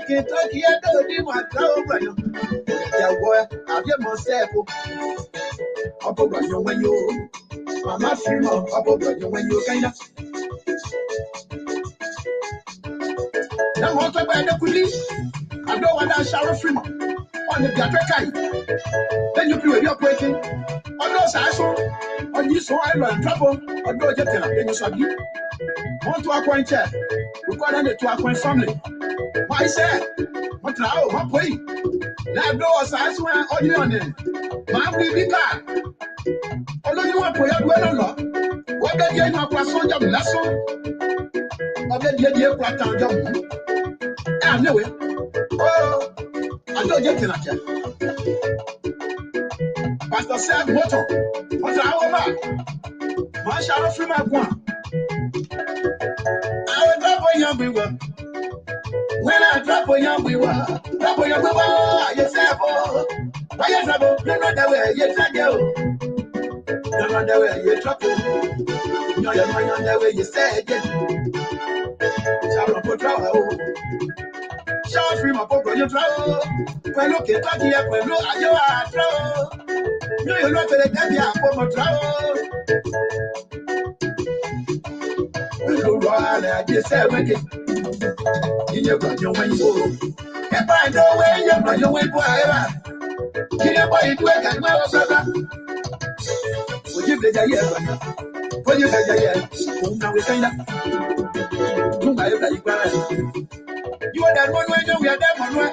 Kentucky, I don't need my travel. Yeah, boy, I'll get myself up over you when you. I'm not free up over you when you kind of. Now, what about the police? I don't want that shower free on the Biatrakai. Then you play your breaking. On those I saw on you so I learned trouble or do get in a penny of you. Want to acquaint chair. We got on it to acquaint family. Why, sir? What now? What way? Now, those I swear on you on it. My baby car. Although you want to have well or not, what the game of was on your lesson of the idea of what I'm doing. I know it. Oh, I don't get in a chair. Pastor said, what? What's our back? My shadow from my one. I will drop on your river. When I drop on your river, drop on your river, yourself. Why you trouble? You're not the way you trouble. You're not the way you trouble. You're not the way you said it. Shadow put trouble. Shout free my pocket, you trouble. When look at Kentucky, when look at you are trouble. You're not the daddy for my trouble. You run and you say, when you got your way, you if I know where you're on your way forever, you never eat work and well, brother. Would you be the year? When you get the year, now we kind of do my every cry. You are that one way, you are that one way.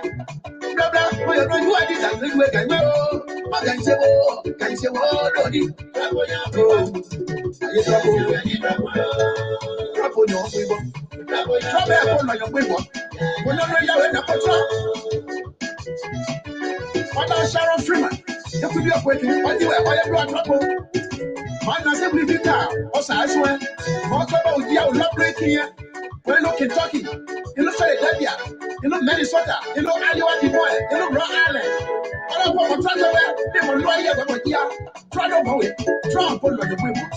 Blah blah, when you're going to do that, you work and well. Can you say, oh, Lordy? Drop on your people. Drop on your people. When you're in the control. What are Sharon Freeman? You could be a quick one you are all trouble. Man, I said, we be car. Also, I swear, more trouble with you, love breaking here. When you look Kentucky, you look Philadelphia, you look Minnesota, you look Iowa, you look Rhode Island. All of them are they will know you about here. Try to go it. Try and put on your people.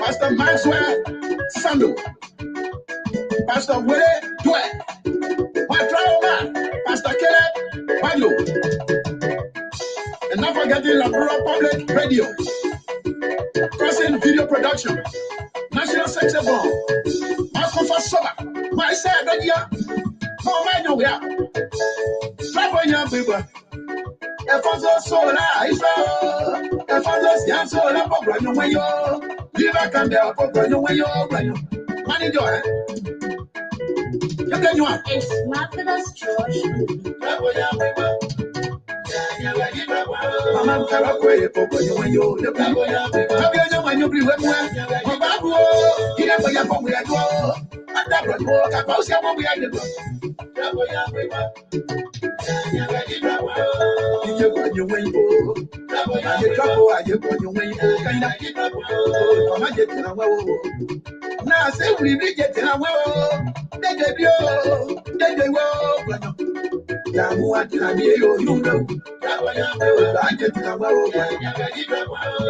Pastor Maxwell Sandu, Pastor Willie Dwell, my trial man, Pastor Caleb Badu, and not forgetting Lpr Public Radio, Crossing Video Production, National Section Ball, Marco Fasoba, my side, no man nowhere. Travel young people. If I was so nice, if I was young, so I'm a brand new yo. You back and there for brand new yo, brand new. Money, you can you are. It's marvelous, George. Travel young people. Mama, Caracway for brand new yo. The people, when you be with me, you never have a way to go. And that was more about some way to go. Travel young people. You got your way for you trouble, you got your way for kind of come and get in a well. Now, say we be getting a well. They gave you, they will. Yamu and you know. I get in a well.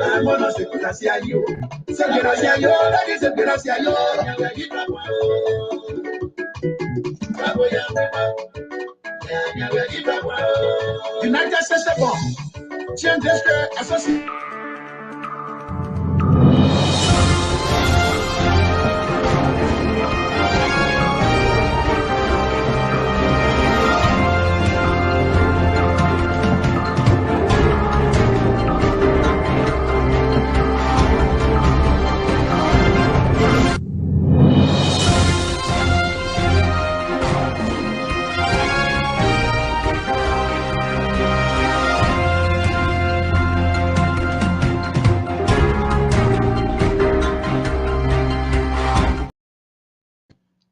I'm on a security. You security, that is a United States of Change this associate.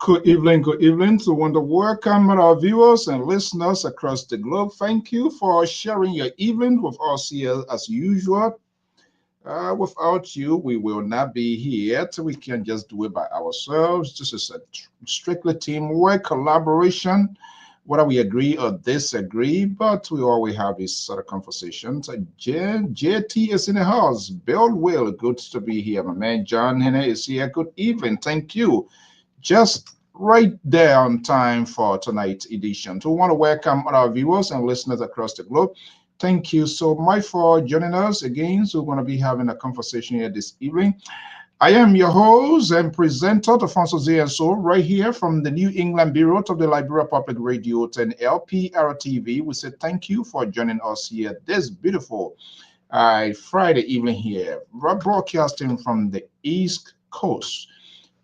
Good evening. So, want to welcome our viewers and listeners across the globe. Thank you for sharing your evening with us here as usual. Without you, we will not be here. So we can just do it by ourselves. This is a strictly teamwork, collaboration, whether we agree or disagree, but we always have these sort of conversations. JT is in the house. Bill Will, good to be here. My man John Henne is here. Good evening. Thank you. Just right there on time for tonight's edition. So we want to welcome all our viewers and listeners across the globe. Thank you so much for joining us again. So we're going to be having a conversation here this evening. I am your host and presenter, Alfonso ZSO, right here from the New England Bureau of the Liberia Public Radio and Lpr-Tv. We say thank you for joining us here this beautiful Friday evening here. We're broadcasting from the East Coast.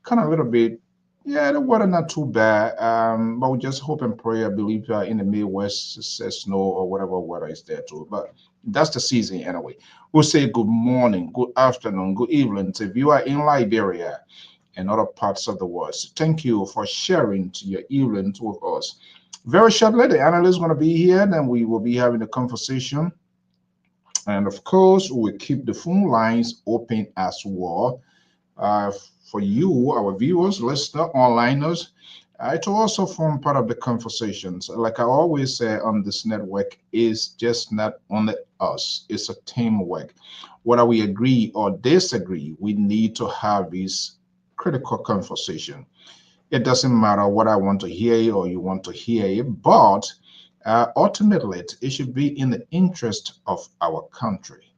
Kind of a little bit, yeah, the weather not too bad, but we just hope and pray. I believe in the Midwest, it says snow or whatever weather is there too. But that's the season anyway. We'll say good morning, good afternoon, good evening if you are in Liberia and other parts of the world. So thank you for sharing your evening with us. Very shortly, the analyst is going to be here, then we will be having a conversation. And of course, we'll keep the phone lines open as well for you, our viewers, listeners, onliners, to also form part of the conversations. Like I always say on this network, is just not only us, it's a teamwork. Whether we agree or disagree, we need to have this critical conversation. It doesn't matter what I want to hear or you want to hear, but ultimately, it should be in the interest of our country,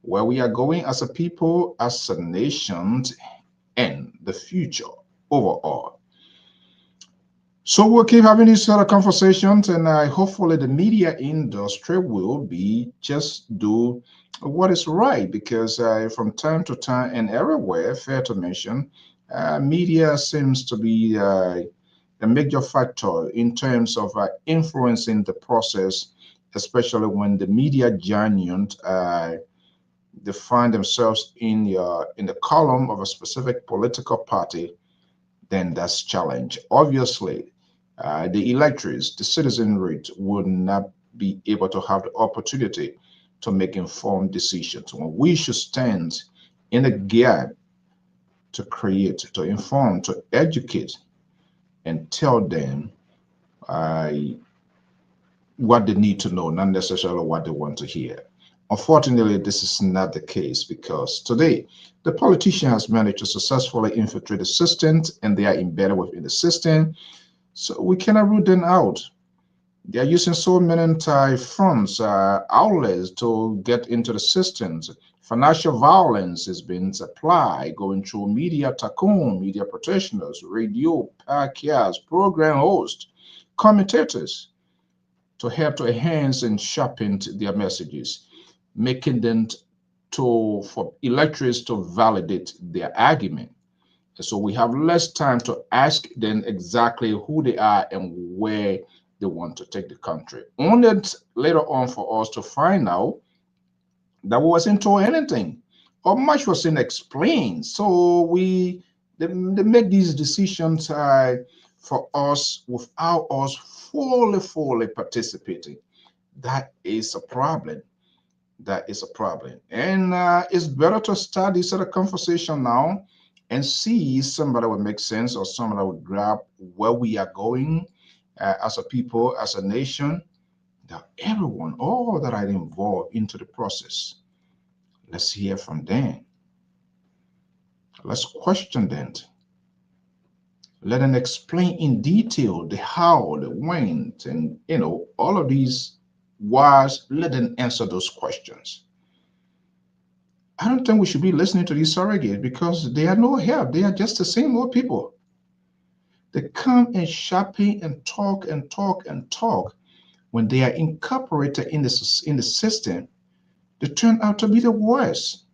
where we are going as a people, as a nation, and the future overall. So we'll keep having these sort of conversations, and hopefully the media industry will be just do what is right, because from time to time and everywhere, fair to mention, media seems to be a major factor in terms of influencing the process, especially when the media giant they find themselves in the column of a specific political party. Then that's challenge. Obviously, the electors, the citizenry would not be able to have the opportunity to make informed decisions. When we should stand in the gap to create, to inform, to educate, and tell them uh, what they need to know, not necessarily what they want to hear. Unfortunately, this is not the case because today the politician has managed to successfully infiltrate the system and they are embedded within the system. So we cannot root them out. They are using so many anti-funds, outlets to get into the systems. Financial violence is being applied, going through media tycoon, media protectioners, radio, podcasts, program hosts, commentators to help to enhance and sharpen their messages, making them for electors to validate their argument. So we have less time to ask them exactly who they are and where they want to take the country. Only later on for us to find out that we wasn't told anything or much wasn't explained. So they make these decisions for us without us fully participating. That is a problem. That is a problem. And it's better to start this sort of conversation now and see somebody will make sense or somebody will grab where we are going as a people, as a nation, that everyone, all that are involved into the process. Let's hear from them. Let's question them. Let them explain in detail the how, the when, and all of these whys. Let them answer those questions. I don't think we should be listening to these surrogates because they are no help. They are just the same old people. They come and shopping and talk and talk and talk. When they are incorporated in the system, they turn out to be the worst.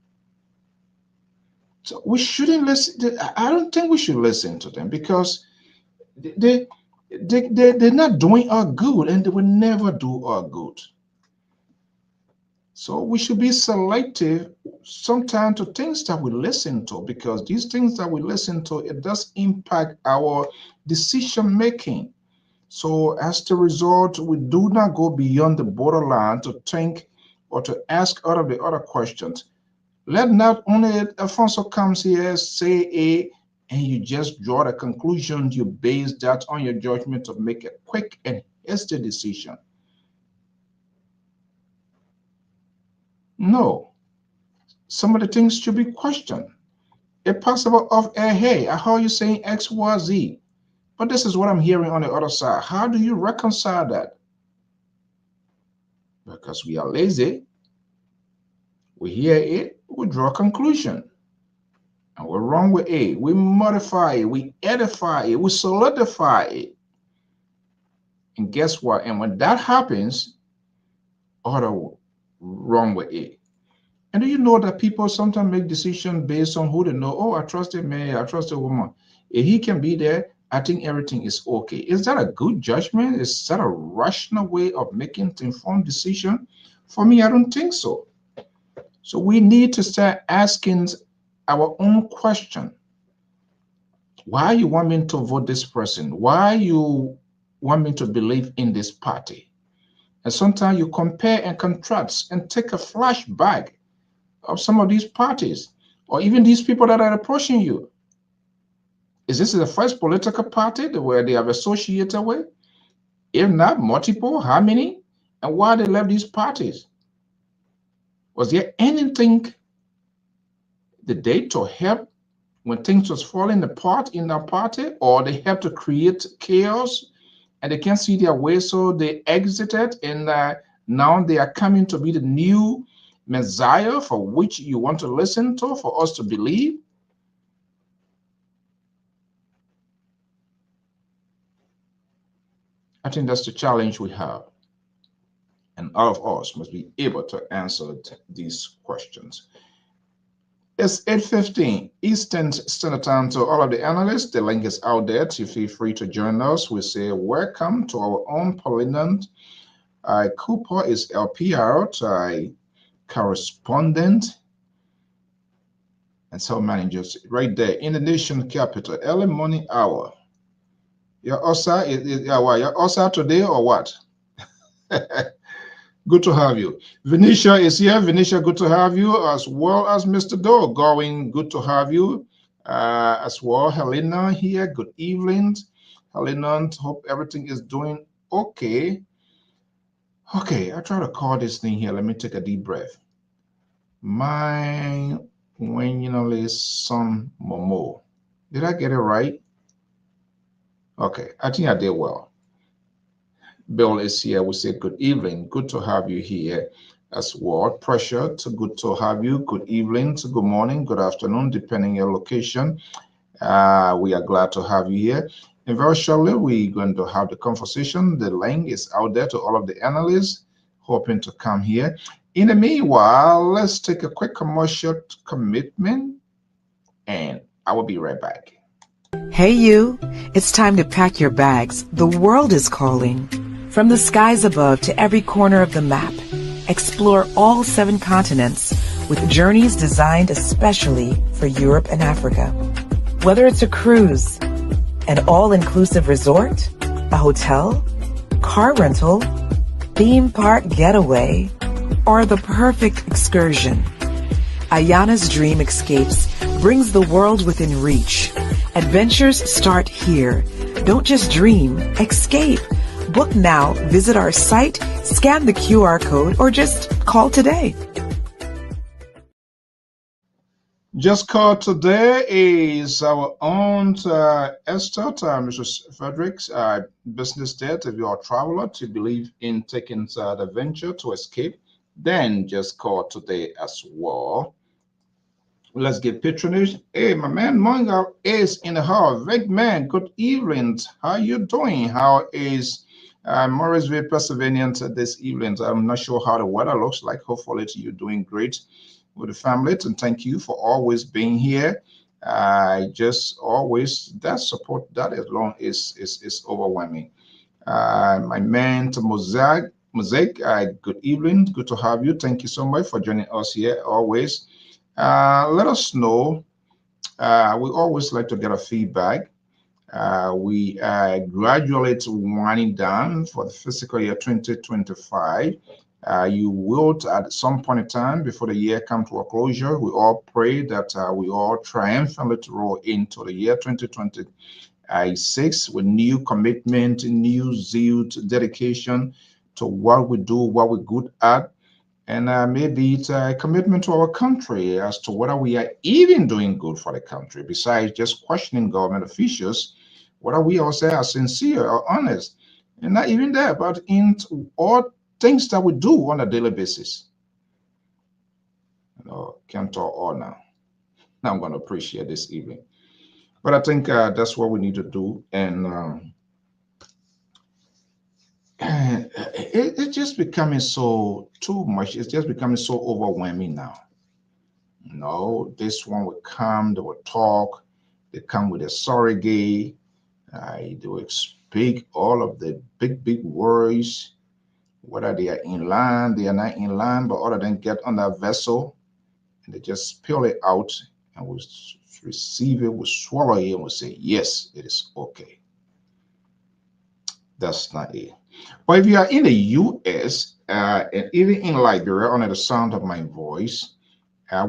So we shouldn't listen. I don't think we should listen to them because they, they're not doing our good and they will never do our good. So we should be selective sometimes to things that we listen to because these things that we listen to, it does impact our decision making. So as the result, we do not go beyond the borderline to think or to ask all of the other questions. Let not only Alfonso comes here, say A, and you just draw the conclusion, you base that on your judgment to make a quick and hasty decision. No, some of the things should be questioned. If possible, of hey, how are you saying X, Y, Z? But this is what I'm hearing on the other side. How do you reconcile that? Because we are lazy, we hear it, we draw a conclusion. And we're wrong with it. We modify it, we edify it, we solidify it. And guess what? And when that happens, other wrong with it. And do you know that people sometimes make decisions based on who they know? Oh, I trust a man, I trust a woman. If he can be there, I think everything is okay. Is that a good judgment? Is that a rational way of making an informed decision? For me, I don't think so. So we need to start asking our own question. Why you want me to vote this person? Why you want me to believe in this party? And sometimes you compare and contrast and take a flashback of some of these parties or even these people that are approaching you. Is this the first political party where they have associated with? If not, multiple, how many? And why they left these parties? Was there anything they did to help when things was falling apart in their party, or they helped to create chaos and they can't see their way, so they exited, and now they are coming to be the new Messiah for which you want to listen to, for us to believe? I think that's the challenge we have. And all of us must be able to answer these questions. It's 8:15 Eastern Standard Time. To all of the analysts, the link is out there. To feel free to join us. We say welcome to our own Polinant. Cooper is Lpr-Tv correspondent and sales managers right there in the nation capital. Early morning hour. Your Osa is your Osa today or what? Good to have you. Venetia is here. Venetia, good to have you, as well as Mr. Doe. Going, good to have you as well. Helena here. Good evening. Helena, hope everything is doing okay. Okay, I try to call this thing here. Let me take a deep breath. My son Momo. Did I get it right? Okay, I think I did well. Bill is here. We say good evening. Good to have you here as well. Pressure to good to have you. Good evening to good morning, good afternoon, depending your location. We are glad to have you here. And very shortly, we're going to have the conversation. The link is out there to all of the analysts hoping to come here. In the meanwhile, let's take a quick commercial commitment, and I will be right back. Hey you, it's time to pack your bags. The world is calling. From the skies above to every corner of the map, explore all 7 continents with journeys designed especially for Europe and Africa. Whether it's a cruise, an all-inclusive resort, a hotel, car rental, theme park getaway, or the perfect excursion, Ayana's Dream Escapes brings the world within reach. Adventures start here. Don't just dream, escape. Book now, visit our site, scan the QR code, or just call today. Just call today is our own Esther, Mrs. Frederick's business debt. If you're a traveler to believe in taking the venture to escape, then just call today as well. Let's get patronage. Hey, my man Monga is in the house. Big man, good evening. How you doing? How is Morrisville, Pennsylvania this evening? I'm not sure how the weather looks like. Hopefully you're doing great with the family. And thank you for always being here. Just always, that support, that alone is overwhelming. My man to Mosaic, good evening. Good to have you. Thank you so much for joining us here always. Let us know. We always like to get a feedback. We gradually winding down for the fiscal year 2025. You will, at some point in time before the year comes to a closure, we all pray that we all triumphantly roll into the year 2026 with new commitment, new zeal, dedication to what we do, what we're good at. And maybe it's a commitment to our country as to whether we are even doing good for the country, besides just questioning government officials whether we also are sincere or honest, and not even that, but in all things that we do on a daily basis. Can't talk all now. Now I'm going to appreciate this evening. But I think that's what we need to do. And it's just becoming so too much. It's just becoming so overwhelming now. No, this one will come, they will talk, they come with a surrogate, they will speak all of the big words, whether they are in line, they are not in line, but other than get on that vessel and they just spill it out and we receive it, we swallow it, and we say, yes, it is okay. That's not it. But if you are in the US and even in Liberia, under the sound of my voice,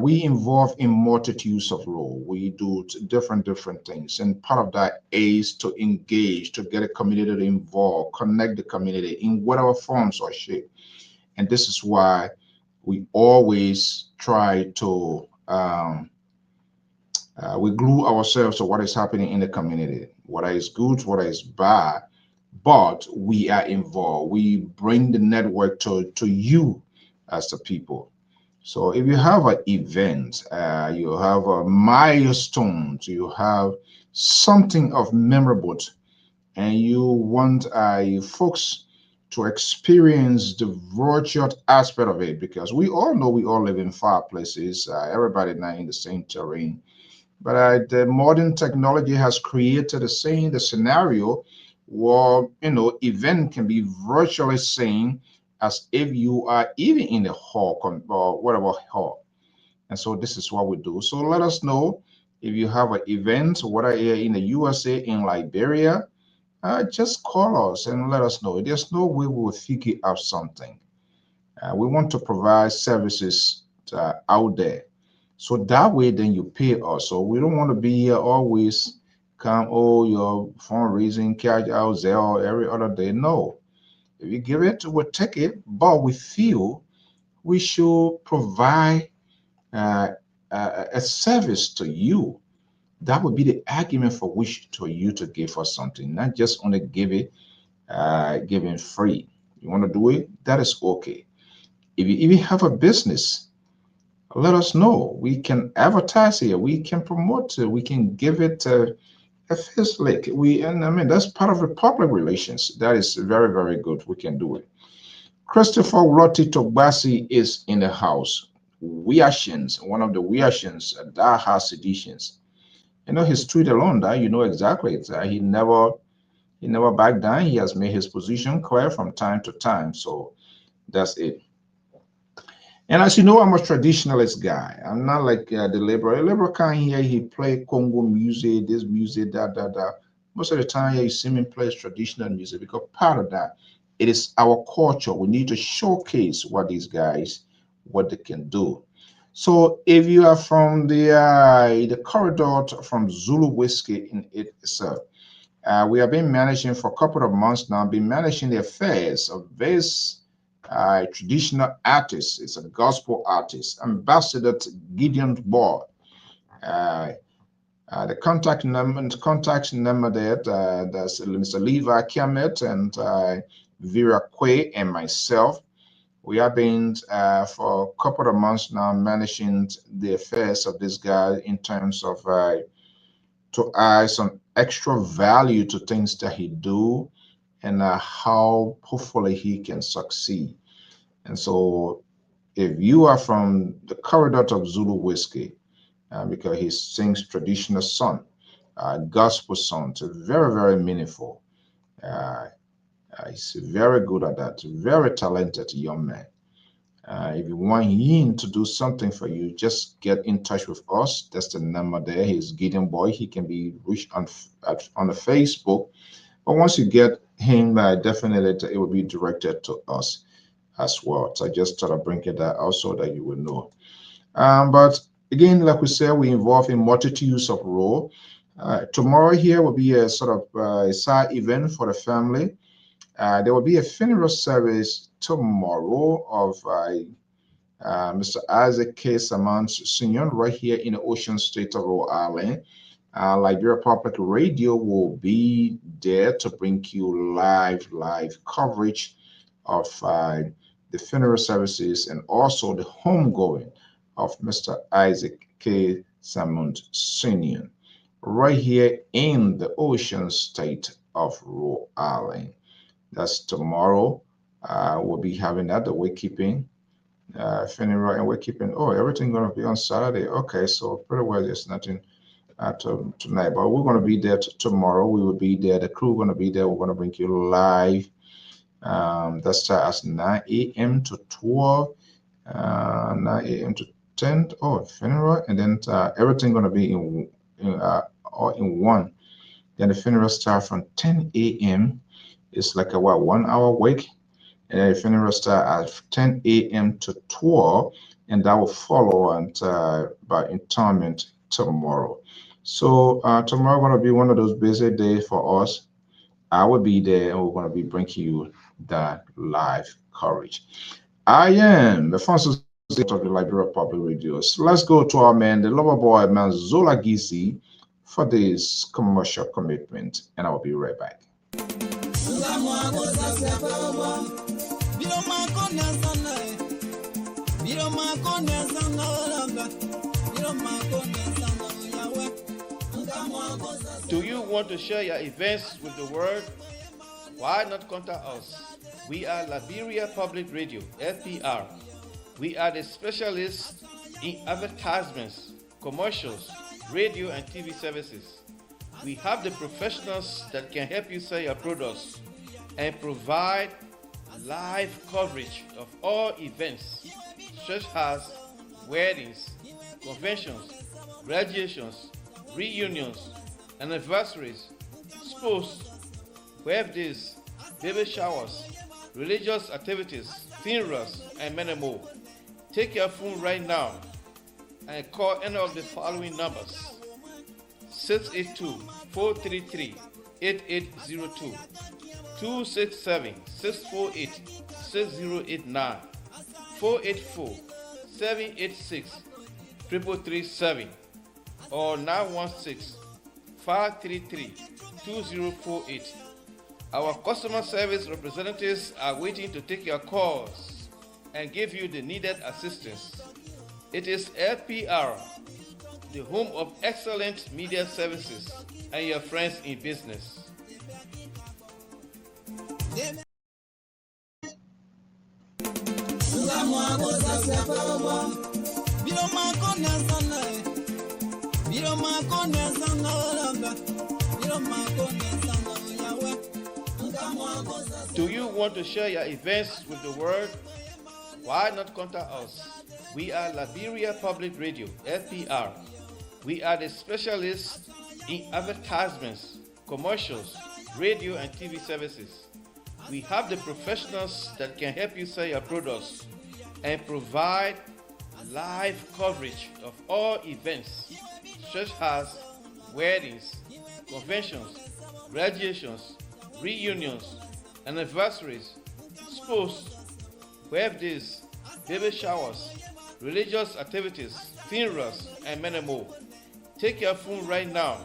we involve in multitudes of roles. We do different things, and part of that is to engage, to get a community involved, connect the community in whatever forms or shape. And this is why we always try to we glue ourselves to what is happening in the community, whether it's good, whether it's bad, but we are involved. We bring the network to you as the people. So if you have an event, you have a milestone, you have something of memorable, and you want folks to experience the virtual aspect of it, because we all know we all live in far places, everybody not in the same terrain. But the modern technology has created the scenario where event can be virtually seen as if you are even in the hall or whatever hall. And so this is what we do. So let us know if you have an event, whether you're in the USA, in Liberia, just call us and let us know. There's no way we will figure out something. We want to provide services out there. So that way, then you pay us. So we don't want to be here always come, oh, your fundraising, cash out there every other day. No. If you give it, we'll take it, but we feel we should provide a service to you. That would be the argument for which to you to give us something, not just only giving free. You want to do it? That is okay. If you even have a business, let us know. We can advertise here. We can promote it. We can give it a first lick. And I mean, that's part of the public relations. That is very good. We can do it. Christopher Roti Togbasi is in the house. Weashins, one of the Weashins, that has seditions. His tweet alone, that you know exactly. He never backed down. He has made his position clear from time to time. So that's it. And as you know, I'm a traditionalist guy. I'm not like the liberal. The liberal can hear he play Congo music, this music, that. Most of the time, you see me play traditional music because part of that, it is our culture. We need to showcase what these guys, what they can do. So if you are from the corridor from Zulu Whiskey in itself, we have been managing for a couple of months now, been managing the affairs of this traditional artist. It's a gospel artist, Ambassador Gideon Board. The contact number there, that's Mr. Levi Kemet and Vera Quay and myself. We have been for a couple of months now managing the affairs of this guy in terms of to add some extra value to things that he do and how hopefully he can succeed. And so if you are from the corridor of Zulu Whiskey, because he sings traditional song, gospel songs, very meaningful. He's very good at that, very talented young man. If you want him to do something for you, just get in touch with us. That's the number there. He's Gideon Boy. He can be reached on the Facebook. But once you get him, definitely it will be directed to us as well. So I just thought I'd bring it out also that you will know. But again, like we said, we involve in multitudes of roles. Tomorrow here will be a sort of a side event for the family. There will be a funeral service tomorrow of Mr. Isaac K. Samans Sr. right here in the Ocean State of Rhode Island. Liberia Public Radio will be there to bring you live coverage of the funeral services and also the homegoing of Mr. Isaac K. Salmond Sr. right here in the ocean state of Rhode Island. That's tomorrow. We'll be having that, the wakekeeping funeral and wakekeeping. Oh, everything going to be on Saturday. Okay, so pretty well there's nothing tonight, but we're going to be there tomorrow. We will be there. The crew going to be there. We're going to bring you live. That starts at 9 a.m. to 12, 9 a.m. to 10. Oh, funeral, and then everything going to be all in one. Then the funeral starts from 10 a.m. It's like a 1 hour wake, and then the funeral starts at 10 a.m. to 12, and that will follow and by interment tomorrow. So tomorrow going to be one of those busy days for us. I will be there, and we're going to be bringing you that live coverage. I am the Francis of the Liberia Public Radio. So let's go to our man, the lover boy, man Zola Gizi, for this commercial commitment, and I'll be right back. Do you want to share your events with the world? Why not contact us? We are Liberia Public Radio, LPR. We are the specialists in advertisements, commercials, radio and TV services. We have the professionals that can help you sell your products and provide live coverage of all events, such as weddings, conventions, graduations, reunions, anniversaries, sports, birthdays, baby showers, religious activities, funerals, and many more. Take your phone right now and call any of the following numbers: 682-433-8802, 267-648-6089, 484-786-3337, or 916-533-2048. Our customer service representatives are waiting to take your calls and give you the needed assistance. It is LPR, the home of excellent media services, and your friends in business. Do you want to share your events with the world? Why not contact us? We are Liberia Public Radio, LPR. We are the specialists in advertisements, commercials, radio and TV services. We have the professionals that can help you sell your products and provide live coverage of all events, such as weddings, conventions, graduations, reunions, anniversaries, sports, birthdays, baby showers, religious activities, funerals, and many more. Take your phone right now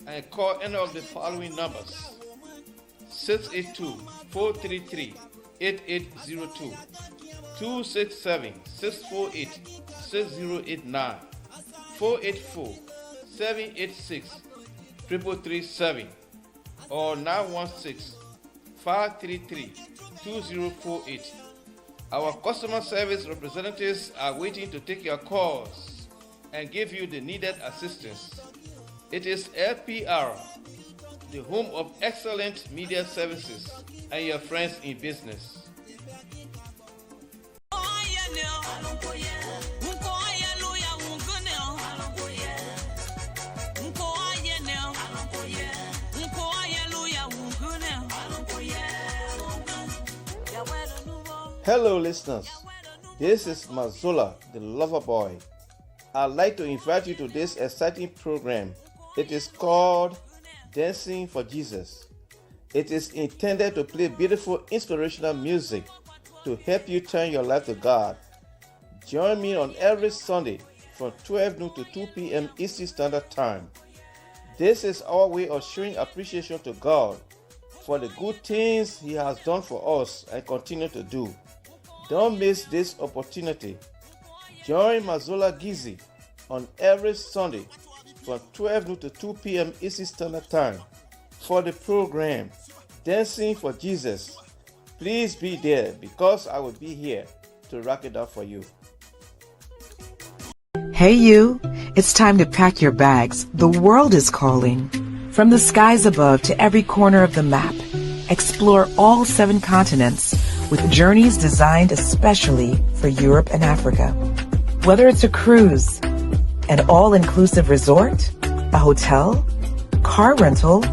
and call any of the following numbers: 682-433-8802, 267-648-6089, 484-786-3337, or 916-533-2048. Our customer service representatives are waiting to take your calls and give you the needed assistance. It is LPR, the home of excellent media services, and your friends in business. Hello listeners, this is Mazola, the lover boy. I'd like to invite you to this exciting program. It is called Dancing for Jesus. It is intended to play beautiful inspirational music to help you turn your life to God. Join me on every Sunday from 12 noon to 2 p.m. Eastern Standard Time This is our way of showing appreciation to God for the good things He has done for us and continue to do. Don't miss this opportunity. Join Mazola Gizi on every Sunday from 12 noon to 2 p.m. Eastern Standard Time for the program Dancing for Jesus. Please be there because I will be here to rock it up for you. Hey you, it's time to pack your bags. The world is calling. From the skies above to every corner of the map, explore all 7 continents with journeys designed especially for Europe and Africa. Whether it's a cruise, an all-inclusive resort, a hotel, car rental,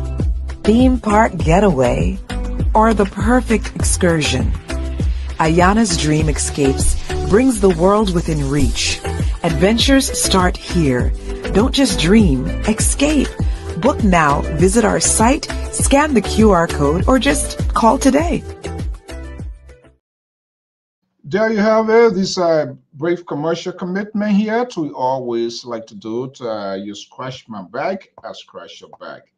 theme park getaway, or the perfect excursion, Ayana's Dream Escapes brings the world within reach. Adventures start here. Don't just dream, escape. Book now, visit our site, scan the QR code, or just call today. There you have it. This brief commercial commitment here to always like to do to you scratch my back, I scratch your back.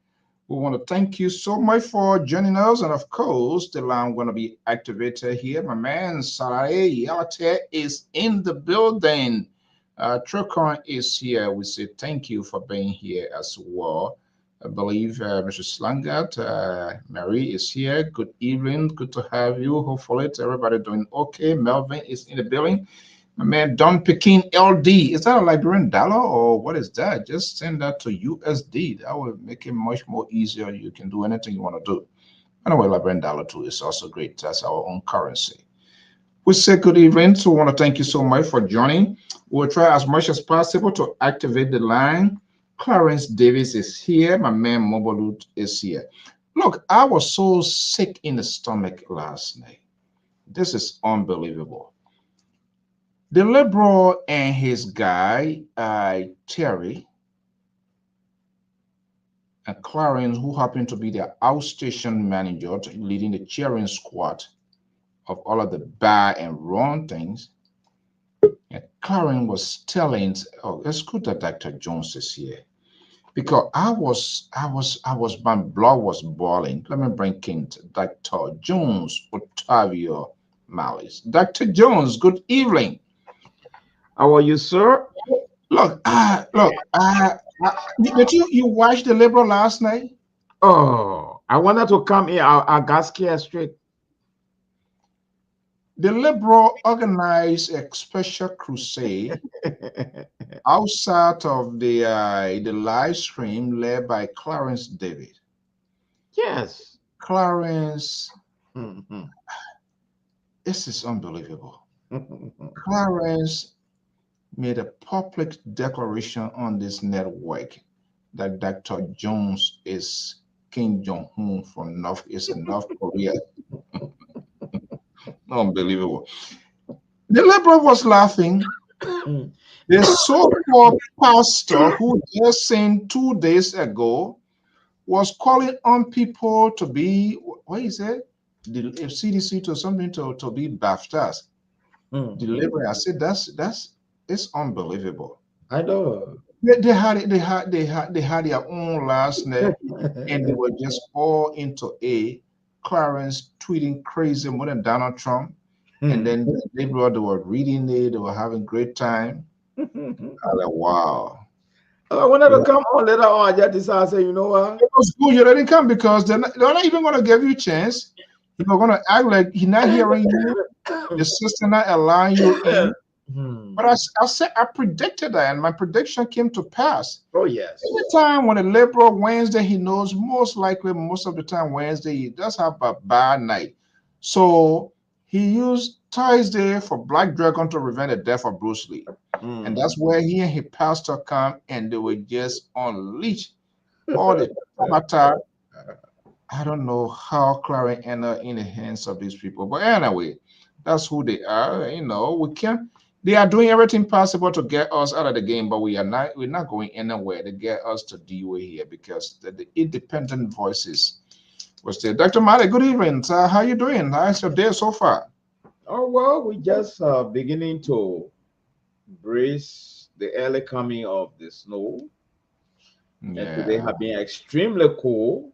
We want to thank you so much for joining us. And of course, the line going to be activated here. My man, Sarai Yalate is in the building. Trocon is here. We say thank you for being here as well. I believe Mr. Slangat, Mary is here. Good evening. Good to have you. Hopefully, everybody doing okay. Melvin is in the building. My man, Don Pekin LD. Is that a Liberian dollar or what is that? Just send that to USD. That will make it much more easier. You can do anything you want to do. Anyway, Liberian dollar too is also great. That's our own currency. We say good evening. So we want to thank you so much for joining. We'll try as much as possible to activate the line. Clarence Davis is here. My man Mobolut is here. Look, I was so sick in the stomach last night. This is unbelievable. The liberal and his guy, Terry, and Clarence, who happened to be the outstation manager leading the cheering squad of all of the bar and run things. And Clarence was telling, oh, it's good that Dr. Jones is here. Because my blood was boiling. Let me bring King to Dr. Jones, Otavio Malice. Dr. Jones, good evening. How are you, sir? Look, did you watch the Liberal last night? Oh, I wanted to come here. I got scared straight. The Liberal organized a special crusade outside of the live stream led by Clarence David. Yes. Clarence, Mm-hmm. this is unbelievable. Clarence made a public declaration on this network that Dr. Jones is Kim Jong-un from North Korea. Unbelievable. The Liberal was laughing. The so-called pastor who just said 2 days ago was calling on people to be, what is it? The CDC to something to be baptized. Delivery. I said it's unbelievable. I know. They had their own last name, and they were just all into Clarence tweeting crazy more than Donald Trump. And then they were reading it, they were having great time. I was like, wow. I wanted to come on later on. I just decided, I said, you know what? It was good you didn't come because they're not even going to give you a chance. You're going to act like he's not hearing you. The system not allowing you in. But I said I predicted that, and my prediction came to pass. Oh yes. Every time when a Liberal Wednesday, he knows most likely most of the time Wednesday he does have a bad night. So he used Thursday for Black Dragon to prevent the death of Bruce Lee. And that's where he and his pastor come and they were just unleashed all the matter. I don't know how Clarence ended in the hands of these people. But anyway, that's who they are. You know, we can't. They are doing everything possible to get us out of the game, but we're not going anywhere to get us to DOA here because the independent voices was there. Dr. Mali, good evening. How you doing? How's your day so far? Oh well, we just beginning to brace the early coming of the snow. and today Yeah. have been extremely cool.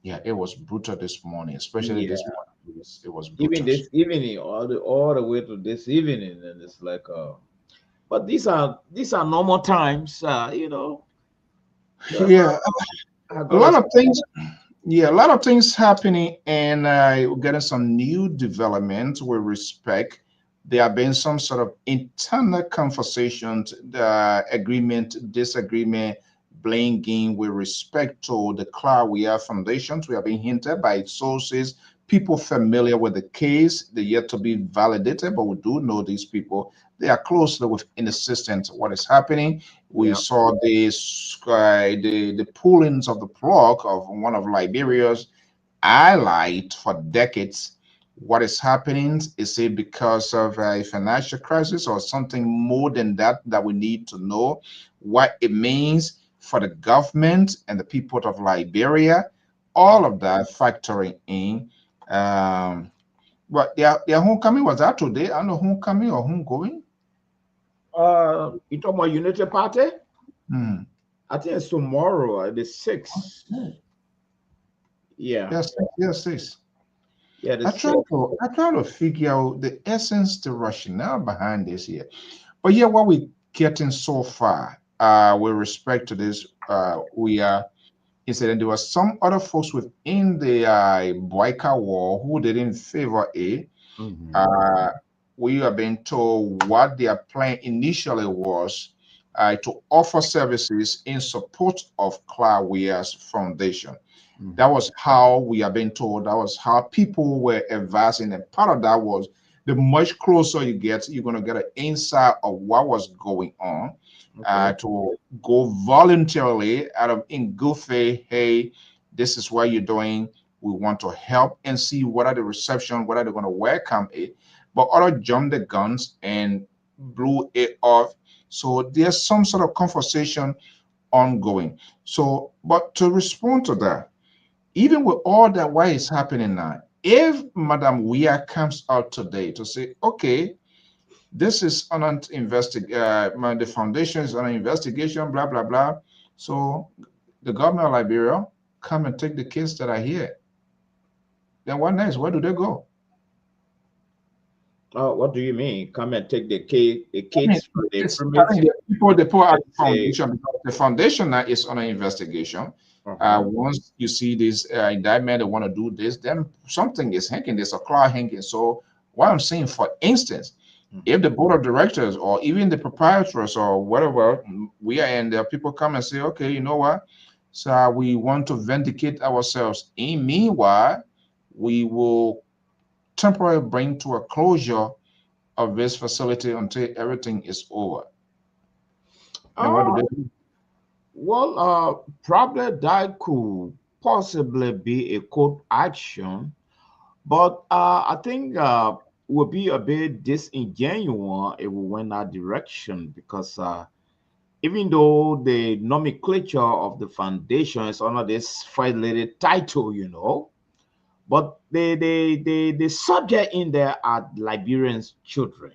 Yeah, it was brutal this morning, especially Yeah, this morning. It was even brutal. this evening, all the way to this evening, and it's like but these are normal times, So Yeah, I a gotta lot of things. Yeah, a lot of things happening, and we're getting some new developments with respect. There have been some sort of internal conversations, agreement, disagreement, blame game with respect to the Claria foundations. We have been hinted by sources, people familiar with the case. They're yet to be validated, but we do know these people. They are closely within the system to what is happening. We Yeah. saw the pullings of the plug of one of Liberia's allied for decades. What is happening? Is it because of a financial crisis or something more than that that we need to know what it means for the government and the people of Liberia? All of that factoring in. Um, but their homecoming was that today? I don't know homecoming or homegoing. You talking about Unity Party? Hmm. I think it's tomorrow, the 6th. Yeah, Yes, yes, yes. yeah, the I try 6th. to I try to figure out the essence, the rationale behind this here. But yeah, what we getting so far, with respect to this, we are incident. There was some other folks within the Boyka war who didn't favor it. Mhm. Uh, we have been told what their plan initially was to offer services in support of Claria's foundation. That Mhm. was how we have been told. That was how people were advising. And part of that was the much closer you get, you're going to get an insight of what was going on. Okay. To go voluntarily out of in good faith, hey, this is what you're doing. We want to help and see what are the reception, what are they going to welcome it. But other jumped the guns and blew it off. So there's some sort of conversation ongoing. So, but to respond to that, even with all that what is happening now, if Madam Weah comes out today to say, okay, this is on an the foundation is on an investigation, blah blah blah. So the government of Liberia come and take the kids that are here. Then what next? Where do they go? What do you mean? Come and take the I mean, kids from the it's I think primitive the people they put out and the say, foundation because the foundation now is on an investigation. uh-huh. Once you see this indictment, they want to do this, then something is hanging. There's a claw hanging. So what I'm saying, for instance, if Mhm. the board of directors or even the proprietors or whatever we are in, there people come and say, okay, you know what? So we want to vindicate ourselves. In meanwhile, we will temporarily bring to a closure of this facility until everything is over. Then what do Uh, they do? well, probably that could possibly be a court action, but I think would be a bit disingenuous if we went that direction because even though the nomenclature of the foundation is under this five-letter title, but the subject in there are Liberians' children.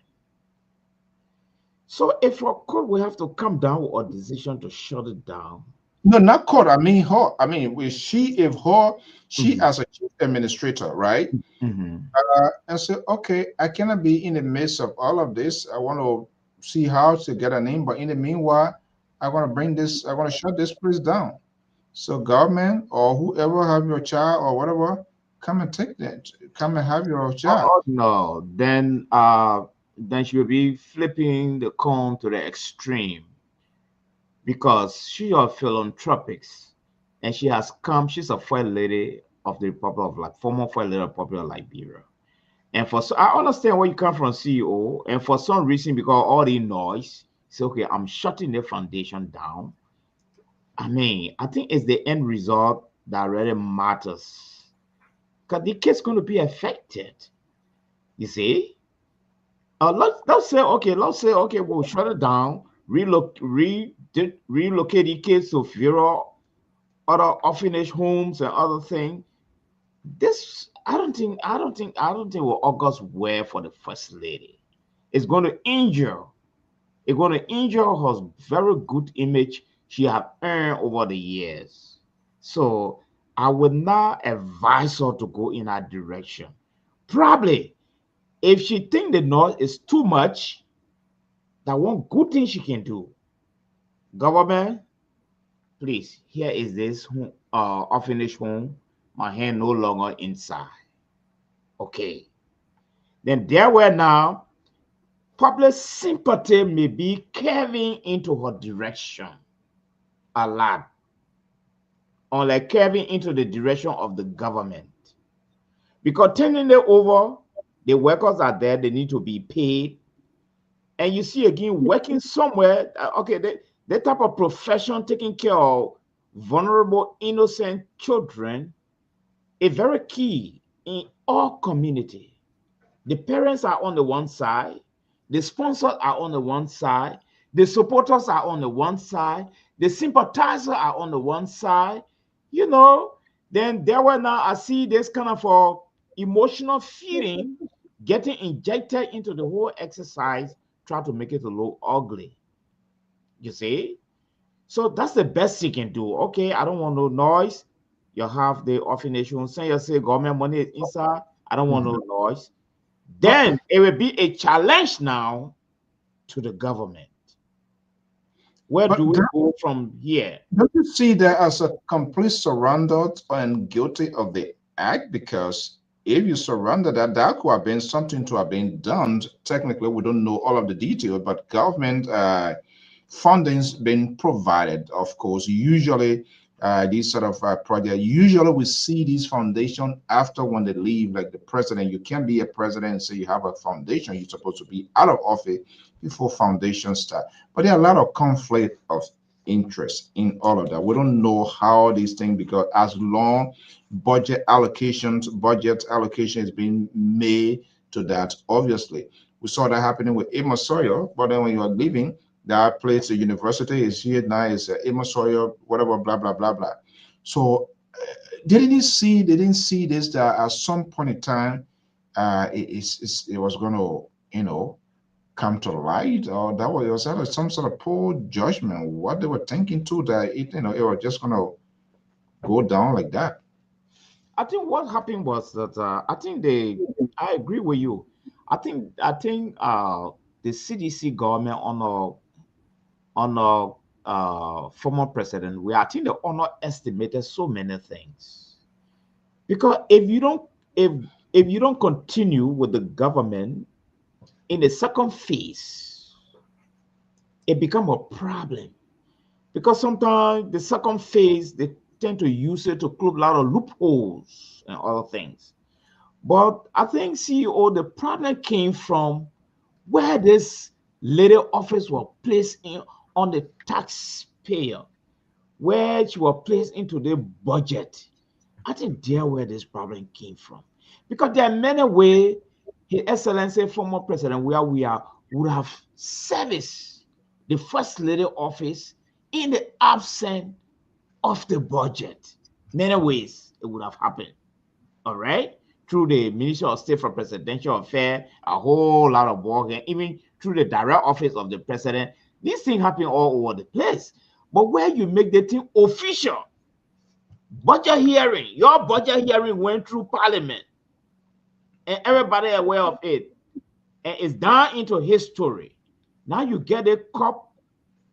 So if for court, we have to come down with a decision to shut it down. No, not court. I mean her. I mean, if her, she Mhm. as a chief administrator, right? Mhm. And say, okay, I cannot be in the midst of all of this. I want to see how to get a name, but in the meanwhile, I want to bring this. I want to shut this place down. So government or whoever have your child or whatever, come and take that. Come and have your child. Oh no, then she will be flipping the cone to the extreme because she are philanthropics and she has come. She's a first lady of the Republic of like former first lady of Republic of Liberia. And for so I understand where you come from, CEO, and for some reason because all the noise, say okay, I'm shutting the foundation down. I mean, I think it's the end result that really matters because the kid's going to be affected. You see, let's say okay, we'll shut it down, relocate the kids to Vera, other orphanage homes and other things. This I don't think will august well for the first lady. It's going to injure. It's going to injure her very good image she have earned over the years. So I would not advise her to go in that direction. Probably if she think the North is too much, that one good thing she can do. Government, please, here is this orphanage home. My hand no longer inside. Okay. Then there were now public sympathy may be curving into her direction a lot, or like curving into the direction of the government. Because turning it over, the workers are there, they need to be paid. And you see again, working somewhere, okay, the type of profession taking care of vulnerable, innocent children is very key in all community. The parents are on the one side, the sponsors are on the one side, the supporters are on the one side, the sympathizers are on the one side. You know, then there were now I see this kind of emotional feeling getting injected into the whole exercise, try to make it a little ugly. You see? So that's the best you can do. Okay, I don't want no noise. You have the orphanage home. Say you say government money is inside. I don't want no noise. Then it will be a challenge now to the government. Where But do we go from here? don't you see that as a complete surrender and guilty of the act? Because if you surrender that, that could have been something to have been done. Technically, we don't know all of the details, but government funding's been provided. Of course, usually these sort of projects, usually we see these foundation after when they leave, like the president. You can't be a president and say you have a foundation. You're supposed to be out of office before foundation start. But there are a lot of conflict of interest in all of that. We don't know how these things, because as long budget allocation is being made to that, obviously. We saw that happening with Emma Sawyer, but then when you are leaving, that place, the university is here now, is Emma Sawyer, whatever, blah, blah, blah, blah. So they didn't see this, that at some point in time, it was going to, come to light, or that was some sort of poor judgment, what they were thinking too, that it was just going to go down like that. I think what happened was that I agree with you. I think the CDC government on a former president, I think they underestimated so many things. Because if you don't continue with the government in the second phase, it become a problem. Because sometimes the second phase they tend to use it to close a lot of loopholes and other things. But I think CEO, the problem came from where this lady office was placed in on the taxpayer, where she was placed into the budget. I think there where this problem came from. Because there are many ways His Excellency, former president, where we are, would have serviced the First Lady office in the absence of the budget. Many ways it would have happened. All right. Through the Ministry of State for Presidential Affairs, a whole lot of work, and even through the direct office of the president. These things happen all over the place. But where you make the thing official, budget hearing, your budget hearing went through parliament, and everybody aware of it, and it's down into history. Now you get a cup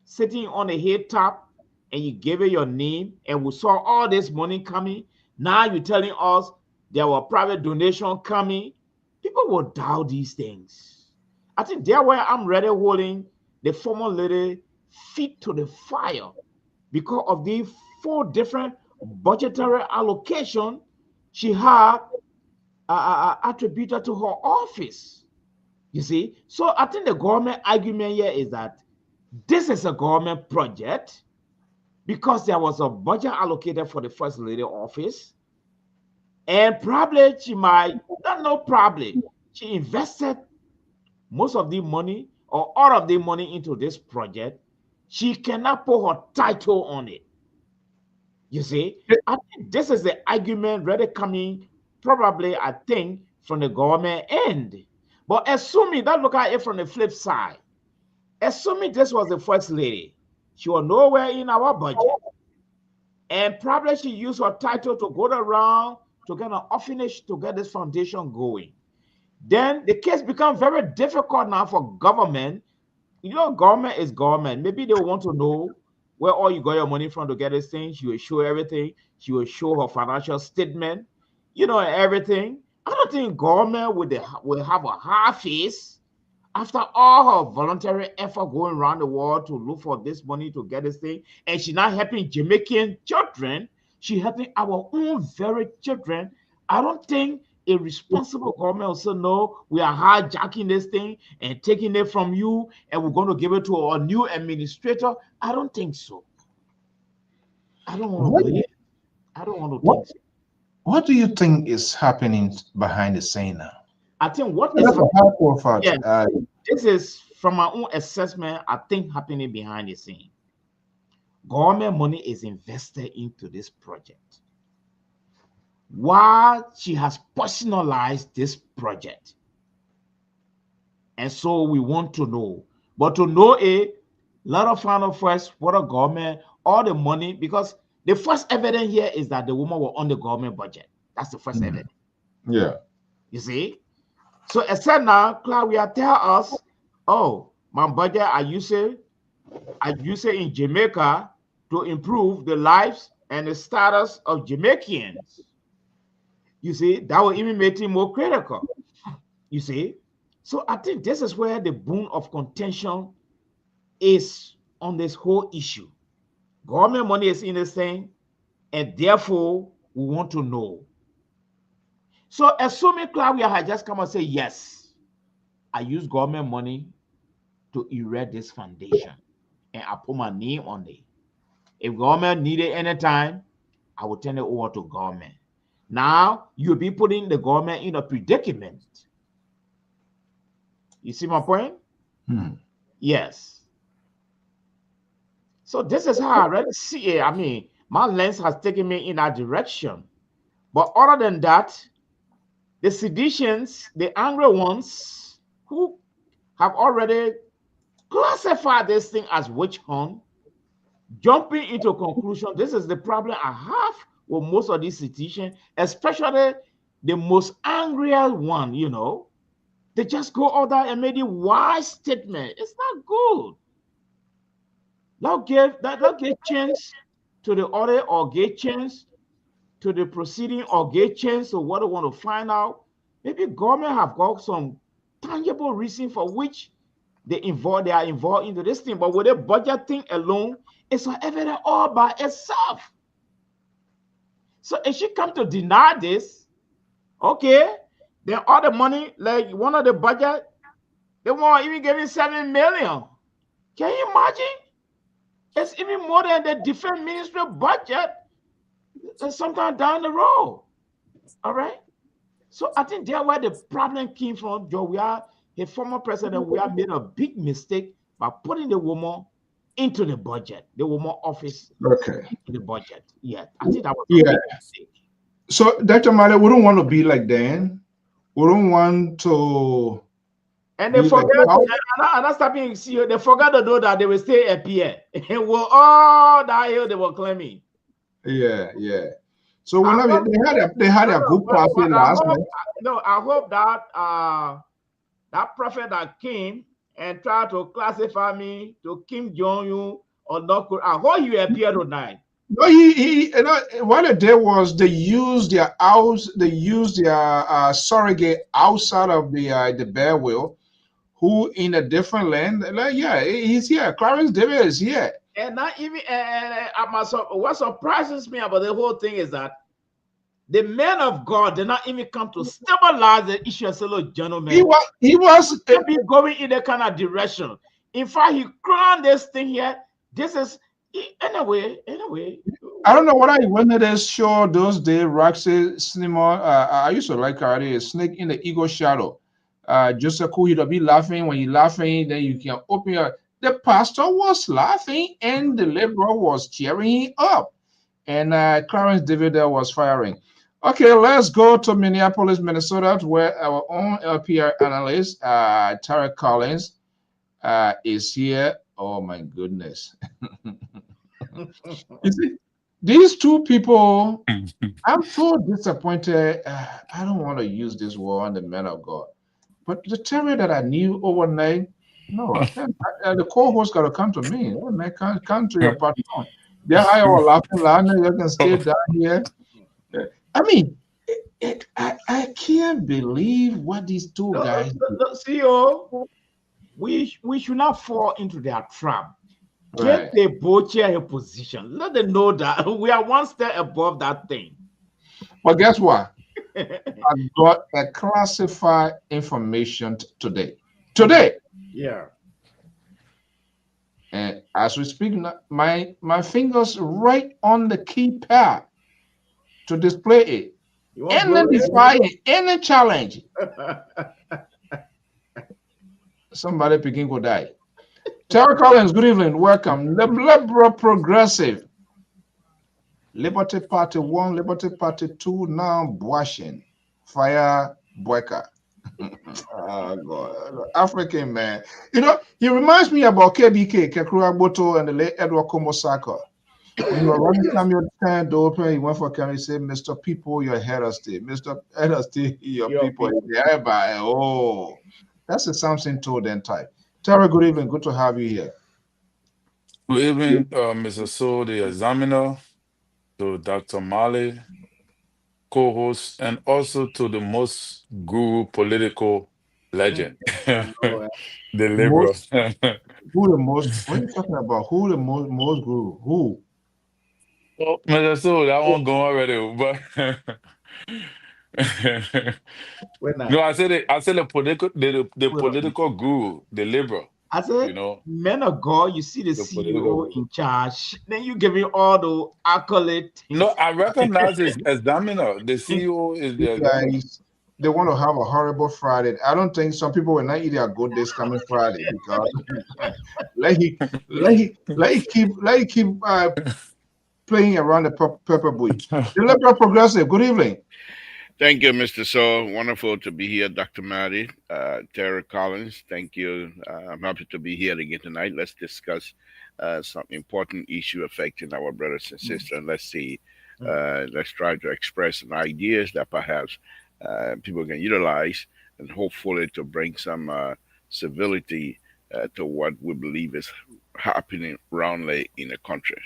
sitting on a head top, and you give it your name, and we saw all this money coming. Now you're telling us there were private donation coming. People will doubt these things. I think there where I'm ready holding the former lady feet to the fire because of the 4 different budgetary allocation she had attributed to her office. You see, so I think the government argument here is that this is a government project because there was a budget allocated for the First Lady office. And probably she might, not no probably, she invested most of the money or all of the money into this project. She cannot put her title on it. You see, I think this is the argument really coming probably, I think, from the government end. But assuming that, look at it from the flip side, assuming this was the First Lady, She was nowhere in our budget. And probably she used her title to go around to get an orphanage to get this foundation going. Then the case becomes very difficult now for government. You know, government is government. Maybe they want to know where all you got your money from to get this thing. She will show everything. She will show her financial statement, you know, everything. I don't think government will have a hard face after all her voluntary effort going around the world to look for this money to get this thing. And she's not helping Jamaican children. She's helping our own very children. I don't think a responsible government will say, no, we are hijacking this thing and taking it from you and we're going to give it to our new administrator. I don't think so. I don't want to believe it. I don't want to think so. What do you think is happening behind the scene now? I think what is this is from my own assessment, I think happening behind the scene. Government money is invested into this project. While she has personalized this project. And so we want to know. But to know a lot of final first, what a government, all the money, because the first evidence here is that the woman was on the government budget. That's the first evidence. Yeah. You see? So except now, Claudia tell us, oh, my budget I use it in Jamaica to improve the lives and the status of Jamaicans. You see, that will even make it more critical. You see? So I think this is where the bone of contention is on this whole issue. Government money is in this thing, and therefore we want to know. So assuming Claudia had just come and say, yes, I use government money to erect this foundation, and I put my name on it. If government needed any time, I will turn it over to government. Now you'll be putting the government in a predicament. You see my point? Yes. So this is how I really see it. I mean, my lens has taken me in that direction. But other than that, the seditions, the angry ones who have already classified this thing as witch hunt, jumping into conclusion, this is the problem I have with most of these seditions, especially the most angrier one, you know. They just go out there and make a wise statement. It's not good. Not give chance to the other or give chance to the proceeding or give chance to what they want to find out. Maybe government have got some tangible reason for which they are involved into this thing. But with a budget thing alone, it's evident all by itself. So if she come to deny this, okay, then all the money, like one of the budget, they won't even give me 7 million. Can you imagine? It's even more than the defense ministry budget sometime down the road. All right. So I think that's where the problem came from. Joe, we are a former president. We have made a big mistake by putting the woman into the budget, the woman office into the budget. Yeah, I think that was a big mistake. So, Dr. Male, we don't want to be like Dan. We don't want to. And they forget, like, and that's happening. See, they forgot to know that they will stay Lpr. And we're all that hill they were claiming. Yeah. So whenever they had a good party last night. No, I hope that that prophet that came and tried to classify me to Kim Jong-un or North Korea, I hope you appear tonight. No, he you know, what they did was they used their surrogate outside of the bear wheel, who in a different land. Like, yeah, he's here. Clarence David is here. And not even what surprises me about the whole thing is that the men of God did not even come to stabilize the issue as a little gentleman. He was going in that kind of direction. In fact, he crowned this thing here. This is anyway. I don't know what I went to this show those days, Roxy Cinema. I used to like a Snake in the Ego Shadow. Just a cool, you'll be laughing. When you're laughing, then you can open your. The pastor was laughing and the liberal was cheering him up. And Clarence David was firing. Okay, let's go to Minneapolis, Minnesota, where our own LPR analyst, Tara Collins, is here. Oh my goodness. You see, these two people, I'm so disappointed. I don't want to use this word on the men of God. But the Terry that I knew overnight, no, I can't. The co-host got to come to me. Hey, man, come to your patron. Yeah, I all laughing, laughing. You can stay down here. I mean, I can't believe what these two guys do. CEO, we should not fall into their trap. Right. Get the butcher a position. Let them know that we are one step above that thing. But guess what? I got a classified information today. Today. Yeah. And as we speak, my fingers right on the keypad to display it. Any defy, any challenge. Somebody picking could die. Terry Collins, good evening. Welcome. The Liberal Progressive. Liberty Party 1, Liberty Party 2, now Boishin. Fire Boyka. Oh, God. African man. You know, he reminds me about KBK, Kekrua Boto, and the late Edward Komosaka. When you were running Samuel Khan open, he went for camera, he said, Mr. People, your head of state. Mr. Head of state, your people. Everybody. Oh, that's a something told then type. Tara, good evening. Good to have you here. Good evening, Mr. So, the examiner, to Dr. Mali, co-host, and also to the most guru political legend, the liberal. Who the most? What are you talking about? Who the most guru? Who? Oh, Mr. So, that one gone already, but no, I said the political, the political guru, the liberal. I said, you know, men of God, you see the CEO in charge, then you give me all the accolades. No, I recognize his examiner. The CEO is the examiner. They want to have a horrible Friday. I don't think some people will not eat their good days coming Friday because let he keep playing around the pepper bush. The Liberal Progressive. Good evening. Thank you, Mr. So. Wonderful to be here, Dr. Maddie, Terry Collins. Thank you. I'm happy to be here again tonight. Let's discuss some important issue affecting our brothers and sisters. Let's see. Let's try to express some ideas that perhaps people can utilize and hopefully to bring some civility to what we believe is happening roundly in the country.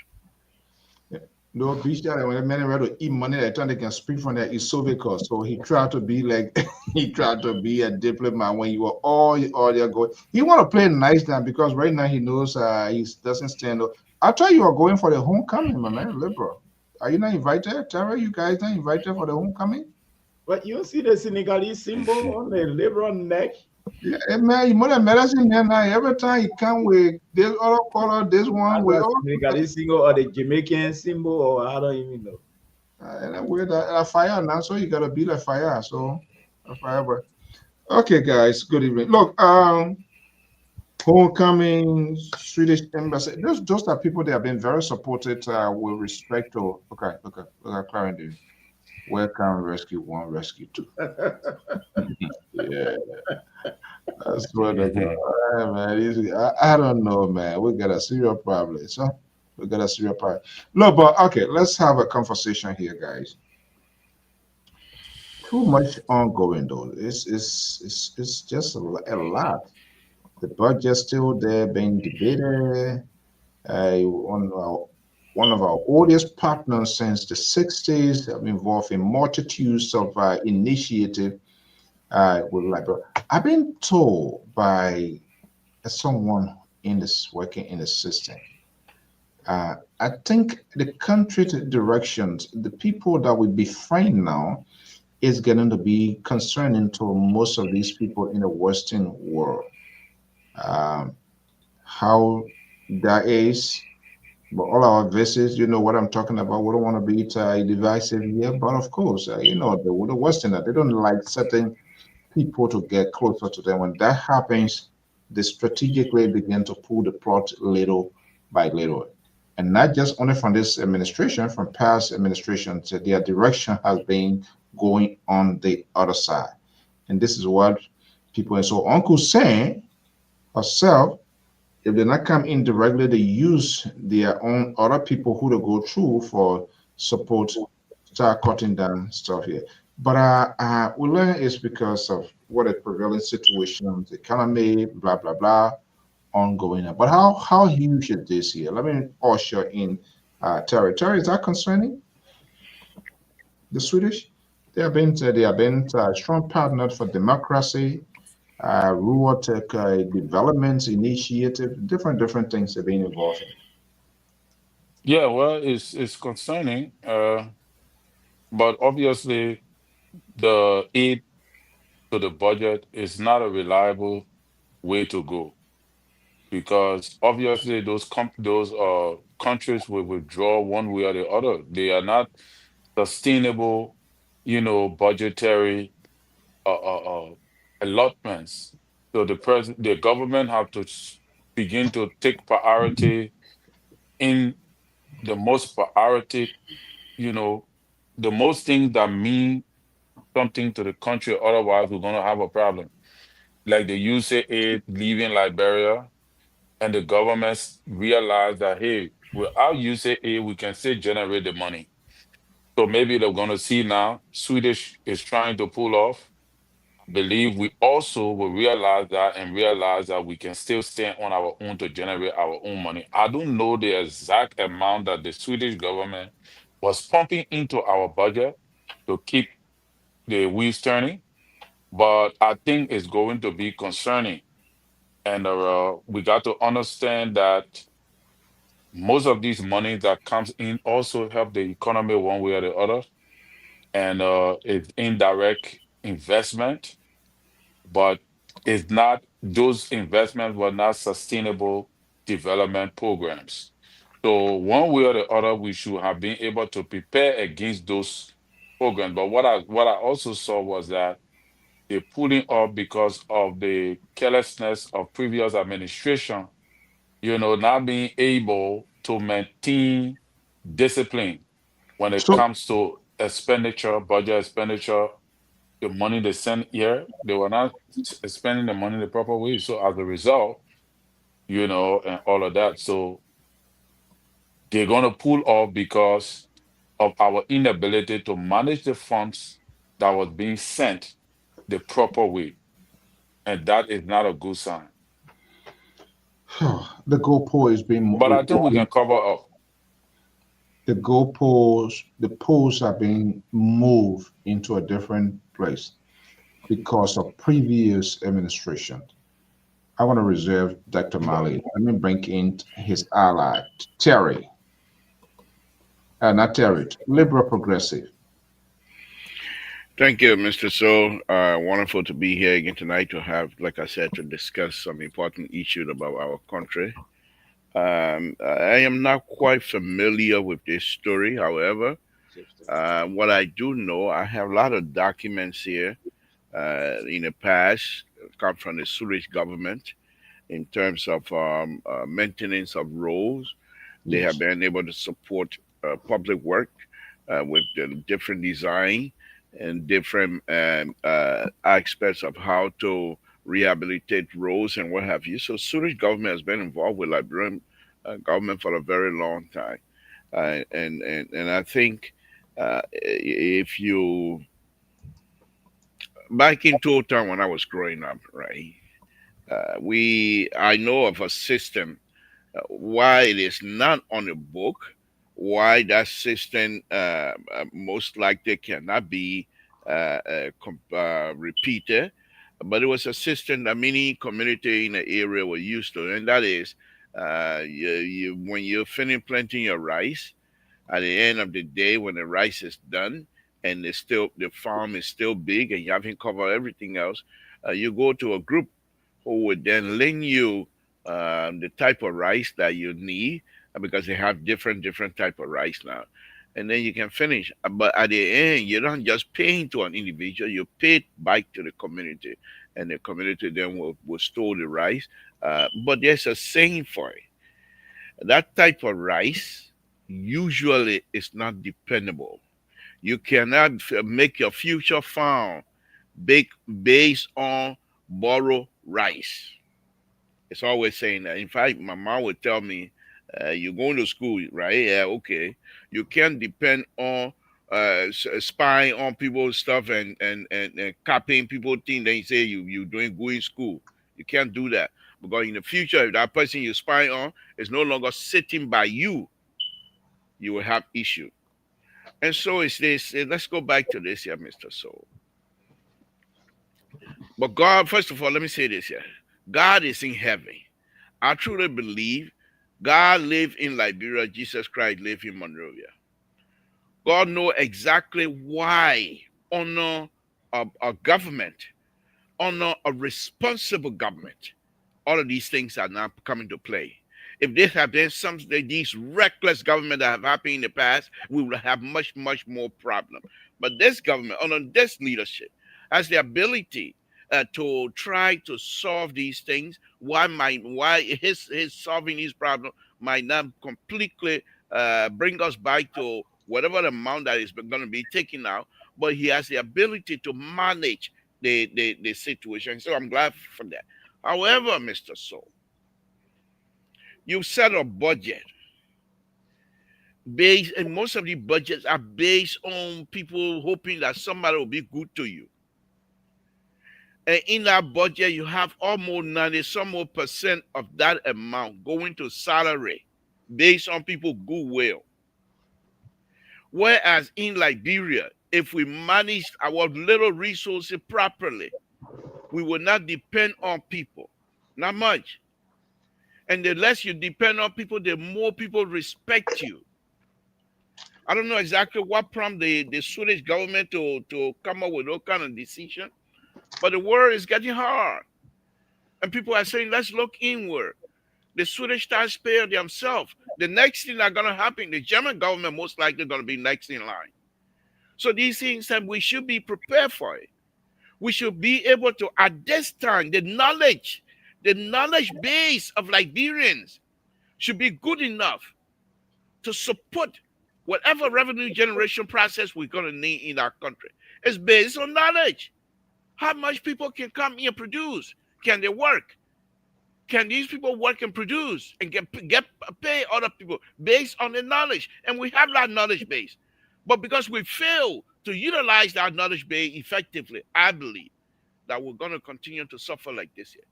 No, Bishop, when many rather eat money, they they can speak from their Soviet cause. So he tried to be like he tried to be a diplomat when you were all there going. He want to play nice now because right now he knows he doesn't stand up. I thought you were going for the homecoming, my man, Liberal. Are you not invited? Tara, you guys not invited for the homecoming? But you see the Senegalese symbol on the Liberal neck? Yeah, man, you more than medicine man now. Every time he come with this other color, this one with Senegalese symbol or the Jamaican symbol, or I don't even know. And with a fire now, so you gotta be like fire. So a fire, but okay, guys, good evening. Look, homecoming, Swedish embassy. Those are people that have been very supported with respect to. Okay, Clarendon. Welcome, Rescue 1, Rescue 2. Yeah. That's what man. I don't know, man. We got a serious problem. So we got a serious problem. Look, but okay, let's have a conversation here, guys. Too much ongoing though. It's just a lot. The budget's still there being debated. One of our oldest partners since the 60s, have been involved in multitudes of initiatives with Liberal. I've been told by someone working in the system. I think the country directions, the people that we befriend now, is going to be concerning to most of these people in the Western world. How that is. But all our visits, you know what I'm talking about. We don't want to be divisive here, but of course, the Westerner, they don't like certain people to get closer to them. When that happens, they strategically begin to pull the plot little by little. And not just only from this administration, from past administrations, their direction has been going on the other side. And this is what people, and so Uncle Sam herself If they not come indirectly, they use their own other people who they go through for support, start cutting down stuff here. But we learn it's because of what a prevailing situation, the economy, blah blah blah, ongoing. But how huge is this here? Let me usher in Terry. Terry, is that concerning the Swedish? They have been a strong partner for democracy, rural tech development initiative, different things have been involved in. Yeah, well, it's concerning, but obviously the aid to the budget is not a reliable way to go because obviously those countries will withdraw one way or the other. They are not sustainable, budgetary allotments. So the government have to begin to take priority in the most priority, you know, the most things that mean something to the country. Otherwise, we're gonna have a problem. Like the USAID leaving Liberia, and the governments realize that hey, without USAID, we can still generate the money. So maybe they're gonna see now Swedish is trying to pull off. Believe we also will realize that and realize that we can still stand on our own to generate our own money. I don't know the exact amount that the Swedish government was pumping into our budget to keep the wheels turning, but I think it's going to be concerning. And we got to understand that most of these money that comes in also help the economy one way or the other, and it's indirect investment, but it's not those investments were not sustainable development programs. So one way or the other, we should have been able to prepare against those programs. But what I also saw was that they're pulling up because of the carelessness of previous administration, not being able to maintain discipline when it So comes to expenditure, budget expenditure, the money they sent here, they were not spending the money the proper way. So as a result, and all of that. So they're gonna pull off because of our inability to manage the funds that was being sent the proper way. And that is not a good sign. the goalpost is being But I think we can cover up. the goalposts, the posts are being moved into a different place because of previous administration. I want to reserve Dr. Mali. Let me bring in his ally, Terry. Not Terry, liberal progressive. Thank you, Mr. So. Wonderful to be here again tonight to have, like I said, to discuss some important issues about our country. I am not quite familiar with this story. However, what I do know, I have a lot of documents here in the past come from the Swedish government in terms of maintenance of roads. They have Yes. been able to support public work with the different design and different aspects of how to rehabilitate roads and what have you. So Swedish government has been involved with Liberian government for a very long time, and I think if you back in 2000 when I was growing up, right, we I know of a system why it is not on the book, why that system most likely cannot be repeated, but it was a system that many community in the area were used to, and that is when you're finished planting your rice, at the end of the day, when the rice is done and the farm is still big and you haven't covered everything else, you go to a group who would then lend you the type of rice that you need because they have different type of rice now, and then you can finish. But at the end, you don't just pay to an individual; you pay back to the community, and the community then will store the rice. But there's a saying for it. That type of rice usually is not dependable. You cannot make your future farm bake based on borrow rice. It's always saying that. In fact, my mom would tell me, "You're going to school, right? Yeah, okay. You can't depend on spying on people's stuff and copying people's things. Then you say you doing good in school. You can't do that because in the future, if that person you're spying on is no longer sitting by you, you will have issue." And so it's this. Let's go back to this here, Mr. Soul. But God, first of all, let me say this here. God is in heaven. I truly believe God lived in Liberia, Jesus Christ lived in Monrovia. God know exactly why honor a government, honor a responsible government. All of these things are now coming to play. If there have been some of these reckless government that have happened in the past, we would have much, much more problem. But this government, under this leadership, has the ability to try to solve these things. Why his solving these problems might not completely bring us back to whatever the amount that is going to be taken out, but he has the ability to manage the situation. So I'm glad for that. However, Mr. Soul, you set a budget based, and most of the budgets are based on people hoping that somebody will be good to you. And in that budget, you have almost 90 some more percent of that amount going to salary based on people goodwill. Whereas in Liberia, if we managed our little resources properly, we will not depend on people. Not much. And the less you depend on people, the more people respect you. I don't know exactly what prompted the Swedish government to come up with those kind of decision, but the world is getting hard. And people are saying, let's look inward. The Swedish taxpayer themselves, the next thing that's going to happen, the German government most likely going to be next in line. So these things that we should be prepared for it. We should be able to, at this time, the knowledge base of Liberians should be good enough to support whatever revenue generation process we're going to need in our country. It's based on knowledge. How much people can come here and produce? Can they work? Can these people work and produce and get pay other people based on the knowledge? And we have that knowledge base. But because we fail to utilize that knowledge base effectively, I believe that we're going to continue to suffer like this here.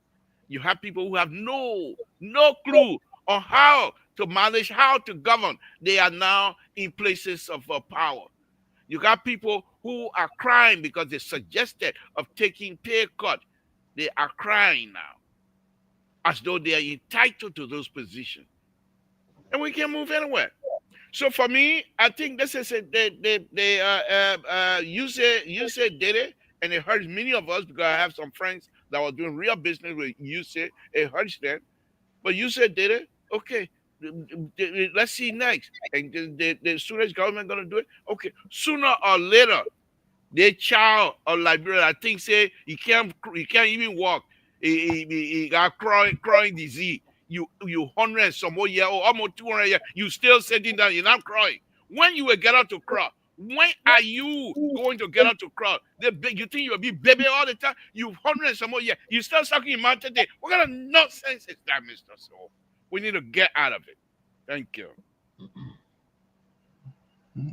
You have people who have no clue on how to manage, how to govern. They are now in places of power. You got people who are crying because they suggested of taking pay cut. They are crying now, as though they are entitled to those positions, and we can't move anywhere. So for me, I think this is you say did it, and it hurts many of us because I have some friends that were doing real business with you say it hurts them, but you said did it, okay. Let's see next, and the Swedish government gonna do it. Okay, sooner or later, their child of Liberia, I think, say he can't even walk. He got crying disease. You 100 and some more year old, almost 200 years, you still sitting down, you're not crying. When you will get out to cry? When are you going to get out to cry? You think you'll be baby all the time? You 100 and some more years, you still sucking your mouth today. What kind of nonsense is that, Mr. Soul? We need to get out of it. Thank you.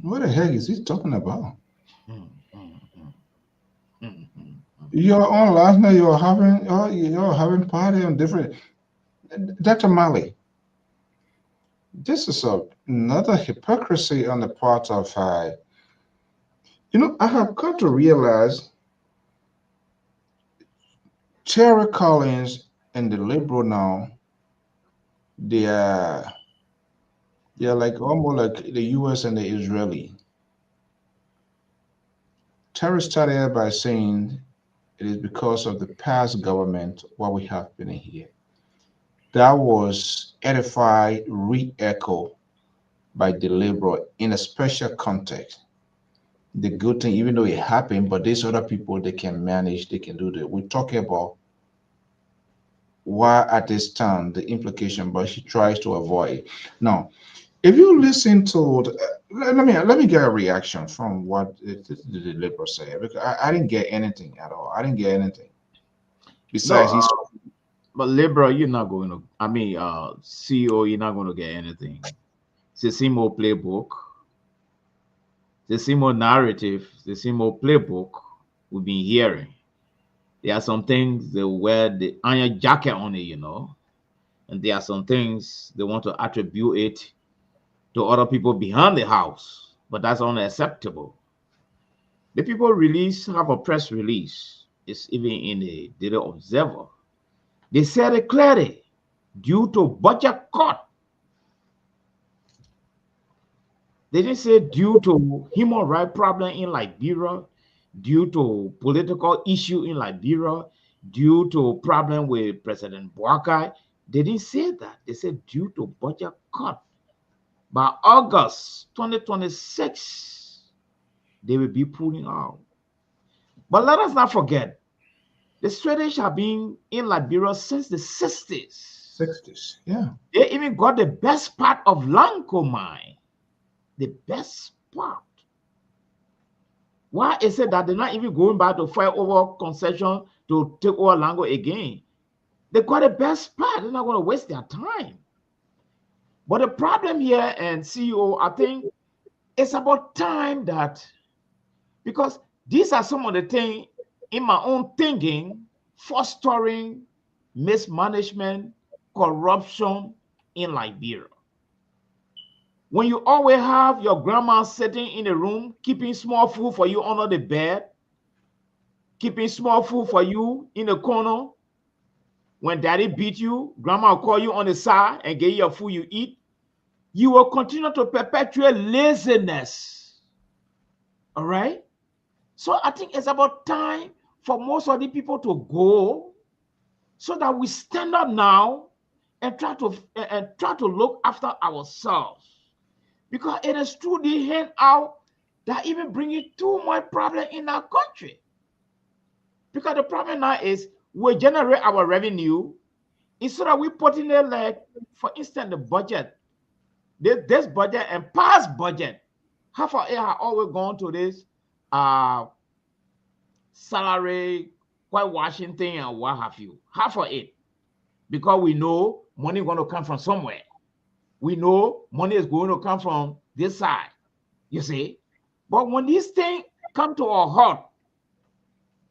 What the heck is he talking about? You're on last night. You're having party on different. Dr. Mali, this is another hypocrisy on the part of. I have come to realize Terry Collins and the liberal now. They're like almost like the U.S. and the Israeli. Terry started by saying it is because of the past government what we have been in here. That was edified, re-echoed by the liberal in a special context. The good thing, even though it happened, but these other people they can manage, they can do that. We're talking about why at this time the implication, but she tries to avoid. Now, if you listen to let me get a reaction from what the liberal said, because I didn't get anything at all. I didn't get anything No, besides he's But Libra, you're not going to. I mean, CEO, you're not going to get anything. It's the same old playbook, the same old narrative, the same old playbook we've been hearing. There are some things they wear the iron jacket on it, and there are some things they want to attribute it to other people behind the house, but that's unacceptable. The people have a press release. It's even in the Daily Observer. They said it clearly, due to budget cut. They didn't say due to human rights problem in Liberia, due to political issue in Liberia, due to problem with President Boakai. They didn't say that. They said due to budget cut. By August 2026, they will be pulling out. But let us not forget, the Swedish have been in Liberia since the 60s. 60s, yeah. They even got the best part of Lanco mine. The best part. Why is it that they're not even going back to fight over concession to take over Lango again? They got the best part. They're not going to waste their time. But the problem here, and CEO, I think it's about time that, because these are some of the things in my own thinking, fostering mismanagement, corruption in Liberia. When you always have your grandma sitting in a room, keeping small food for you under the bed, keeping small food for you in the corner, when daddy beat you, grandma will call you on the side and get you your food you eat, you will continue to perpetuate laziness. All right? So I think it's about time for most of the people to go so that we stand up now and try to look after ourselves. Because it is through the handout that even bringing too much problem in our country. Because the problem now is we generate our revenue instead of we put in there, like, for instance, the budget. This budget and past budget, half of it have always gone to this salary, whitewashing thing and what have you. Half of it. Because we know money is going to come from somewhere. We know money is going to come from this side, you see. But when these things come to a halt,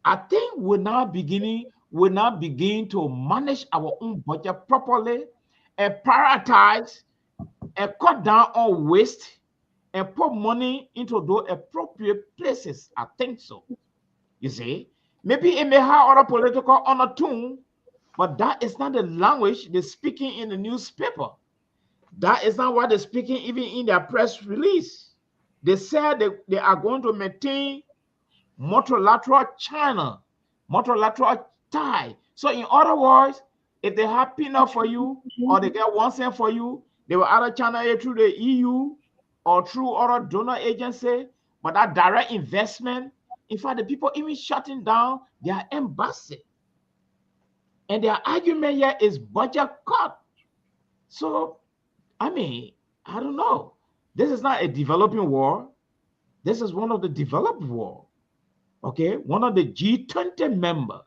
I think we're now begin to manage our own budget properly and prioritize and cut down on waste and put money into those appropriate places. I think so. You see, maybe it may have other political undertone, but that is not the language they're speaking in the newspaper. That is not what they're speaking even in their press release. They said they are going to maintain multilateral China, multilateral tie. So in other words, if they have peanut for you or they get 1 cent for you, they will either channel it through the EU or through other donor agency. But that direct investment, in fact, the people even shutting down their embassy. And their argument here is budget cut. So, I mean, I don't know. This is not a developing war. This is one of the developed war. Okay, one of the G20 members.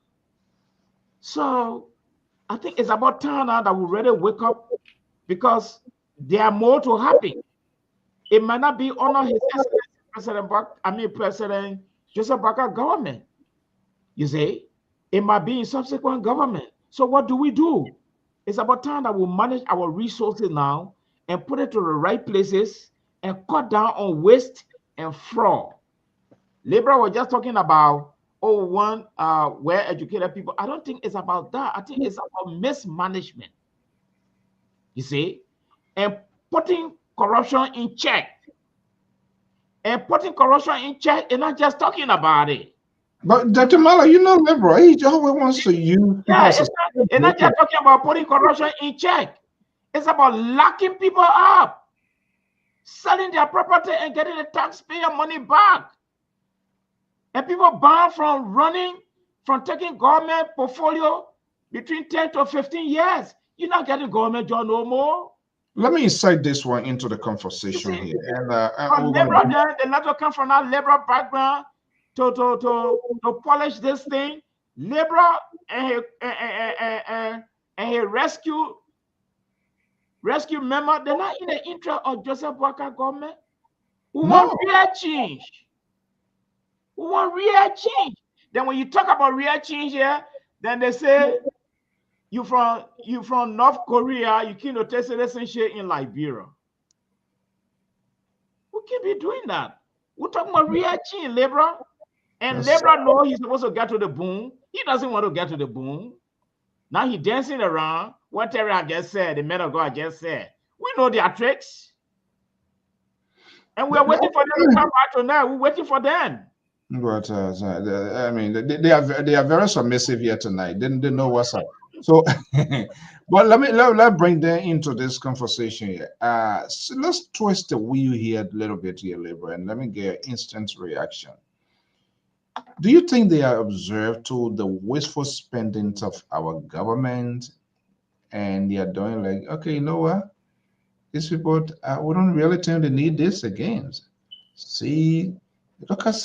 So I think it's about time now that we really wake up, because there are more to happen. It might not be under His Excellency President Joseph Barker government. You see, it might be in subsequent government. So what do? It's about time that we manage our resources now and put it to the right places and cut down on waste and fraud. Libra was just talking about well-educated people. I don't think it's about that. I think it's about mismanagement. You see, and putting corruption in check. And putting corruption in check is not just talking about it. But Dr. Mala, Libra, he always wants to use. Yeah, it's not just talking about putting corruption in check. It's about locking people up, selling their property and getting the taxpayer money back. And people banned from taking government portfolio between 10 to 15 years. You're not getting government job no more. Let me incite this one into the conversation here. And the letter come from that liberal background to polish this thing. Liberal and and he rescue member, they're not in the interest of Joseph Walker government. We want No. real change. We want real change. Then when you talk about real change here, then they say you from North Korea, you can't take citizenship in Liberia. We can't be doing that. We're talking about real change, Libra. And That's Libra know he's supposed to get to the boom. He doesn't want to get to the boom. Now he's dancing around. What Terry had just said, the men of God just said. We know their tricks. And we're waiting for them to come back tonight. We're waiting for them. But I mean, they are very submissive here tonight. They know what's up. So, but let bring them into this conversation here. So let's twist the wheel here a little bit here, Libra, and let me get instant reaction. Do you think they are observed to the wasteful spendings of our government, and they are doing like, okay, you know what? These people, we don't really think they need this again. See, look at,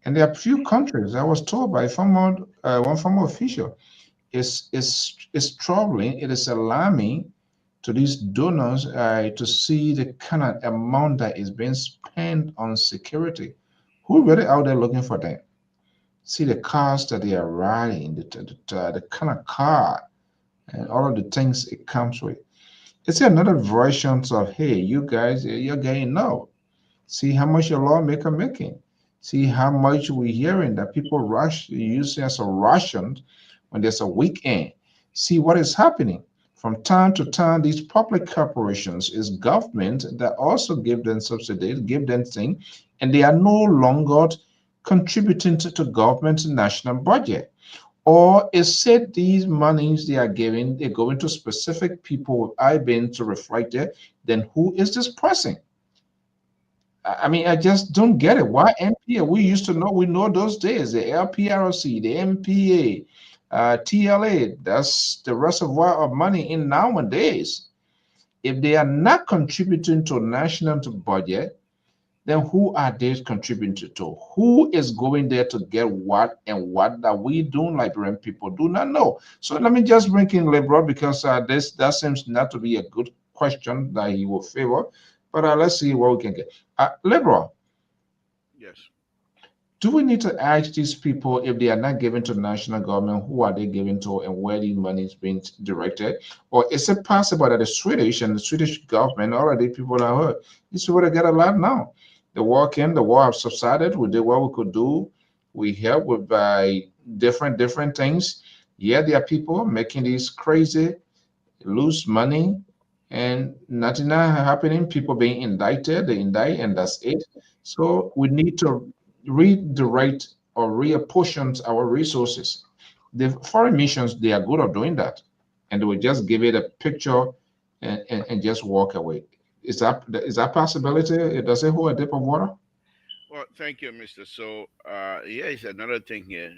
and there are few countries. I was told by one former official, is troubling. It is alarming to these donors to see the kind of amount that is being spent on security. Who really out there looking for them? See the cars that they are riding, the kind of car, and all of the things it comes with. It's another version of, hey, you guys, you're getting no. See how much your lawmaker making. See how much we're hearing that people rush using as a ration when there's a weekend. See what is happening. From time to time, these public corporations is government that also give them subsidies, give them things, and they are no longer contributing to government's national budget. Or is it these monies they are giving, they're going to specific people with IBAN to reflect it, then who is this person? I mean, I just don't get it. Why MPA? We used to know, we know those days, the LPRC, the MPA, TLA, that's the reservoir of money in nowadays. If they are not contributing to national budget, then who are they contributing to? Who is going there to get what, and what that we do, Liberian people do not know? So let me just bring in Liberal, because that seems not to be a good question that he will favor. But let's see what we can get. Liberal, Yes. do we need to ask these people, if they are not given to national government, who are they given to and where the money is being directed? Or is it possible that the Swedish government, already people are hurt? You see what I get a lot now. The war came, the war has subsided. We did what we could do. We help with by different things. Yeah, there are people making these crazy, lose money, and nothing happening. People being indicted, they indict, and that's it. So we need to redirect or reapportion our resources. The foreign missions, they are good at doing that, and they will just give it a picture and just walk away. Is that possibility? Does it hold a dip of water? Well, thank you, Mr. So, yeah, it's another thing here,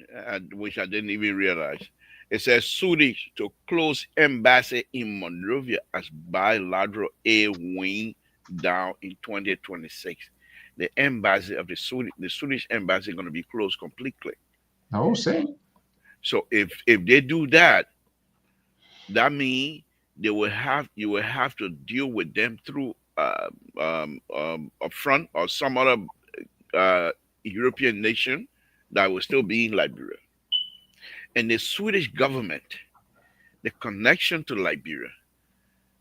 which I didn't even realize. It says Swedish to close embassy in Monrovia as bilateral aid wing down in 2026. The embassy of the Swedish embassy is going to be closed completely. No, say. So if they do that, that means you will have to deal with them through upfront or some other uh, European nation that will still be in Liberia. And the Swedish government, the connection to Liberia,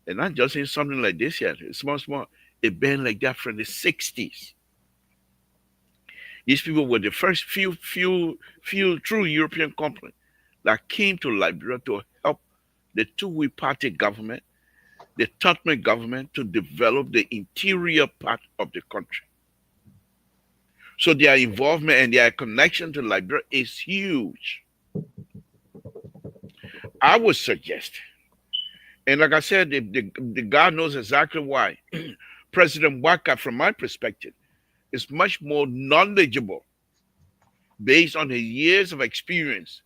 they're not just in something like this yet. It's small. It's been like that from the 60s. These people were the first few true European companies that came to Liberia to help the two-way party government, the Tottenham government, to develop the interior part of the country. So their involvement and their connection to Liberia is huge. I would suggest, and like I said, the guy knows exactly why. President Waka, from my perspective, is much more knowledgeable based on his years of experience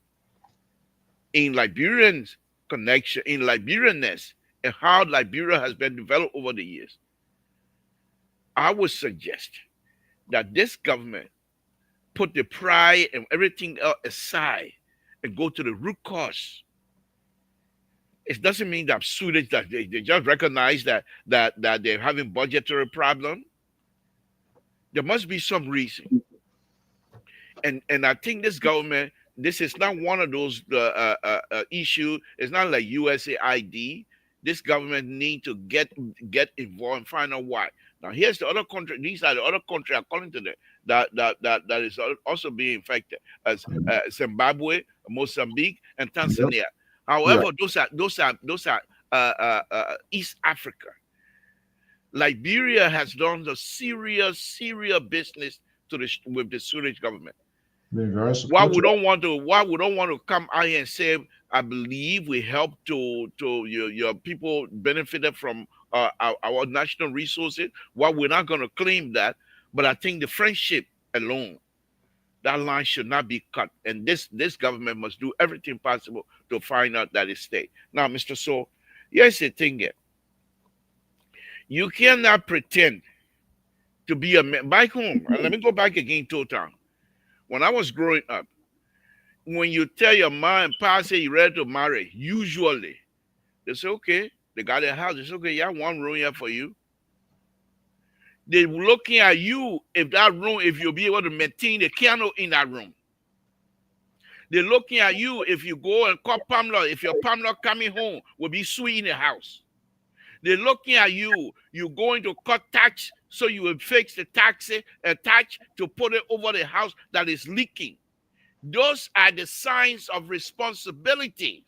in Liberians connection, in Liberianness, and how Liberia has been developed over the years. I would suggest that this government put the pride and everything else aside and go to the root cause It doesn't mean that students that they just recognize that they're having budgetary problem. There must be some reason. And I think this government, this is not one of those issue. It's not like USAID. This government need to get involved and find out why. Now here's the other country. These are the other country according to them that is also being affected as Zimbabwe, Mozambique, and Tanzania. Yep. However, those are East Africa. Liberia has done the serious business with the Swedish government. Why we don't want to come out here and say, I believe we help to your people benefited from our national resources. Why we're not going to claim that? But I think the friendship alone, that line should not be cut, and this government must do everything possible to find out that it stay. Now, Mr. So, here's the thing here. You cannot pretend to be a man. Back home, and let me go back again to town. When I was growing up, when you tell your mom and pa say you're ready to marry, usually they say, okay, they got their house. They say, okay, yeah, one room here for you. They're looking at you if you'll be able to maintain the piano in that room. They're looking at you if you go and call Pamela, if your Pamela coming home will be sweet in the house. They're looking at you. You're going to cut tax, so you will fix the tax to put it over the house that is leaking. Those are the signs of responsibility.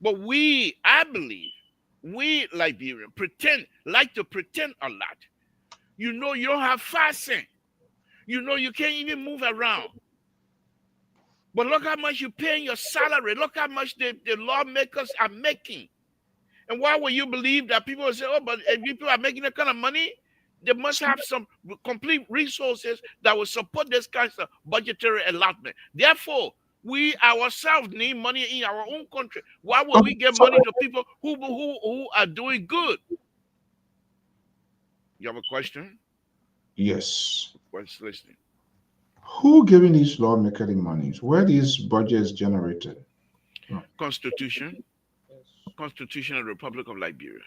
But I believe, we Liberians like to pretend a lot. You know you don't have fasting. You know you can't even move around. But look how much you're paying your salary. Look how much the lawmakers are making. And why would you believe that people will say, oh, but if people are making that kind of money, they must have some complete resources that will support this kind of budgetary allotment. Therefore, we ourselves need money in our own country. Why would we give money to people who are doing good? You have a question? Yes. What's listening? Who giving these lawmakers the money? Where these budgets generated? Constitution of the Republic of Liberia.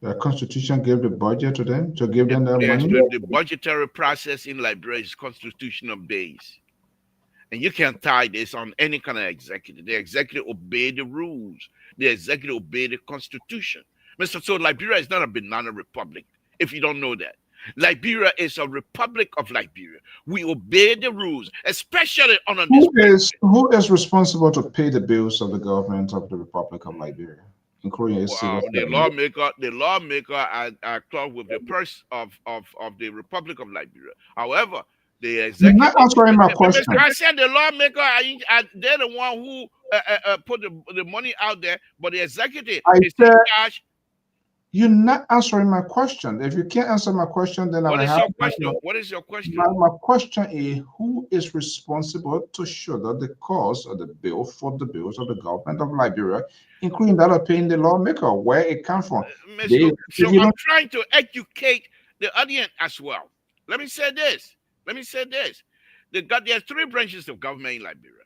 The Constitution gave the budget to them to give them their money? The budgetary process in Liberia is constitutional based. And you can't tie this on any kind of executive. The executive obey the rules. The executive obey the Constitution. Mr. So Liberia is not a banana republic, if you don't know that. Liberia is a republic of Liberia. We obey the rules, especially on this. Who is responsible to pay the bills of the government of the Republic of Liberia, including the lawmaker are close with the purse of the Republic of Liberia. However, the executive. You're not answering my question. I said the lawmaker they're the one who put the money out there, but the executive is in charge. You're not answering my question. If you can't answer my question, then What is your question? My question is, who is responsible to shoulder the cost of the bill for the bills of the government of Liberia, including that of paying the lawmaker, where it comes from? I'm trying to educate the audience as well. Let me say this. There are three branches of government in Liberia.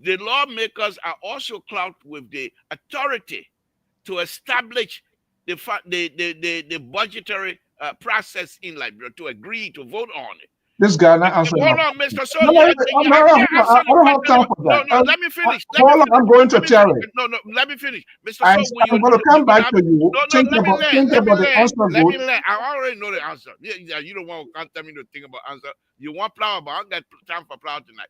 The lawmakers are also clout with the authority to establish the budgetary process in Liberia, to agree to vote on it. This guy not answering. Hold on, Mr. So. I don't have time for that. No, let me finish. I'm going to Terry. No, let me finish. Mr. I'm going to come back to you. Think about the answer. I already know the answer. Yeah, you don't want to tell me to think about answer. You want flower, but I don't got time for flower tonight.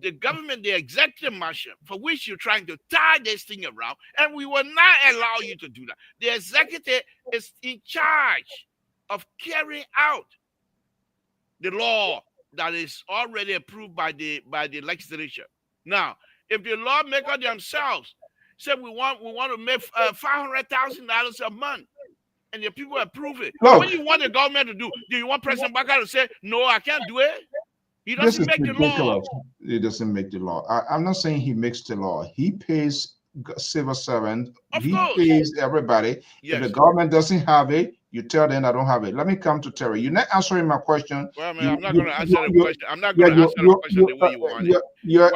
The government, the executive marshal, for which you're trying to tie this thing around, and we will not allow you to do that. The executive is in charge of carrying out the law that is already approved by the legislature. Now, if the lawmaker themselves say we want to make $500,000 a month, and the people approve it, what do you want the government to do? Do you want President Baka to say, no, I can't do it? He doesn't make the law. He doesn't make the law. I'm not saying he makes the law. He pays civil servant. He pays everybody. Yes. If the government doesn't have it, You tell them I don't have it. Let me come to Terry. You're not answering my question. Well, man, I'm not going to answer the question. I'm not going to answer the question the way you want it. Your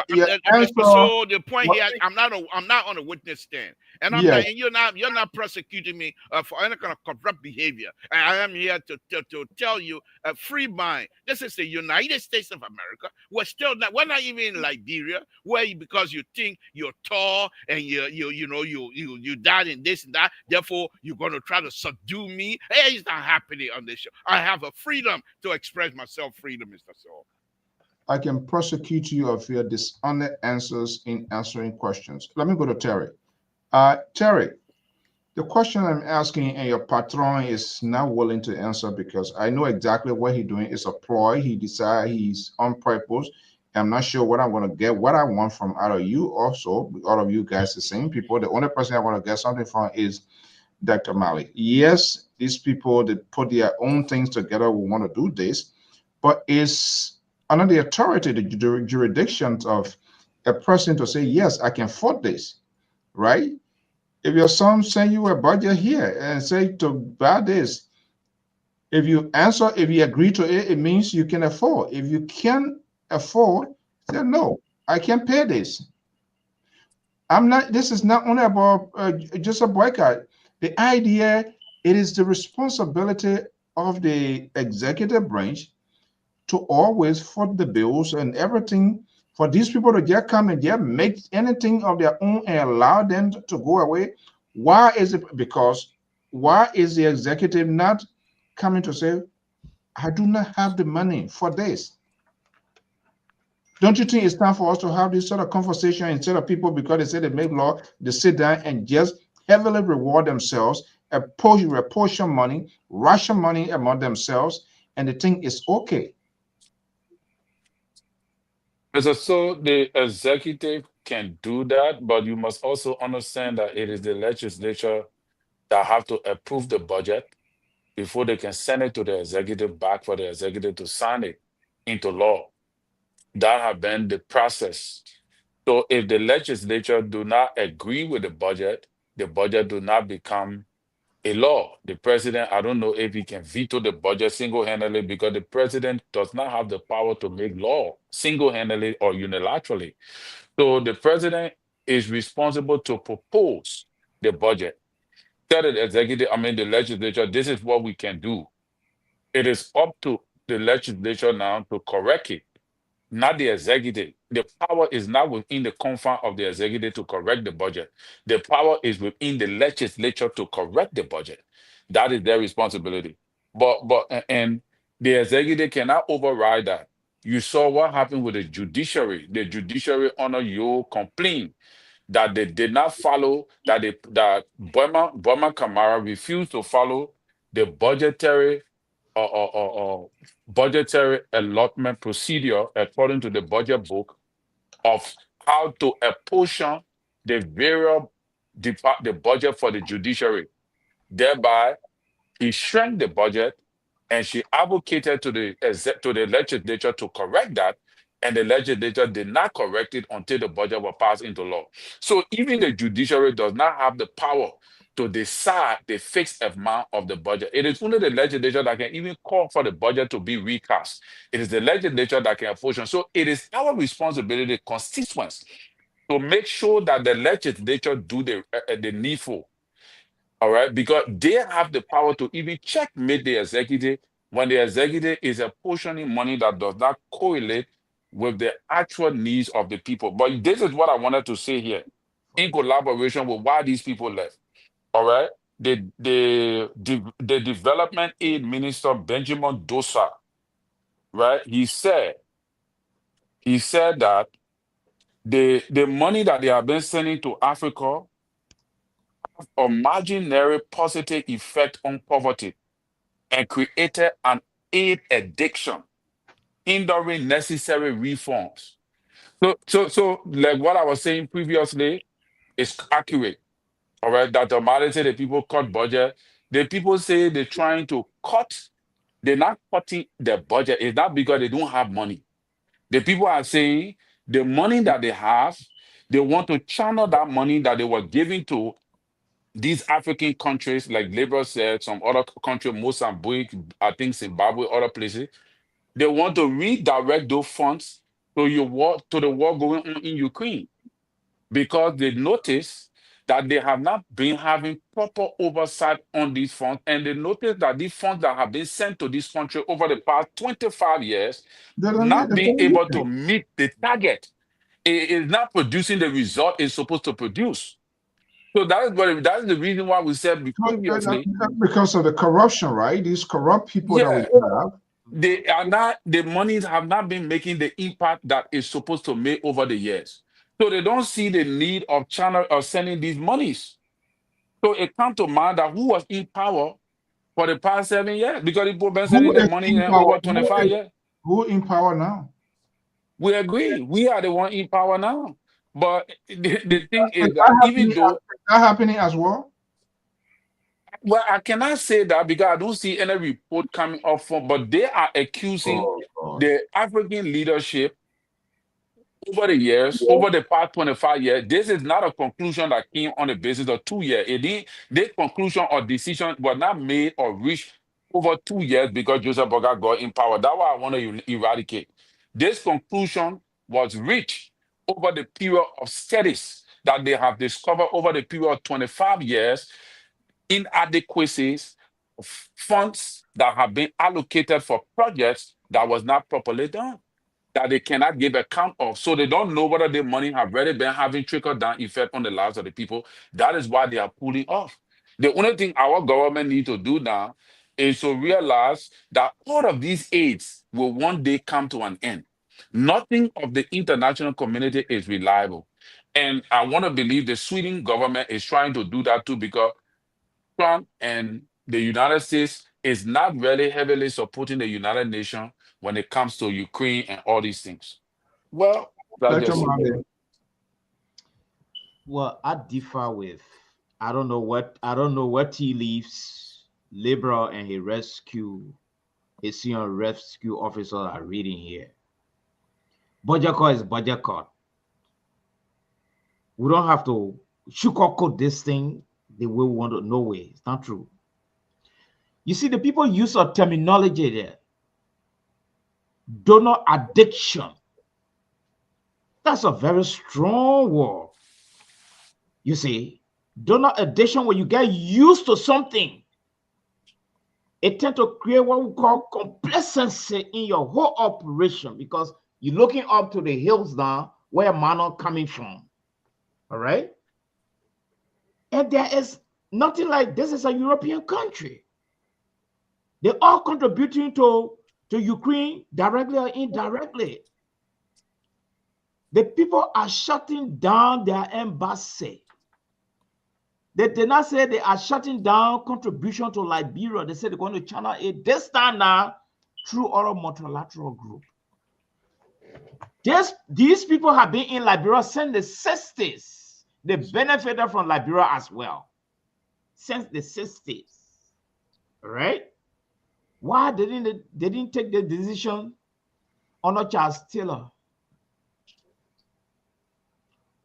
answer. So the point here, I'm not on a witness stand, and I'm Yes. not, you're not prosecuting me for any kind of corrupt behavior. I am here to tell you, free mind. This is the United States of America. We're not even in Liberia, where because you think you're tall and you died in this and that, therefore you're going to try to subdue me. Hey, it's not happening on this show. I have a freedom to express myself, freedom, Mr. Saul. I can prosecute you of your dishonest answers in answering questions. Let me go to Terry. Terry, the question I'm asking, and your patron is not willing to answer because I know exactly what he's doing. It's a ploy. He decided he's on purpose. I'm not sure what I'm going to get, what I want from out of you also. All of you guys, the same people. The only person I want to get something from is Dr. Mali. Yes, these people, they put their own things together. We want to do this, but it's under the authority, the jurisdiction of a person to say, yes, I can afford this, right? If your son send you a budget here and say to buy this, if you answer, if you agree to it, it means you can afford. If you can't afford, say no, I can't pay this. This is not only about just a boycott. The idea, it is the responsibility of the executive branch to always foot the bills and everything for these people to just come and just make anything of their own and allow them to go away. Why is it? Because why is the executive not coming to say, I do not have the money for this? Don't you think it's time for us to have this sort of conversation instead of people, because they say they make law, they sit down and just heavily reward themselves, apportion money, ration money among themselves, and they think it's okay? So the executive can do that, but you must also understand that it is the legislature that have to approve the budget before they can send it to the executive back for the executive to sign it into law. That have been the process. So if the legislature do not agree with the budget do not become a law. The president, I don't know if he can veto the budget single-handedly because the president does not have the power to make law single-handedly or unilaterally. So the president is responsible to propose the budget. Tell the executive, the legislature, this is what we can do. It is up to the legislature now to correct it, not the executive. The power is not within the confine of the executive to correct the budget. The power is within the legislature to correct the budget. That is their responsibility. And the executive cannot override that. You saw what happened with the judiciary. The judiciary under your complaint that they did not follow, that Burma Kamara refused to follow the budgetary allotment procedure according to the budget book of how to apportion the various the budget for the judiciary. Thereby, he shrank the budget, and she advocated to the legislature to correct that, and the legislature did not correct it until the budget was passed into law. So even the judiciary does not have the power to decide the fixed amount of the budget. It is only the legislature that can even call for the budget to be recast. It is the legislature that can apportion. So it is our responsibility, constituents, to make sure that the legislature do the needful. All right, because they have the power to even checkmate the executive when the executive is apportioning money that does not correlate with the actual needs of the people. But this is what I wanted to say here, in collaboration with why these people left. All right, the development aid minister Benjamin Dosa, right? He said that the money that they have been sending to Africa a imaginary positive effect on poverty and created an aid addiction, hindering necessary reforms. So, like what I was saying previously is accurate. All right, that the matter say the people cut budget. The people say they're trying to cut. They're not cutting their budget. It's not because they don't have money. The people are saying the money that they have, they want to channel that money that they were giving to these African countries, like Labour said, some other country, Mozambique, I think Zimbabwe, other places, they want to redirect those funds to to the war going on in Ukraine, because they notice that they have not been having proper oversight on these funds, and they notice that these funds that have been sent to this country over the past 25 years They don't need not being able to it. meet the target. It is not producing the result it's supposed to produce. So that's the reason why we said previously, Because of the corruption, right? These corrupt people that we yeah, have. they are not, the monies have not been making the impact that it's supposed to make over the years. So they don't see the need of channel or sending these monies. So it comes to mind that who was in power for the past 7 years, because people have been Who sending the is money in in power? over 25 years. Who in power now? We agree. We are the one in power now. But the thing Is is that that even though, happening as well? well, I cannot say that because I don't see any report coming up from, but they are accusing Oh, God. the African leadership over the years, over the past 25 years. This is not a conclusion that came on the basis of 2 years. This conclusion or decision was not made or reached over 2 years because Joseph Boga got in power. That's why I want to eradicate. This conclusion was reached over the period of studies that they have discovered over the period of 25 years, inadequacies of funds that have been allocated for projects that was not properly done, that they cannot give account of. So they don't know whether their money have already been having trickle-down effect on the lives of the people. That is why they are pulling off. The only thing our government need to do now is to realize that all of these aids will one day come to an end. Nothing of the international community is reliable. And I want to believe the Sweden government is trying to do that too, because Trump and the United States is not really heavily supporting the United Nations when it comes to Ukraine and all these things. Well, that's Dr. just it. Mande. Well, I differ with, I don't know what tea leaves Liberal and his senior rescue officer are reading here. Budget cut is budget cut. We don't have to sugarcoat this thing the way we want to. No way, it's not true. You see, the people use a terminology there. Donor addiction. That's a very strong word. You see, donor addiction, when you get used to something, it tends to create what we call complacency in your whole operation, because you're looking up to the hills now where manna coming from. All right? And there is nothing like this is a European country. They're all contributing to Ukraine directly or indirectly. The people are shutting down their embassy. They did not say they are shutting down contribution to Liberia. They said they're going to channel it this time now through our multilateral group. These people have been in Liberia since the 60s. They benefited from Liberia as well since the 60s. All right? Why didn't they didn't take the decision under Charles Taylor?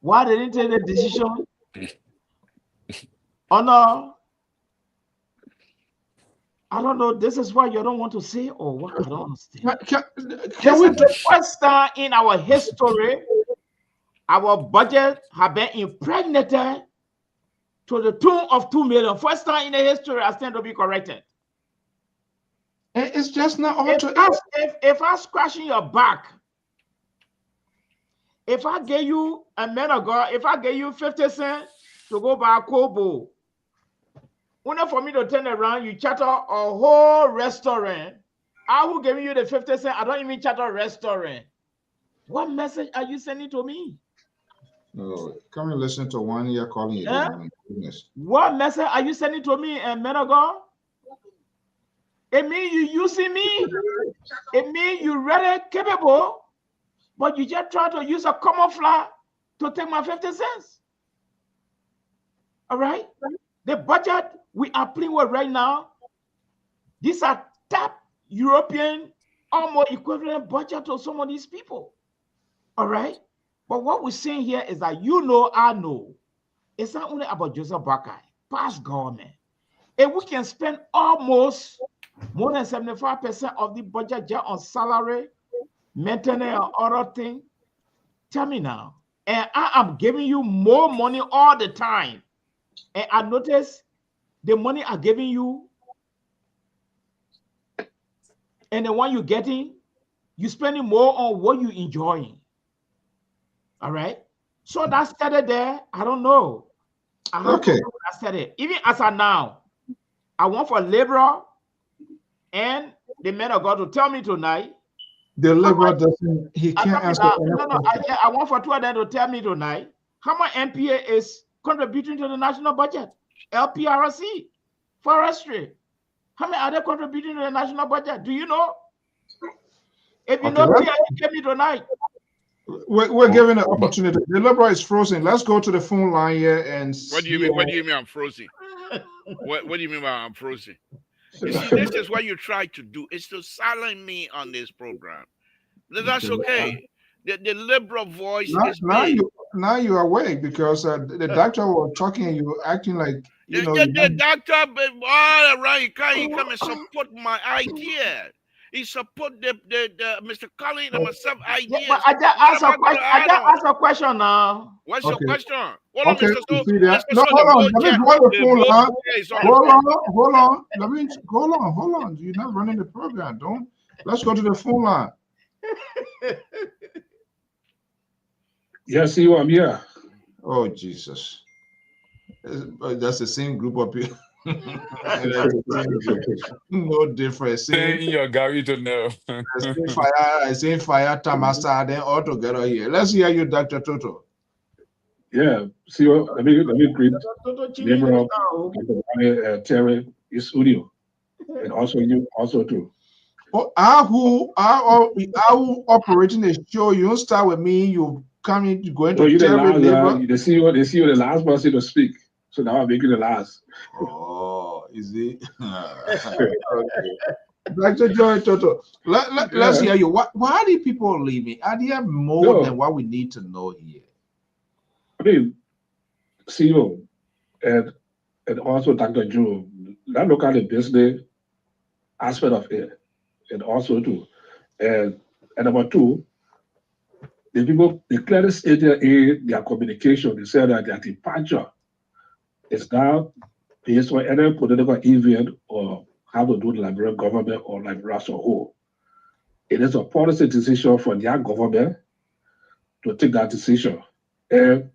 Why didn't they take the decision under, I don't know, this is why you don't want to say, or what? I don't understand. This is the first time in our history our budget have been impregnated to the tune of 2 million. First time in the history, I stand to be corrected. It's just not all if I'm scratching your back, if I gave you a man of God, if I gave you 50 cents to go buy a Kobo, only for me to turn around, you charter a whole restaurant. I will give you the 50 cents. I don't even charter a restaurant. What message are you sending to me? No, come and listen to one year calling you. Goodness. What message are you sending to me, man of God? It means you using me. It means you really capable, but you just try to use a camouflage to take my 50 cents. All right? The budget we are playing with right now, these are top European, almost equivalent budget to some of these people. All right? But what we're saying here is that I know, it's not only about Joseph Boakai. past government. And we can spend almost more than 75% of the budget just on salary, maintenance, and other things. Tell me now. And I am giving you more money all the time. And I notice the money I'm giving you and the one you're getting, you're spending more on what you're enjoying. All right. So that started there. I don't know. I have Okay. I started. Even as I now, I want for laborer and the man of God to tell me tonight. The laborer doesn't, he can't answer any question. I want for two of them to tell me tonight how much MPA is contributing to the national budget. Lpr-Tv, forestry. How many are they contributing to the national budget? Do you know? If you know, you tell me tonight. We're giving an opportunity. The laborer is frozen. Let's go to the phone line here and What do you mean? What do you mean I'm frozen? What do you mean by I'm frozen? You see, this is what you try to do, is to silence me on this program. That's okay. The liberal voice is big. Now you are awake because the doctor was talking and you were acting like, you know. The doctor, all around, he come and support my idea. He support the Mr. Collins and myself ideas. Yeah, but I just ask a question now. What's your question? Hold on. Let me go on the phone line. Hold on. You're not running the program. Let's go to the phone line. Yeah, see you. I'm here. Oh, Jesus. That's the same group of people. No difference. Stay in your garage now. I say fire Tamasa, then all together here. Let's hear you, Dr. Toto. Yeah, see you. Let me greet Liberal, Terry, his studio, and also you, also too. Are who operating the show? You start with me. You coming going to Terry. They see you the last person to speak. So now I'm making the last. Oh, is it? Okay. Dr. Joy Toto, let's hear you. Why are people leaving? Are there more than what we need to know here? I mean, CEO and also Dr. Joe, let's look at the business aspect of it, and also too, and number two, the people, the clearly stated in their communication, they said that their departure is now based on any political event or how to do the Liberian government or Liberia as a whole. It is a policy decision for their government to take that decision. And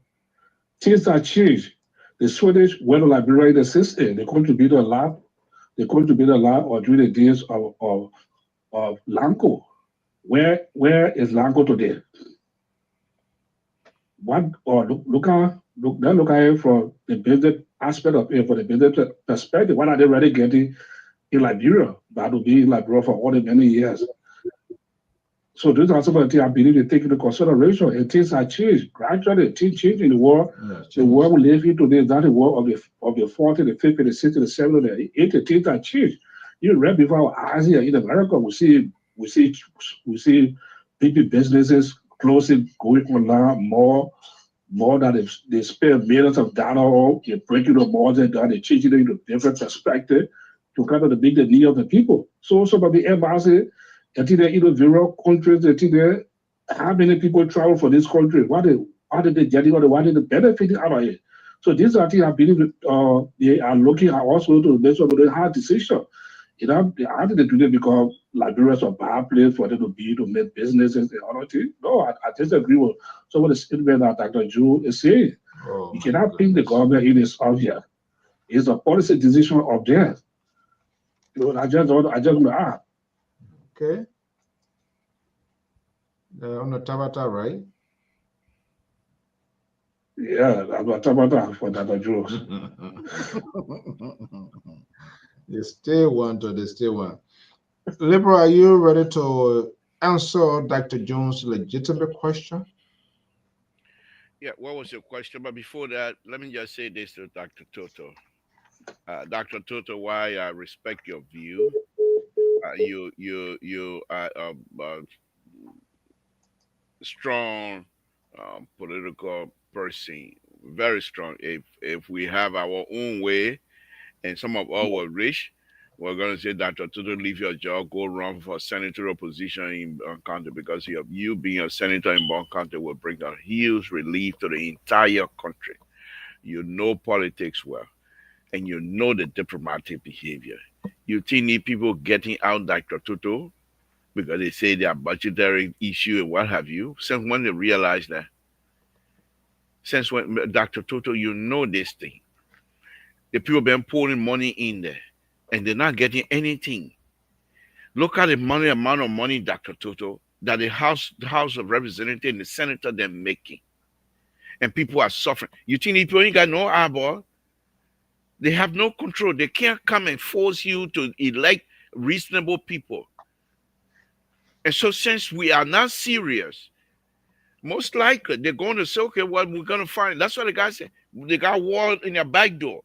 things have changed. The Swedish went to Liberia in the 60s. They contributed a lot. During the days of Lanco. Where is Lanco today? Look at it from the business aspect of it, from the business perspective. What are they really getting in Liberia? That will be in Liberia for all the many years. So these are some of the things I believe they take into consideration. And things have changed gradually. Things change in the world. The world we live in today is not the world of the 40, the 50, the 60, the 70, the 80. Things have changed. You read before our eyes here in America, we see big businesses closing, going online more than they spend millions of dollars. They're breaking the malls and down, they're changing it into different perspective to kind of meet the need of the people. So some of the embassy, I think they're in various countries, I think how many people travel for this country? What did they get it? What did they benefit out of it? So these are things I believe they are looking at also to make sure they have decision. How did they do that? Because Liberia is a bad place for them to make businesses and other things. No, I disagree with some of the statement that Dr. Joe is saying. You cannot pin the government in this obvious. It's a policy decision of theirs. I just want to add. Okay. On the Tabata, right? Yeah, I'm a Tabata for Dr. Joe. They still want. Liberal, are you ready to answer Dr. Jones' legitimate question? Yeah, what was your question? But before that, let me just say this to Dr. Toto. Dr. Toto, why I respect your view. You are a strong political person, very strong. If we have our own way, and some of us were rich, we're going to say, Dr. Tutu, leave your job, go run for senatorial position in Bon County, because you being a senator in Bon County will bring a huge relief to the entire country. You know politics well, and you know the diplomatic behavior. You think need people getting out Dr. Tutu because they say they are budgetary issue and what have you? Since when they realize that? Since when, Dr. Tutu, you know this thing. The people been pouring money in there, and they're not getting anything. Look at the amount of money, Dr. Tutu, that the House of Representatives and the Senator they're making. And people are suffering. You think these people ain't got no eyeball? They have no control. They can't come and force you to elect reasonable people. And so since we are not serious, most likely they're going to say, okay, well, we're going to find. That's what the guy said. They got war in their back door.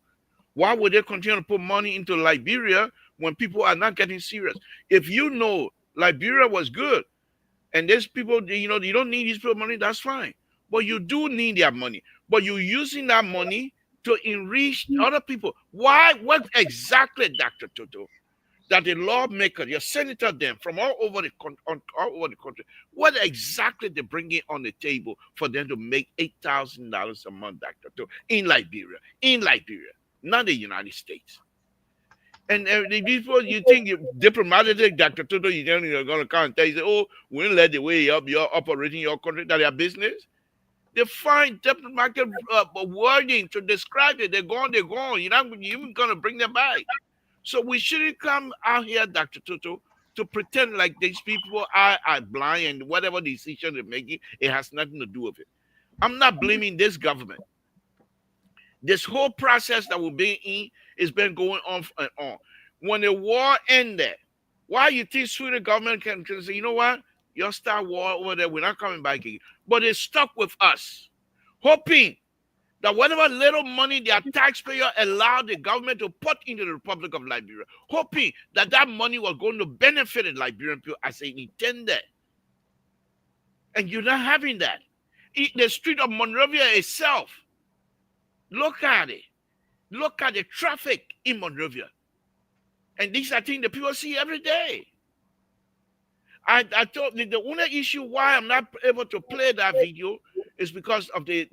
Why would they continue to put money into Liberia when people are not getting serious? If you know Liberia was good, and there's people, you don't need these people money, that's fine. But you do need their money. But you're using that money to enrich other people. Why? What exactly, Dr. Tutu, that the lawmakers, your senator, them from all over the country, what exactly they bring in on the table for them to make $8,000 a month, Dr. Tutu, in Liberia, not the United States. And the people, you think diplomatic, Dr. Tutu, you're going to come and tell you, oh, we didn't let the way up, you're operating your country, that their business. They find diplomatic wording to describe it. They're gone. You're not even going to bring them back. So we shouldn't come out here, Dr. Tutu, to pretend like these people are blind and whatever decision they're making, it has nothing to do with it. I'm not blaming this government. This whole process that we're being in has been going on and on. When the war ended, why you think Sweden government can say, you know what? You'll start war over there. We're not coming back again. But they stuck with us, hoping that whatever little money their taxpayer allowed the government to put into the Republic of Liberia, hoping that that money was going to benefit the Liberian people as they intended. And you're not having that. The street of Monrovia itself, look at it. Look at the traffic in Monrovia. And these are things that people see every day. I thought the only issue why I'm not able to play that video is because of the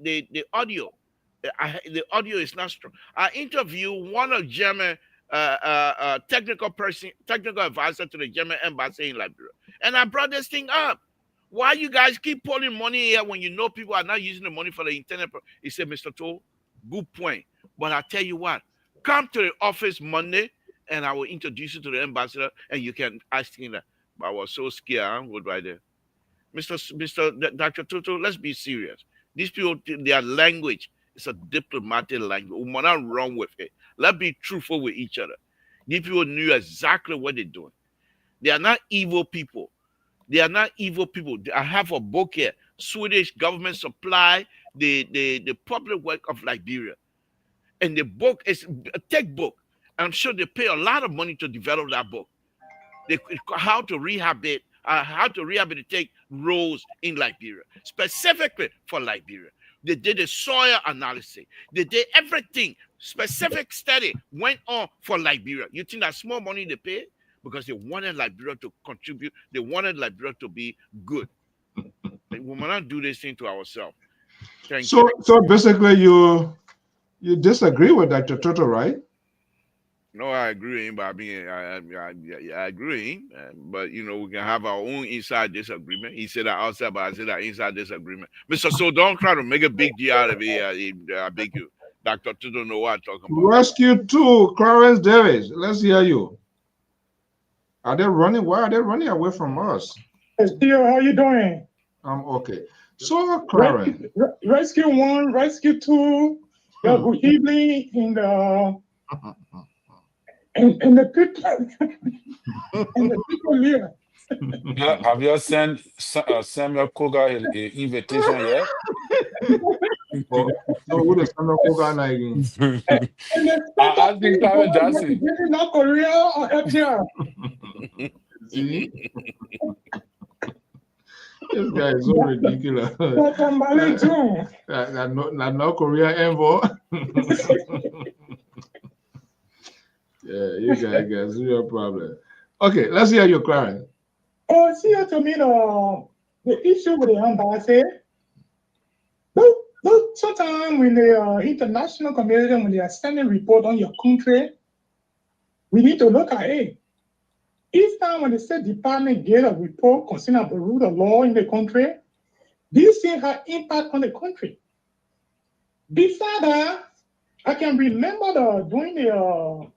audio. The audio is not strong. I interviewed one of German technical advisor to the German embassy in Liberia. And I brought this thing up. Why you guys keep pulling money here when you know people are not using the money for the internet? He said, Mr. Toll, good point. But I tell you what, come to the office Monday and I will introduce you to the ambassador and you can ask him that. But I was so scared. What do I do? Mr. Dr. Tutu, let's be serious. These people, their language is a diplomatic language. We must not run with it. Let's be truthful with each other. These people knew exactly what they're doing. They are not evil people. I have a book here. Swedish government supply the public work of Liberia. And the book is a tech book. I'm sure they pay a lot of money to develop that book. How to rehabilitate roads in Liberia, specifically for Liberia. They did a soil analysis. They did everything. Specific study went on for Liberia. You think that small money they pay? Because they wanted Liberia to contribute. They wanted Liberia to be good. We will not do this thing to ourselves. Thank you. So basically, you disagree with Dr. Tutu, right? No, I agree with him, but I agree with him. But, we can have our own inside disagreement. He said that outside, but I said that inside disagreement. Mr. So don't try to make a big deal out of it. I beg you. Dr. Tutu don't know what I'm talking about. Rescue 2, Clarence Davis. Let's hear you. Are they running? Why are they running away from us? Theo, how you doing? I'm okay. So, Clarence. Rescue 1, Rescue 2, good evening, and the people and the people here. Have you sent Samuel Koga an invitation yet? So who is Samuel Koga again? I think Clarence Jackson. Not Korea or FDR. This guy is so ridiculous. But Tambale too. Not Korea envoy. Yeah, you guys got zero problem. Okay, let's hear your crying. Oh, see, to me, the issue with the embassy, sometimes when the international community, when they are sending report on your country, we need to look at it. Each time when the State Department get a report concerning the rule of law in the country, these things have impact on the country. Besides that, I can remember during the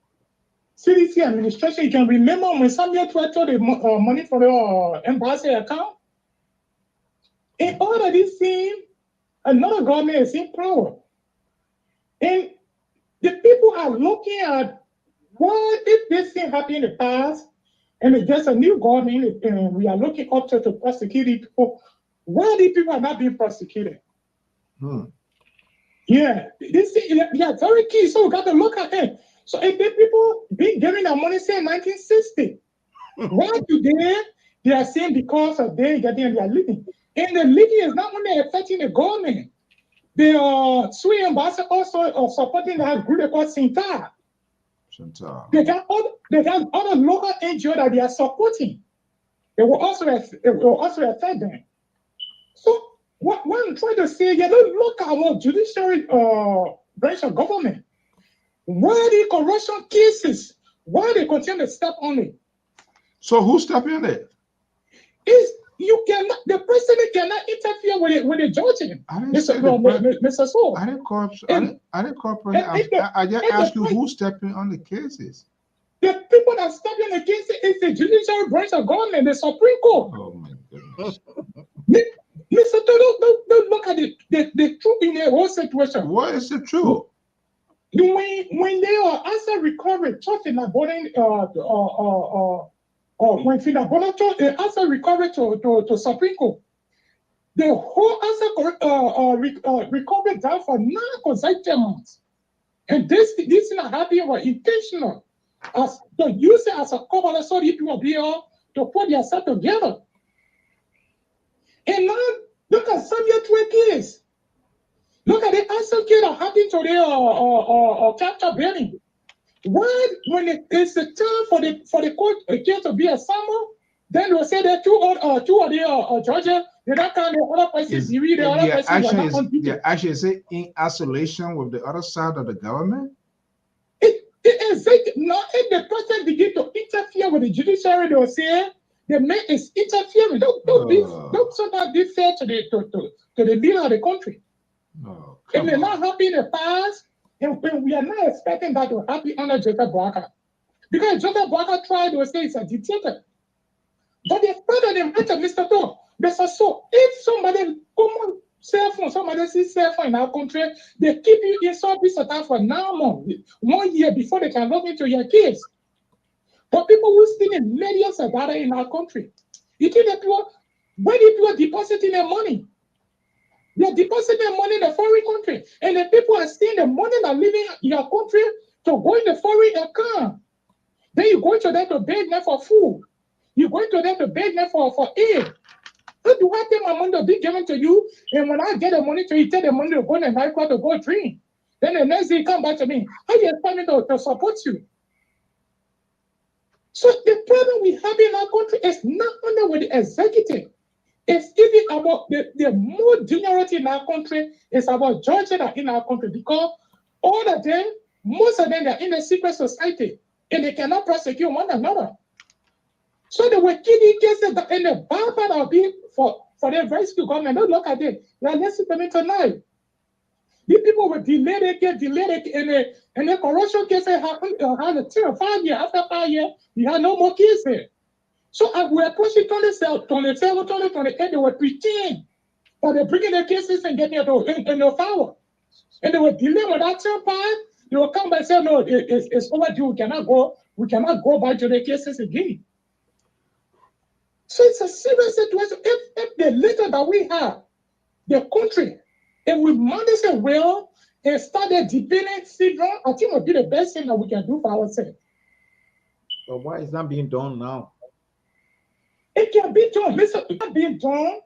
CDC administration, you can remember when Samuel transferred the money for the embassy account. In all of these things, another government is in power. And the people are looking at what if this thing happened in the past, and it's just a new government, and we are looking up to prosecute people. Why these people are not being prosecuted? Yeah, this thing, yeah, very key. So we got to look at it. So if the people been giving their money since 1960, why today they are saying because of they getting their living? And the living is not only affecting the government. The Swiss ambassador also supporting that group called Sintar. They got other local NGO that they are supporting. It will also affect them. So what I'm trying to say, you don't look at our judiciary branch of government. Why the corruption cases? Why they continue to step on it? So who's stepping on it? The president cannot interfere with the judging. Mr. So. I didn't call president. I just asked you who's stepping on the cases. The people that step in the cases is the judicial branch of government, the Supreme Court. Oh my goodness. Mr. Don't look at the truth in the whole situation. What is the truth? When they are asset recovery, talking about when the asset recovery to Supreme Court, the whole asset recovery down for 9 consecutive months. And this is not happening or intentional. As to use it as a cover, so people will be able to put themselves together. And now look at Soviet case. Look at the asset case that happened to the capital building. Why, when it's the time for the court case to be a summer, then they'll say that two of the judges, they don't count the other places. You read the other places. They're actually say in isolation with the other side of the government. Not if the president begin to interfere with the judiciary, they'll say the man is interfering. Don't sometimes be fair to the leader of the country. No, it may not happen in the past, and we are not expecting that to happen under Joseph Boakai. Because Joseph Boakai tried to say it's a dictator. But the further the matter, Mr. Tom, so if somebody common cell phone, somebody sees cell phone in our country, they keep you in service account for 9 months, 1 year before they can log into your case. But people who steal millions of data in our country, you think that people, where do people depositing their money? They're depositing their money in a foreign country, and the people are stealing the money that living in your country to go in the foreign account. Then you go to them to beg them for food. You go to them to beg them for aid. How do I take my money to be given to you? And when I get the money to you, take the money to go in the nightclub to go drink. Then the next day you come back to me. How do you expect me to support you? So the problem we have in our country is not only with the executive. It's even about the more generality in our country is about judges that in our country, because all of them, most of them are in a secret society and they cannot prosecute one another. So they were killing cases that in the bad part of it for the rescue government. Don't look at it. Like, listen to me tonight. These people were delayed, and the corruption cases happened 5 years. After 5 years, you had no more cases. So we are pushing 27, 28, they were pretending that they're bringing their cases and getting it in the power. And they were delaying with that term part. They will come back and say, no, it's overdue. We cannot go back to the cases again. So it's a serious situation. If the leader that we have, the country, if we manage it well and start the dependent syndrome, I think it would be the best thing that we can do for ourselves. But why is that being done now? It can be done. Listen, it can be done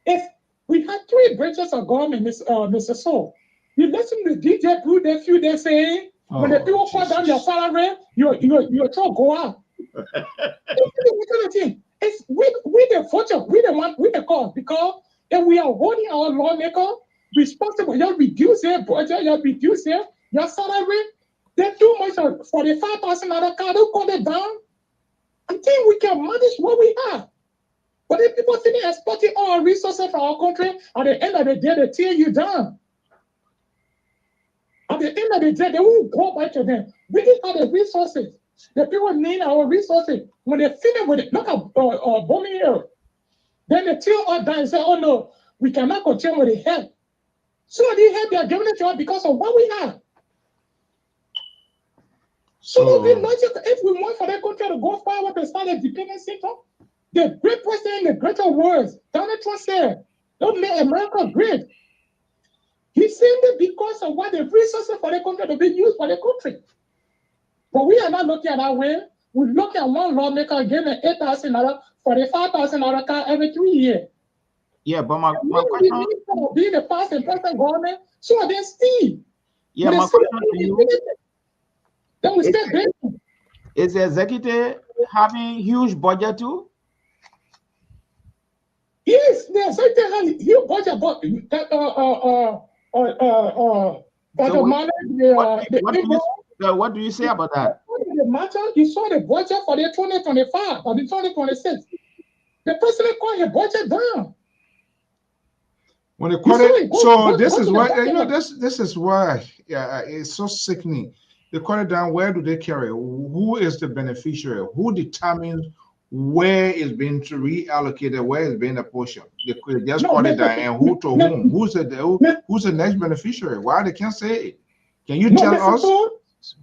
If we had 3 branches of government, Mr. Saul, you listen to DJ Blue that few they say when the people cut down your salary, your truck go up. It's we the vulture, we the one, we the cause, because if we are holding our lawmaker responsible, you reduce their budget, you reduce your salary, they do much for $45,000 car, don't cut it down. I think we can manage what we have. But if people think they're exporting all our resources for our country, at the end of the day, they tear you down. At the end of the day, they won't go back to them. We need all the resources. The people need our resources. When they finish with it, look at bombing here. Then they tear us down and say, oh no, we cannot continue with the help. So the help they are giving it to us because of what we have. So if we want for the country to go forward to start a dependency, the great president, the greater words, Donald Trump said, don't make America great. He's saying that because of what the resources for the country to be used for the country. But we are not looking at that way. We look at one lawmaker getting an $8,000, $45,000 car every 3 years. Yeah, but my question, being the past and present government, so they still. yeah, my question to you then we stay begging. Is the executive having huge budget too? Yes, the executive has huge budget, but what do you say about that? The matter, you saw the budget for the 2025 or the 2026. The president called the budget down. When they cut it, so this is why this is why it's so sickening. They cut it down. Where do they carry? Who is the beneficiary? Who determines where is being reallocated? Where is being apportioned? They just cut it down, and who to whom? Who's the next beneficiary? Why they can't say it? Can you tell us?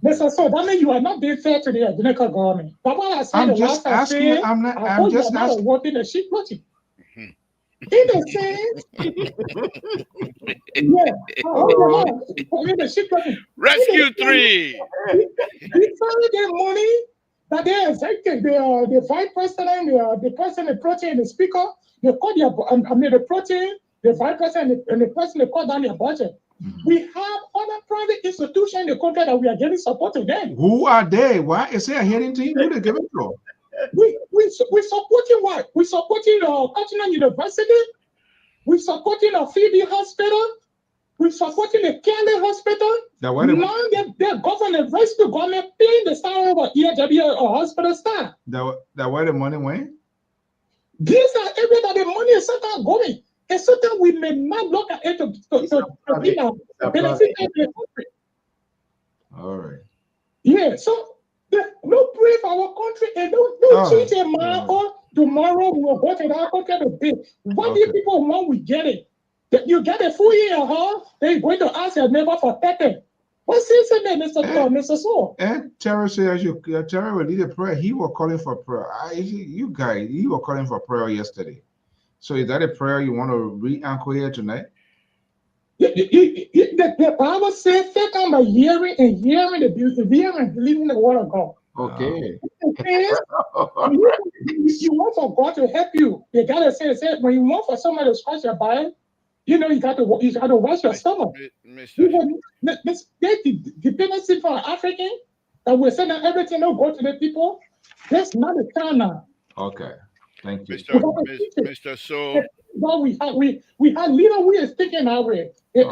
Mr. So that means you are not being fair to the Jamaican government. I'm just asking. I'm just asking. Working the sheep watching. In the sense, Rescue 3. They found their money that they executive, the vice president, the president, the protein, and the speaker. They call the protein, the vice president, and the president call down their budget. We have other private institutions in the country that we are getting support to them. Who are they? Why is there heading to you? Who they giving to? We supporting what? We supporting Continental University. We supporting a Phoebe Hospital. We supporting the Kelly Hospital. Now the government, the rest of the government paying the salary of EAW or hospital staff. That where the money went? These are areas that the money is sometimes going. And sometimes we may not look at it to benefit the country. All right. Yeah, so don't pray for our country and don't change your mind or tomorrow we will go to that country to pay. What do people want? We get it. You get a full year, huh? They're going to ask your neighbor for 30. What's his name, Mr. Saul? And Terry says Terry will lead a prayer. He was calling for prayer. You guys, he was calling for prayer yesterday. So is that a prayer you want to re-anchor here tonight? The Bible says, faith comes by hearing and hearing and believing the word of God. Okay. You want for God to help you. You gotta say when you want for somebody to scratch your back, you got to wash your stomach. This dependency for African that we're saying that everything will go to the people. That's not the time now. Okay. Thank you. Mr. So well, we had leader we are speaking our way. Thank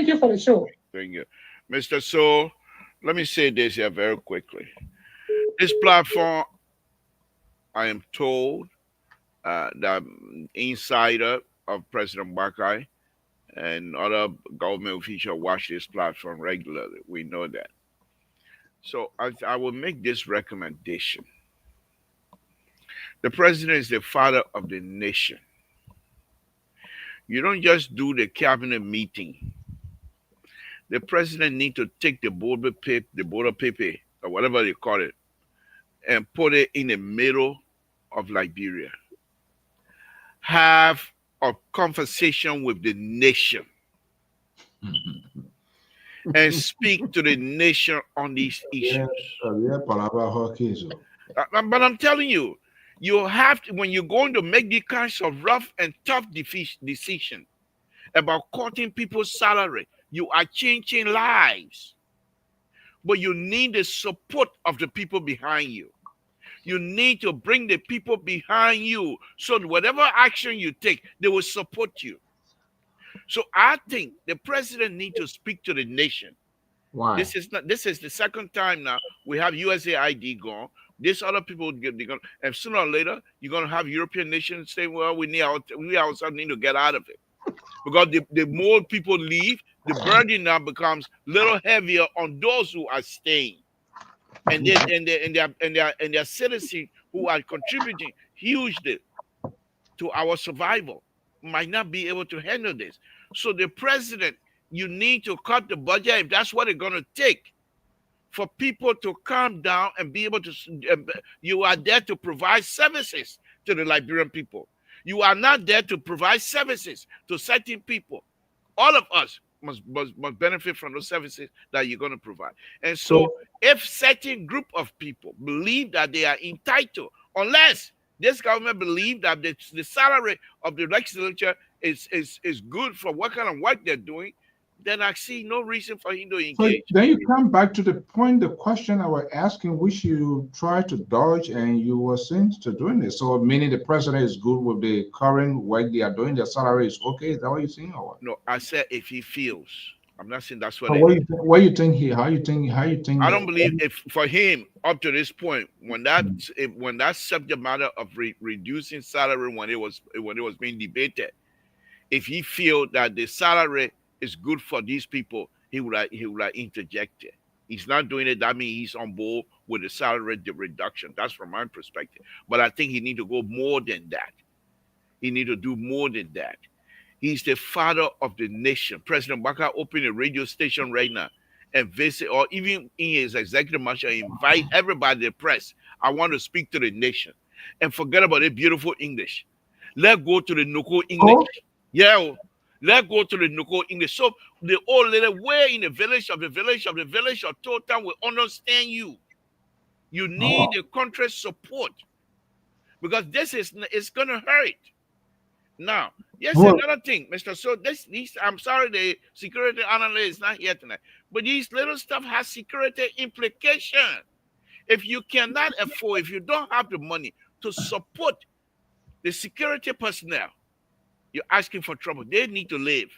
you for the show. Thank you. Mr. So let me say this here very quickly. This platform, I am told, the insider of President Bakai and other government officials watch this platform regularly. We know that. So I will make this recommendation. The president is the father of the nation. You don't just do the cabinet meeting. The president needs to take the border paper, or whatever they call it, and put it in the middle of Liberia. Have a conversation with the nation and speak to the nation on these issues. But I'm telling you, You have to, when you're going to make the kinds of rough and tough decision about cutting people's salary, you are changing lives. But you need the support of the people behind you. You need to bring the people behind you so that whatever action you take, they will support you. So I think the president needs to speak to the nation. Why? This is the second time now we have USAID gone. These other people they're going, and sooner or later you're going to have European nations saying, "Well, we ourselves need to get out of it," because the more people leave, the burden now becomes a little heavier on those who are staying, and their citizens who are contributing hugely to our survival might not be able to handle this. So the president, you need to cut the budget if that's what it's going to take for people to calm down and be able to. You are there to provide services to the Liberian people. You are not there to provide services to certain people. All of us must benefit from those services that you're going to provide. And so if certain group of people believe that they are entitled, unless this government believes that the salary of the legislature is good for what kind of work they're doing, then I see no reason for him to engage. So then you come back to the point, the question I was asking, which you try to dodge, and you were saying to doing it. So meaning the president is good with the current work they are doing, their salary is okay. Is that what you're saying, or what? No, I said if he feels. I'm not saying that's what. So what you think here? How you think? I don't believe if for him up to this point, when that subject matter of reducing salary when it was being debated, if he feel that the salary is good for these people, he would have interjected. He's not doing it. That means he's on board with the salary reduction. That's from my perspective. But I think he need to go more than that. He need to do more than that. He's the father of the nation. President Baka opened a radio station right now and visit, or even in his executive mansion, invite everybody, the press. I want to speak to the nation. And forget about the beautiful English. Let's go to the Nuko English. Oh? Yeah. Let's go to the Nuko English. So the old lady way in the village of Total will understand you. You need the country's support. Because it's gonna hurt. Now, yes, another thing, Mr. So I'm sorry the security analyst is not here tonight, but these little stuff has security implication. If you cannot afford, if you don't have the money to support the security personnel, you're asking for trouble. They need to live.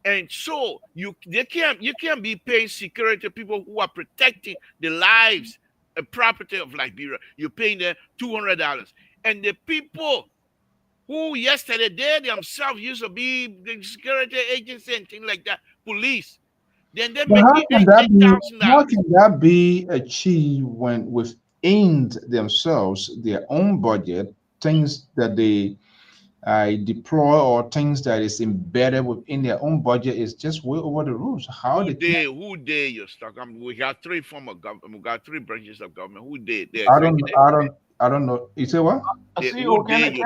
And so you can't be paying security people who are protecting the lives and property of Liberia. You're paying them $200. And the people who yesterday they themselves used to be the security agency and things like that, police. Then they make $8,000. How can that be achieved when within themselves, their own budget, things that they deploy or things that is embedded within their own budget is just way over the rules? How who they you're stuck? We got three form of government. We got three branches of government. Who they? I don't know. You say what? Can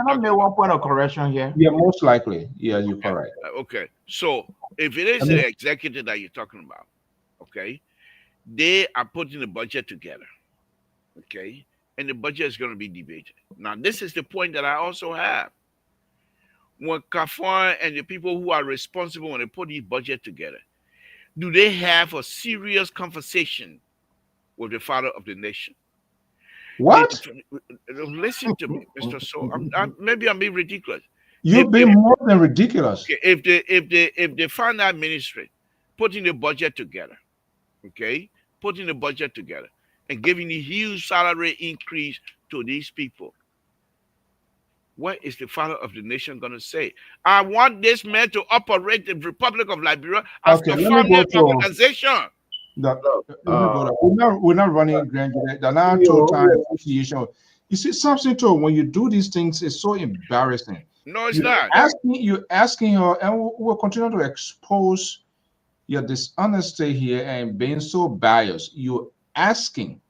I make one point of correction here? Yeah, most likely. Yeah, you're correct. Okay. So if it is the executive that you're talking about, okay, they are putting the budget together. Okay. And the budget is going to be debated. Now, this is the point that I also have. When Kafwan and the people who are responsible when they put these budget together, do they have a serious conversation with the father of the nation? What? Listen to me, Mr. So. Maybe I'm being ridiculous. You're being more than ridiculous. Okay, if the finance ministry putting the budget together, okay, putting the budget together and giving a huge salary increase to these people, what is the father of the nation going to say? I want this man to operate the Republic of Liberia as a family organization. We're not running grand jury. The now total association. You see, something too. When you do these things, it's so embarrassing. No, it's not. You're asking her, and we'll continue to expose your dishonesty here and being so biased. You're asking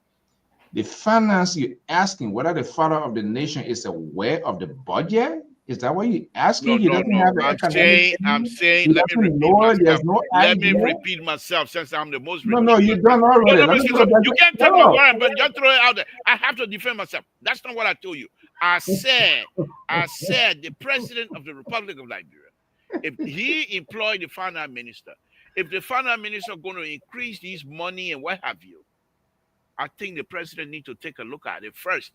the finance. You're asking whether the father of the nation is aware of the budget Is that what you asking? No, He no, doesn't no. have the academic I'm training? saying, He let me doesn't repeat know it. There's myself. no Let me idea. repeat myself since I'm the most No, ridiculous. you done No, already. no, Let me Mr. go So back. you can't take my No. word, but just throw it out there. I have to defend myself. That's not what I told you. I said the president of the Republic of Liberia, if he employed the finance minister, if the finance minister going to increase these money and what have you, I think the president need to take a look at it first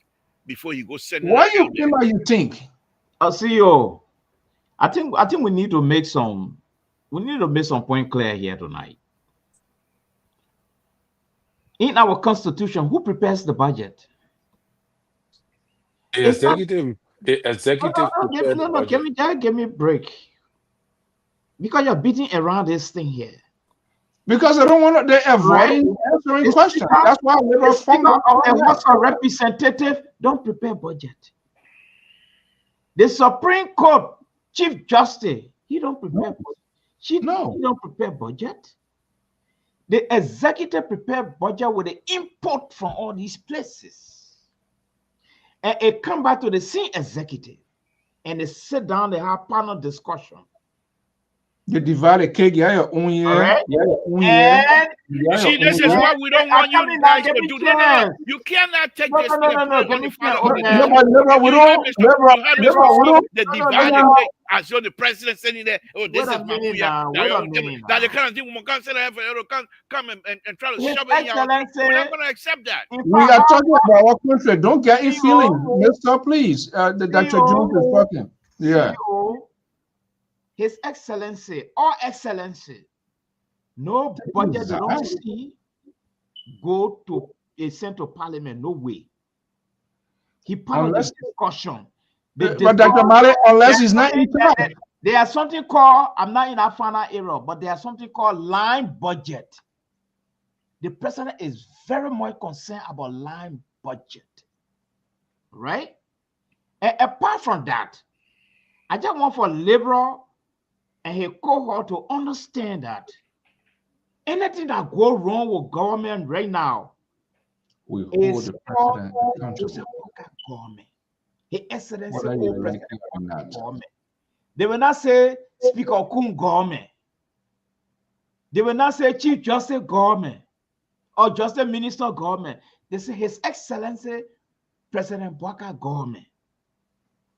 before he goes sending Why it you out there. feel like you think? CEO, I think we need to make some point clear here tonight. In our constitution, who prepares the budget? The executive prepared the budget. Give me a break. Because you're beating around this thing here. Because they don't want to, they avoiding answering questions. That's why liberal fumble. The House of Representatives don't prepare budget. The Supreme Court Chief Justice, he don't prepare budget. He don't prepare budget. The executive prepare budget with the input from all these places. And it come back to the same executive. And they sit down, they have panel discussion. You divide a cake, yeah, your own year. Right? Yeah, your own year. You see, this is why we don't want you guys to do. No. You cannot take this thing and put it on the father of the nation. The divided cake as though the president sitting there. Oh, this is my year. That the kind of thing we can't say that come and try to shove it in your mouth. We're not going to accept that. We are talking about our country. Don't get any feeling, Mister. Please, the Dr. Jones is talking. Yeah. His Excellency, or Excellency, no budget they don't see go to a central parliament, no way. He part of this discussion. But Dr. Male, unless he's not in charge. There's something called, I'm not in a final era, but there's something called line budget. The president is very much concerned about line budget, right? And apart from that, I just want for liberal and his cohort to understand that anything that go wrong with government right now we hold the president accountable. Government. His Excellency president government. They will not say Speaker Kun government. They will not say Chief Justice government or Justice Minister government. They say His Excellency President Bwaka government.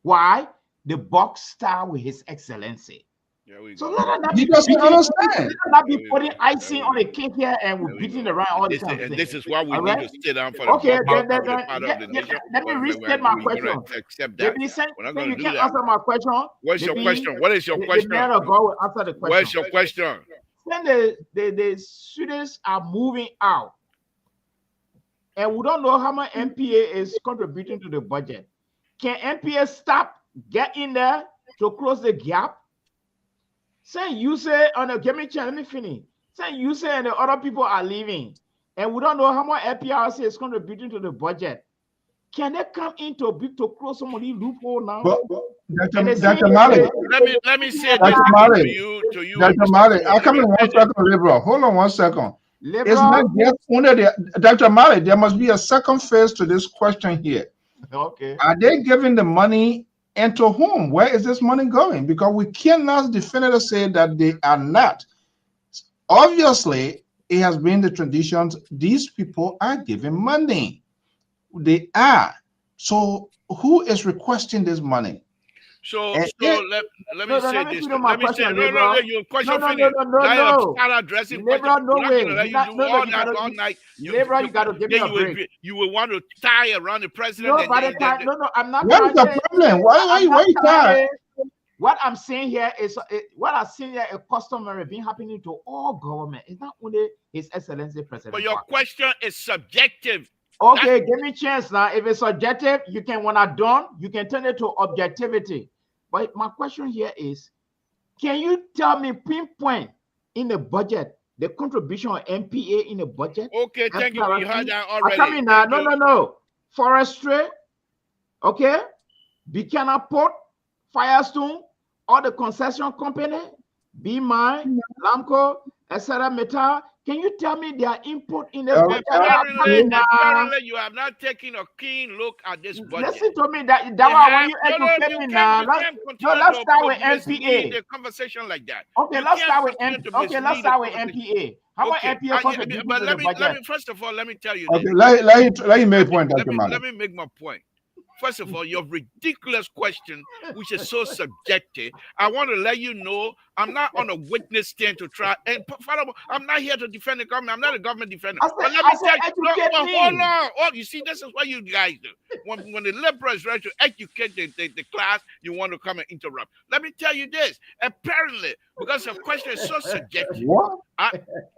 Why? The box star with His Excellency. So he doesn't understand. Not be putting icing on the cake here and we're beating around all the time. This is why we need to sit down for the let me restate my question. Accept that. We're not going to do that. Answer my question. What's your question? What is your question? The man of God will answer the question. What's your question? When the students are moving out, and we don't know how much MPA is contributing to the budget, can MPA stop, get in there to close the gap? Say you say, give me a chance, let me finish. Say you say and the other people are leaving, and we don't know how much LPRC is contributing to the budget. Can they come in to close some of these loopholes now? Dr. Male, let me say Dr. this Male, to you. Dr. Male, I come in 1 second, liberal. Hold on 1 second. Liberal? It's not just only the Dr. Male. There must be a second phase to this question here. Okay. Are they giving the money? And to whom? Where is this money going? Because we cannot definitively say that they are not. Obviously, it has been the traditions. These people are giving money. They are. So who is requesting this money? So let me say this. Let me say your question finished. Start addressing Liberal, no way. You do all that all night. Liberal, you got to give me a break. You will want to tie around the president. No, I'm not. What's the problem? Why you tired? What I'm saying here is what I'm saying here is customary being happening to all government. It's not only His Excellency President. But your question is subjective. Okay, give me a chance now. If it's subjective, you can, when I'm done, you can turn it to objectivity. But my question here is, can you tell me pinpoint in the budget the contribution of MPA in the budget? Okay, thank you. You heard that already. I mean, no. Forestry, okay, Buchanan Port, Firestone, all the concession company, Be Mine, Lamco, etc. Metal, Can you tell me their input in the budget? Apparently, you have not taken a keen look at this budget. Listen to me. That when you educate me now. Let's start with MPA. The conversation like that. Okay, let's start with MPA. How about MPA contribution to the budget? First of all, let me tell you. Okay, let you make a point, Dr. Let me make my point. First of all, your ridiculous question, which is so subjective, I want to let you know I'm not on a witness stand to try. And furthermore, I'm not here to defend the government. I'm not a government defender. But let me tell you, hold on. Oh, you see, this is what you guys do. When the liberals try to educate the class, you want to come and interrupt. Let me tell you this. Apparently, because the question is so subjective. What?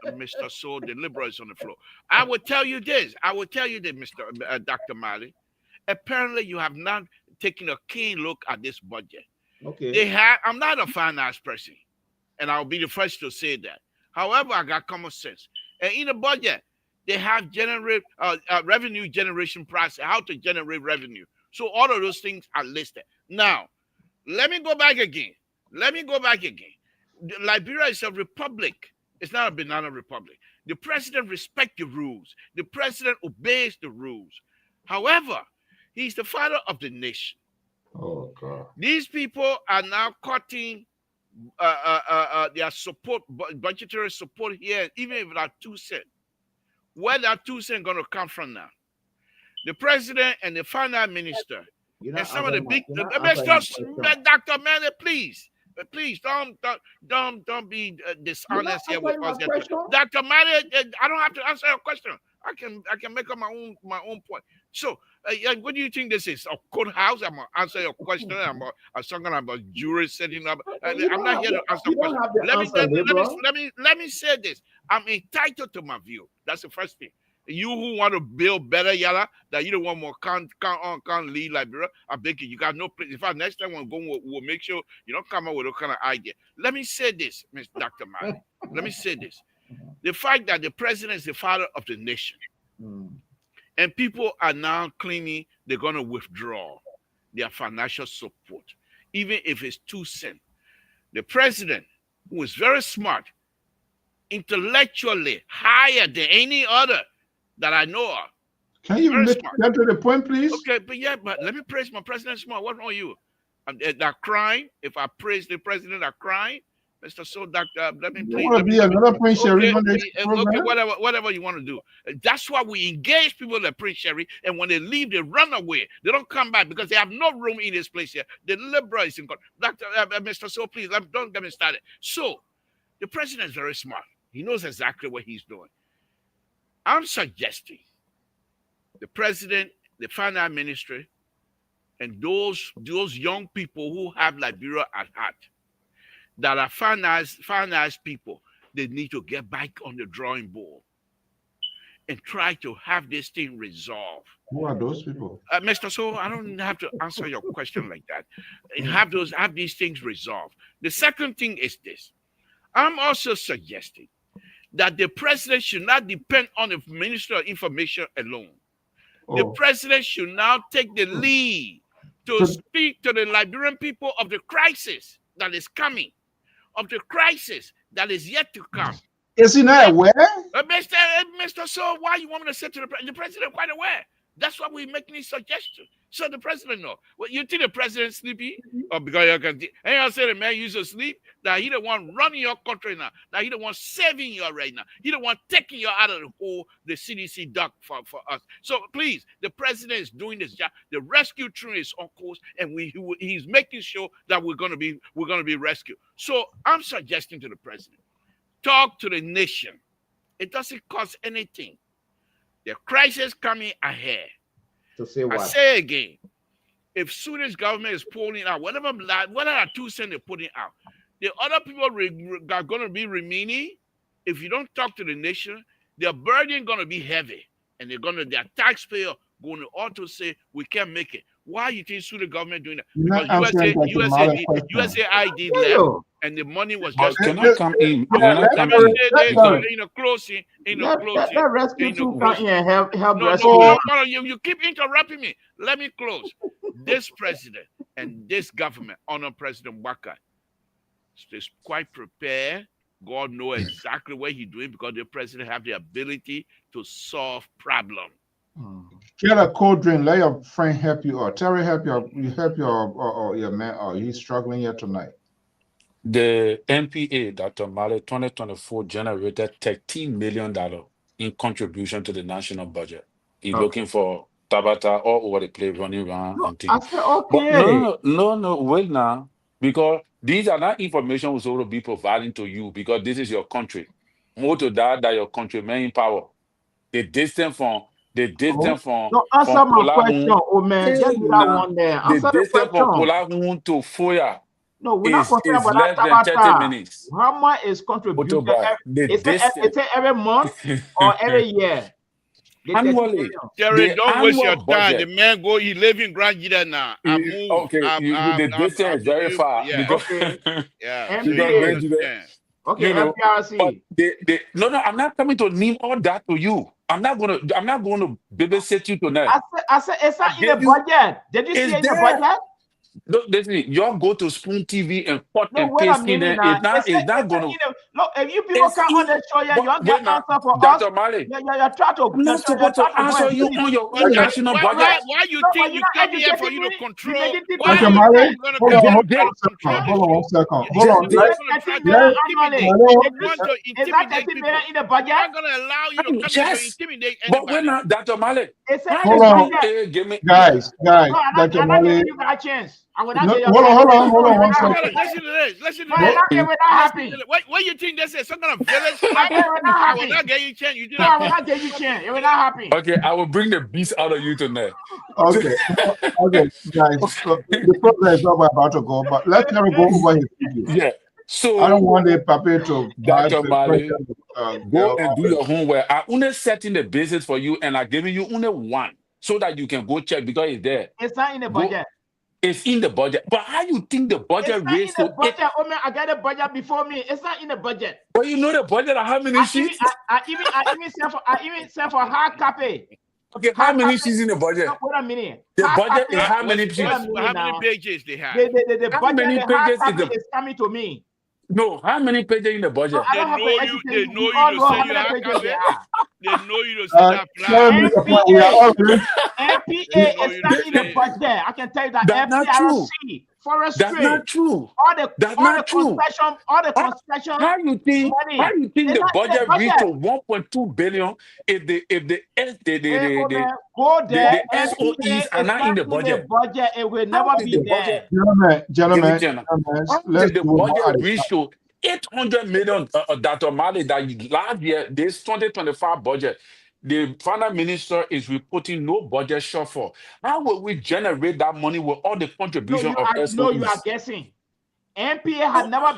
Mr. Soul, the liberal is on the floor. I will tell you this, Mr. Dr. Mali. Apparently, you have not taken a keen look at this budget. Okay. I'm not a finance person, and I'll be the first to say that. However, I got common sense. And in the budget, they have revenue generation process, how to generate revenue. So all of those things are listed. Now, let me go back again. Liberia is a republic. It's not a banana republic. The president respects the rules. The president obeys the rules. However, he's the father of the nation. Oh, God. These people are now cutting their support, budgetary support here, even if that 2 cents. Where that 2 cents going to come from now? The president and the finance minister and some of the big, Dr. Manley, please don't be dishonest here with us. Dr. Manley, I don't have to answer your question. I can make up my own point. So, what do you think this is? A courthouse? I'm gonna answer your question. I'm talking about jury setting up. I'm not here to answer questions. Let me say this. I'm entitled to my view. That's the first thing. You who want to build better, Yala, that you don't want more can't lead Liberia. I beg you, you got no place. In fact, next time we'll make sure you don't come up with a kind of idea. Let me say this, Mr. Dr. Mali. Let me say this. The fact that the president is the father of the nation, and people are now claiming they're going to withdraw their financial support, even if it's 2 cents. The president, who is very smart, intellectually higher than any other that I know of. Can you get to the point, please? Okay, but let me praise my president smart. What's wrong with you? They're crying. If I praise the president, they're crying. Mr. So, Doctor, let me please. Whatever you want to do. That's why we engage people that Prince Sherry, and when they leave, they run away. They don't come back because they have no room in this place here. The liberals in Dr. Mr. So, please, don't get me started. So, the president is very smart. He knows exactly what he's doing. I'm suggesting the president, the finance ministry, and those young people who have Liberia at heart, that are finance people, they need to get back on the drawing board and try to have this thing resolved. Who are those people? Mr. So, I don't have to answer your question like that. Have these things resolved. The second thing is this. I'm also suggesting that the president should not depend on the Minister of Information alone. The president should now take the lead to speak to the Liberian people of the crisis that is coming, of the crisis that is yet to come. Is he not aware? Mr. So, why you want me to say to the president? Quite aware. That's why we're making these suggestions. So the president know. Well, you think the president sleepy? Or because you can and I say the man used to sleep, that he the one running your country now, that he the one saving you right now. He the one taking you out of the hole the CDC dug for us. So please, the president is doing this job. The rescue train is on course, and he's making sure that we're gonna be rescued. So I'm suggesting to the president, talk to the nation. It doesn't cost anything. The crisis coming ahead. To say what? I say again, if Sudan's government is pulling out, whatever 2 cents they're putting out, the other people are going to be remaining. If you don't talk to the nation, their burden going to be heavy, and their taxpayer going to also say we can't make it. Why you think Sudan government doing that? Because USAID left, and the money was just. Can I come in? Closing. That rescue to come in and help rescue. No, you keep interrupting me. Let me close. This president and this government, Honor President Waka, is quite prepared God knows exactly what he's doing because the president have the ability to solve problem. Get a cold drink. Let your friend help you, or Terry help you. You help or your man, or he's struggling here tonight. The MPA, Dr. Mali, 2024 generated $13 million in contribution to the national budget. He's looking for Tabata all over the place, running around and things. I said, okay. But no, wait now. Because these are not information we're supposed to be providing to you because this is your country. More to that your countrymen in power. The distance from No, answer my question, oh man. Just do that one there. the Answer the distance from question. Polahun to Foya No, we're not concerned is about less that. than 30 minutes. How much is contributed? Is it every month or every year? Annually. Terry, don't waste your time. The man he live in Grand Gita now. The distance is very far. Yeah. Okay. Yeah. Okay, FPRC. No, I'm not coming to name all that to you. I'm not gonna babysit you tonight. I said it's not in the budget. Did you see it in the budget? No, listen, y'all go to Spoon TV and cut and wait paste a minute in now. there. It's not gonna. Look, if you people come on the show, you don't get answer for Dr. us. Mali, you're trying to. I'm not supposed to answer you on your own national budget. Why you think you come here for you to control? Dr. Mali, hold on one second. Hold on. Is that 30 million in the budget? I'm going to allow you to come here to intimidate anybody. But we're not, Dr. Mali. Hold on. Guys, Dr. Mali. You got a chance. Hold on one second. Listen to this. What you think this is? Some kind of village? I will not get you a chance. You do I will not get you a chance. You will not happy. Okay, I will bring the beast out of you tonight. Okay, guys. The program is not about to go, but let Terry go over his video. Yeah. So I don't want the paper to Dr. Mali, go and do your homework. I only setting the basis for you, and I'm giving you only one so that you can go check because it's there. It's not in the budget. It's in the budget. But how you think the budget raised to budget? Oh man, I got a budget before me. It's not in the budget. But you know the budget of how many sheets? I even sell for hard copy. Okay, how many sheets in the budget? Wait a minute. The budget is how many sheets? How many pages they have? The budget, the hard copy is coming to me. No, how many pages in the budget? They know you to say you have copy. They know you to say that plan. MPA is not in the budget. I can tell you that. That's not true. Forestry. That's not true. That's not true. All the construction. How you think the budget reached to 1.2 billion if the SOEs are not in the budget? It will never be there. Gentlemen, let's the budget reached to 800 million. Dr. Mali, that last year, this 2025 budget, the finance minister is reporting no budget shortfall. How will we generate that money with all the contribution of SOEs? No, you are guessing. MPA had never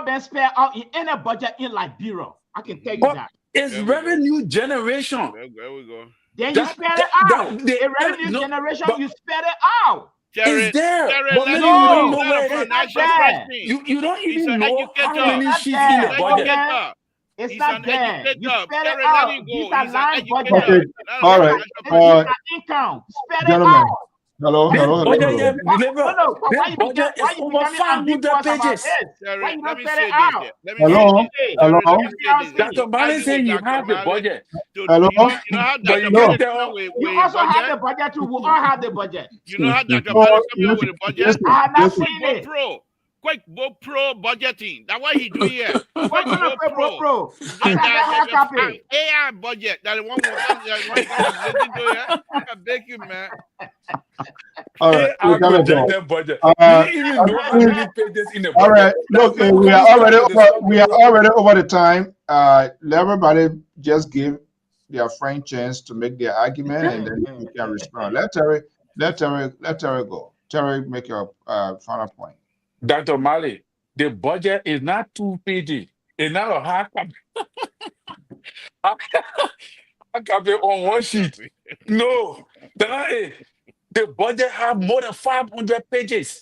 been spared out in any budget in Liberia. I can tell you that. It's revenue generation. There we go. Then you spare it out. The revenue generation, you spare it out. It's there. But maybe you don't know where it is. You don't even know how many sheets in the budget. It's not there. You spell it out. These are line budget. Okay. All right. Income. Spell it Gentlemen. out. Hello. This budget is over 500 pages. Why you not spell it out? Hello. Dr. Mali saying you have the budget. Hello. You also have the budget too. We all have the budget. You know how Dr. Mali coming with the budget? I have not seen it. Quick pro budgeting. That's what he do here. Quick pro. AI budget. That one I beg you, man. All right. We gotta go. Budget. All right. Look, we are already over the time. Let everybody just give their friend chance to make their argument, and then you can respond. Let Terry go. Terry, make your final point. Dr. Mali, the budget is not 2 pages. It's not a hard copy. Hard copy on one sheet. No. The budget have more than 500 pages.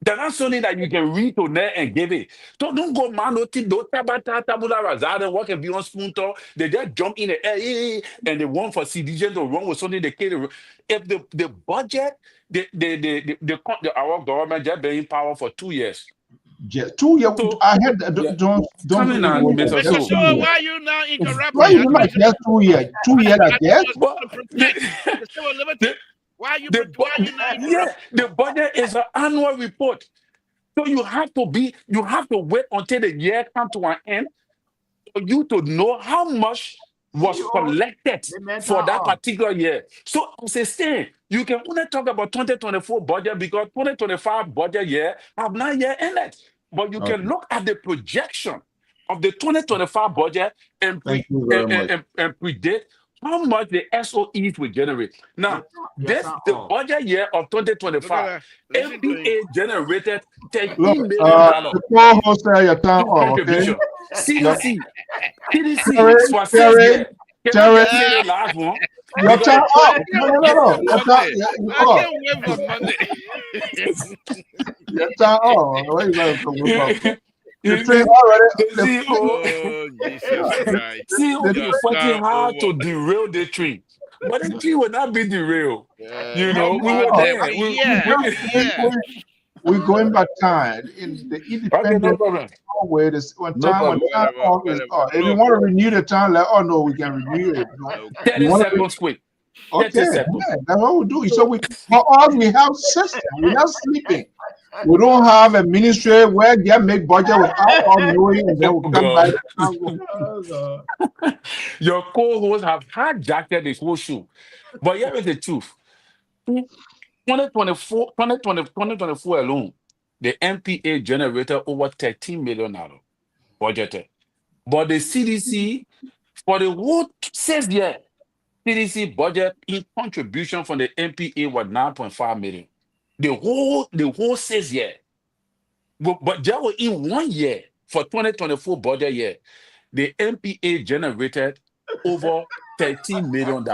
That's not something that you can read to there and give it. So don't go manoti, don't tabula razada and work and be on spoon talk. They just jump in the air and they want for CDJ to run with something they can't. If the budget, our government just been in power for 2 years. Just 2 years. So I had yeah, don't coming put on, words Mr. like Mr. just So. 2 Sewell, years. why are you now interrupt Why me? you like just 2 years? 2 years, I I guess. supposed But to protect the civil liberty. Why are you now yeah, interrupting? the budget is an annual report. So you have to wait until the year come to an end for you to know how much was CEO, collected the mental for that off. particular year. So as I say, you can only talk about 2024 budget because 2025 budget year have not yet ended. But you can Okay. look at the projection of the 2025 budget and Thank you very much. predict how much the SOEs will generate. Now, Your this time the off. budget year of Look at 2025, that. Listen to him. MPA generated Look, $13 million the co-host say your time through off, okay? contribution. Your CDC Terry, for 6 years. Terry, Can I Terry, just say the last one? your Because time off. I No, can't no, no, wait no. for Your time, Monday. you I off. can't wait for Monday. Your time off. Where you going to whip up? The train the already. CEO, Oh, Jesus Christ. CEO The, Your is working time hard to over. derail the train. But the train will not be derailed. You How know, we were Monday? there. we going back time in the Okay, no independent problem. way. This when No problem. time off is off. If you Look, want to renew the time, like no, we can renew it. okay. 30 You want to seconds quick. 30 okay, seconds. yeah, that's what we do. So for us, we have system. We're not sleeping. We don't have a ministry where they make budget without all knowing, and then we come back. Oh, God. Your co-hosts have hijacked the whole show. But here is the truth. 2024 alone, the MPA generated over $13 million budgeted. But the CDC, for the whole 6 years, CDC budget in contribution from the MPA was 9.5 million. The whole 6 years. But just in 1 year, for 2024 budget year, the MPA generated over $13 million.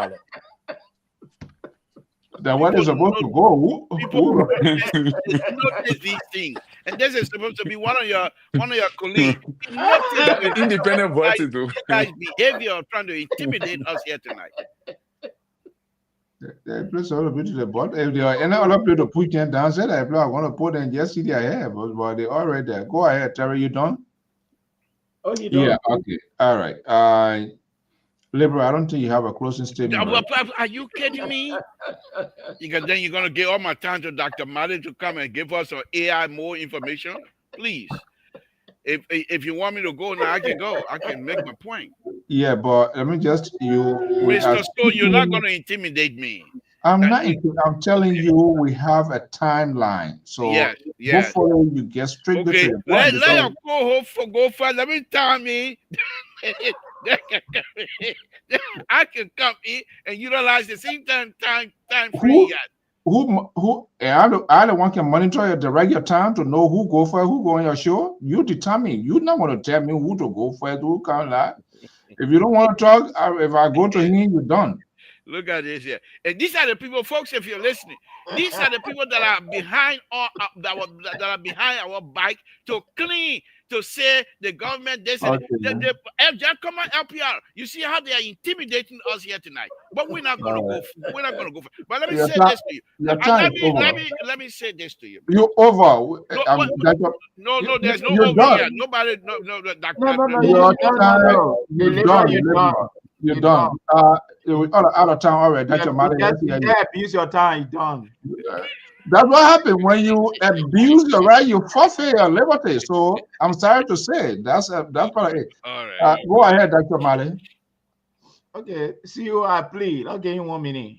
Then what is supposed to go? People notice these things, and this is supposed to be one of your colleagues. That the independent voices do. Guys' behavior of trying to intimidate us here tonight. They place all of it to the bottom. If they are any other people to put them down, say that I want to put them just see their hair, but they already there. Go ahead, Terry. You done? Oh, you don't. Yeah. Okay. All right. Liberal, I don't think you have a closing statement. Right? Are you kidding me? Because then you're gonna give all my time to Dr. Mali to come and give us AI more information, please. If you want me to go now, I can go. I can make my point. Yeah, but let me just Mr. Stone, you're not going to intimidate me. I'm not. I'm telling you, we have a timeline. So yes. Hopefully, you get straight to the point. Let your co-host go first. Let me tell me. I can come in and utilize the same time free. Who? I don't want to monitor your direct your time to know who go first, who go on your show. You determine. You're not going to tell me who to go first, who can't lie. If you don't want to talk, if I go to him, you're done. Look at this here. And these are the people, folks, if you're listening, these are the people that are behind that are behind our bike to clean, to say the government, they say, come on, Lpr. You see how they are intimidating us here tonight. But we're not going to go. We're not going to go. But let me say this to you. Let me say this to you. You're over. No, there's no over here. Nobody, no, You're done. Out of town already. That's your money. Abuse your time. You're done. That's what happened when you abuse your right. You forfeit your liberty. So I'm sorry to say that's part of it. All right. Go ahead, Dr. Mali. Okay. See you. I plead. I'll give you 1 minute.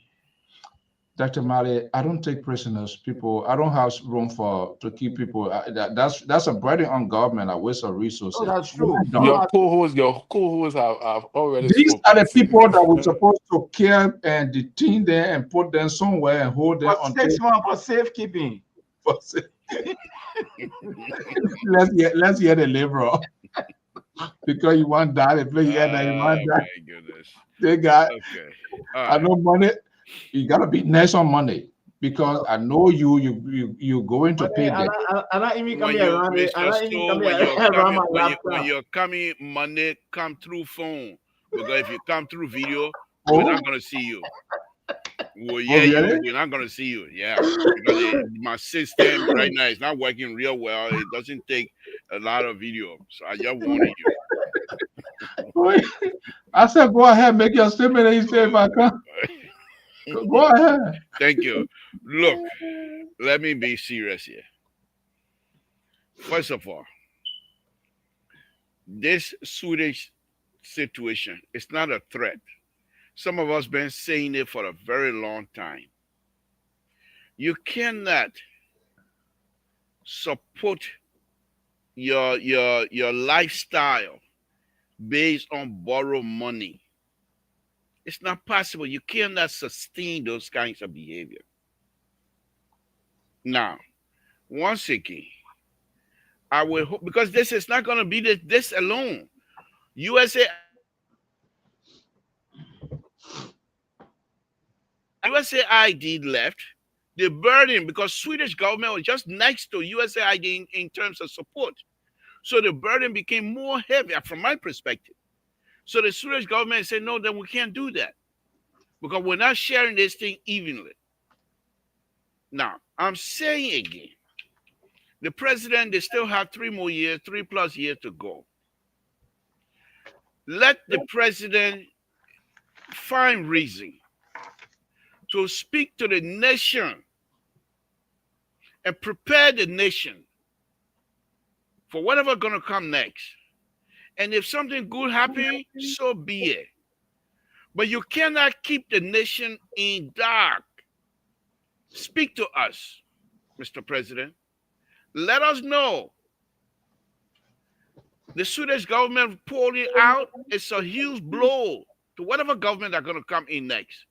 Dr. Mali, I don't take prisoners. People, I don't have room to keep people. That's a burden on government. A waste of resources. Oh, that's true. Your co-hosts have already. These are the people that were supposed to care and detain them and put them somewhere and hold them for 6 months for safekeeping. Let's hear the liberal. Because you want that, you want that. My goodness. They got. Okay. I know money. You gotta be nice on Monday because I know you're going to pay them. When you're coming Monday, come through phone. Because if you come through video, we're not gonna see you. We're not gonna see you. Yeah. Because my system right now is not working real well. It doesn't take a lot of video. So I just warning I said, go ahead, make your statement. And he said, if I come, you. go ahead. Thank you. Look, let me be serious here. First of all, this Swedish situation is not a threat. Some of us been saying it for a very long time. You cannot support your lifestyle based on borrowed money. It's not possible. You cannot sustain those kinds of behavior. Now, once again, I will hope, because this is not going to be this alone. USA USAID left. The burden, because Swedish government was just next to USAID in terms of support. So the burden became more heavy from my perspective. So the Swedish government said, no, then we can't do that because we're not sharing this thing evenly. Now, I'm saying again, the president, they still have 3+ years to go. Let the president find reason to speak to the nation and prepare the nation for whatever going to come next. And if something good happens, so be it. But you cannot keep the nation in dark. Speak to us, Mr. President. Let us know. The Swedish government pulling out is a huge blow to whatever government are going to come in next.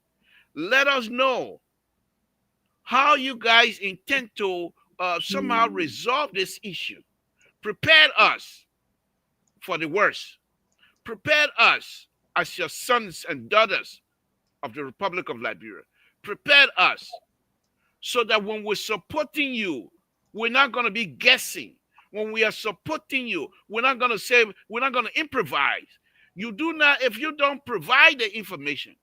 Let us know how you guys intend to somehow resolve this issue. Prepare us for the worst. Prepare us as your sons and daughters of the Republic of Liberia. Prepare us so that when we're supporting you, we're not going to be guessing. When we are supporting you, we're not going to improvise. You do not, if you don't provide the information,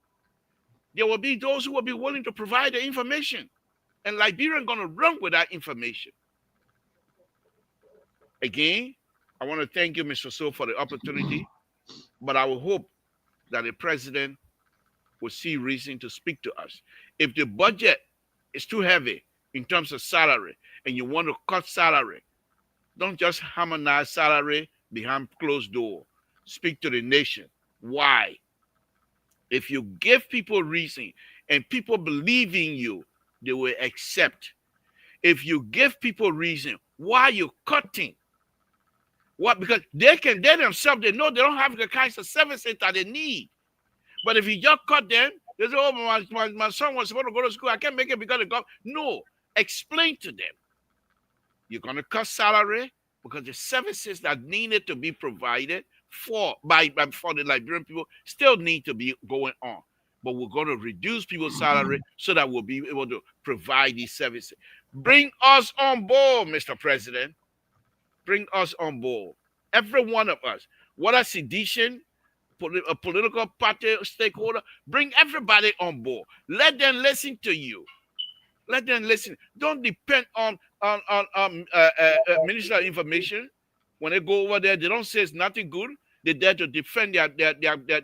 there will be those who will be willing to provide the information. And Liberia is going to run with that information. Again, I want to thank you, Mr. So, for the opportunity. But I will hope that the president will see reason to speak to us. If the budget is too heavy in terms of salary and you want to cut salary, don't just harmonize salary behind closed door. Speak to the nation. Why? If you give people reason and people believe in you, they will accept. If you give people reason, why are you cutting? What? Because they themselves, they know they don't have the kinds of services that they need. But if you just cut them, they say, oh, my son was supposed to go to school. I can't make it because of God. No, explain to them. You're going to cut salary because the services that needed to be provided for the Liberian people still need to be going on. But we're going to reduce people's salary so that we'll be able to provide these services. Bring us on board, Mr. President. Bring us on board. Every one of us. What a sedition, a political party stakeholder, bring everybody on board. Let them listen to you. Let them listen. Don't depend on Minister of Information. When they go over there, they don't say it's nothing good. They're there to defend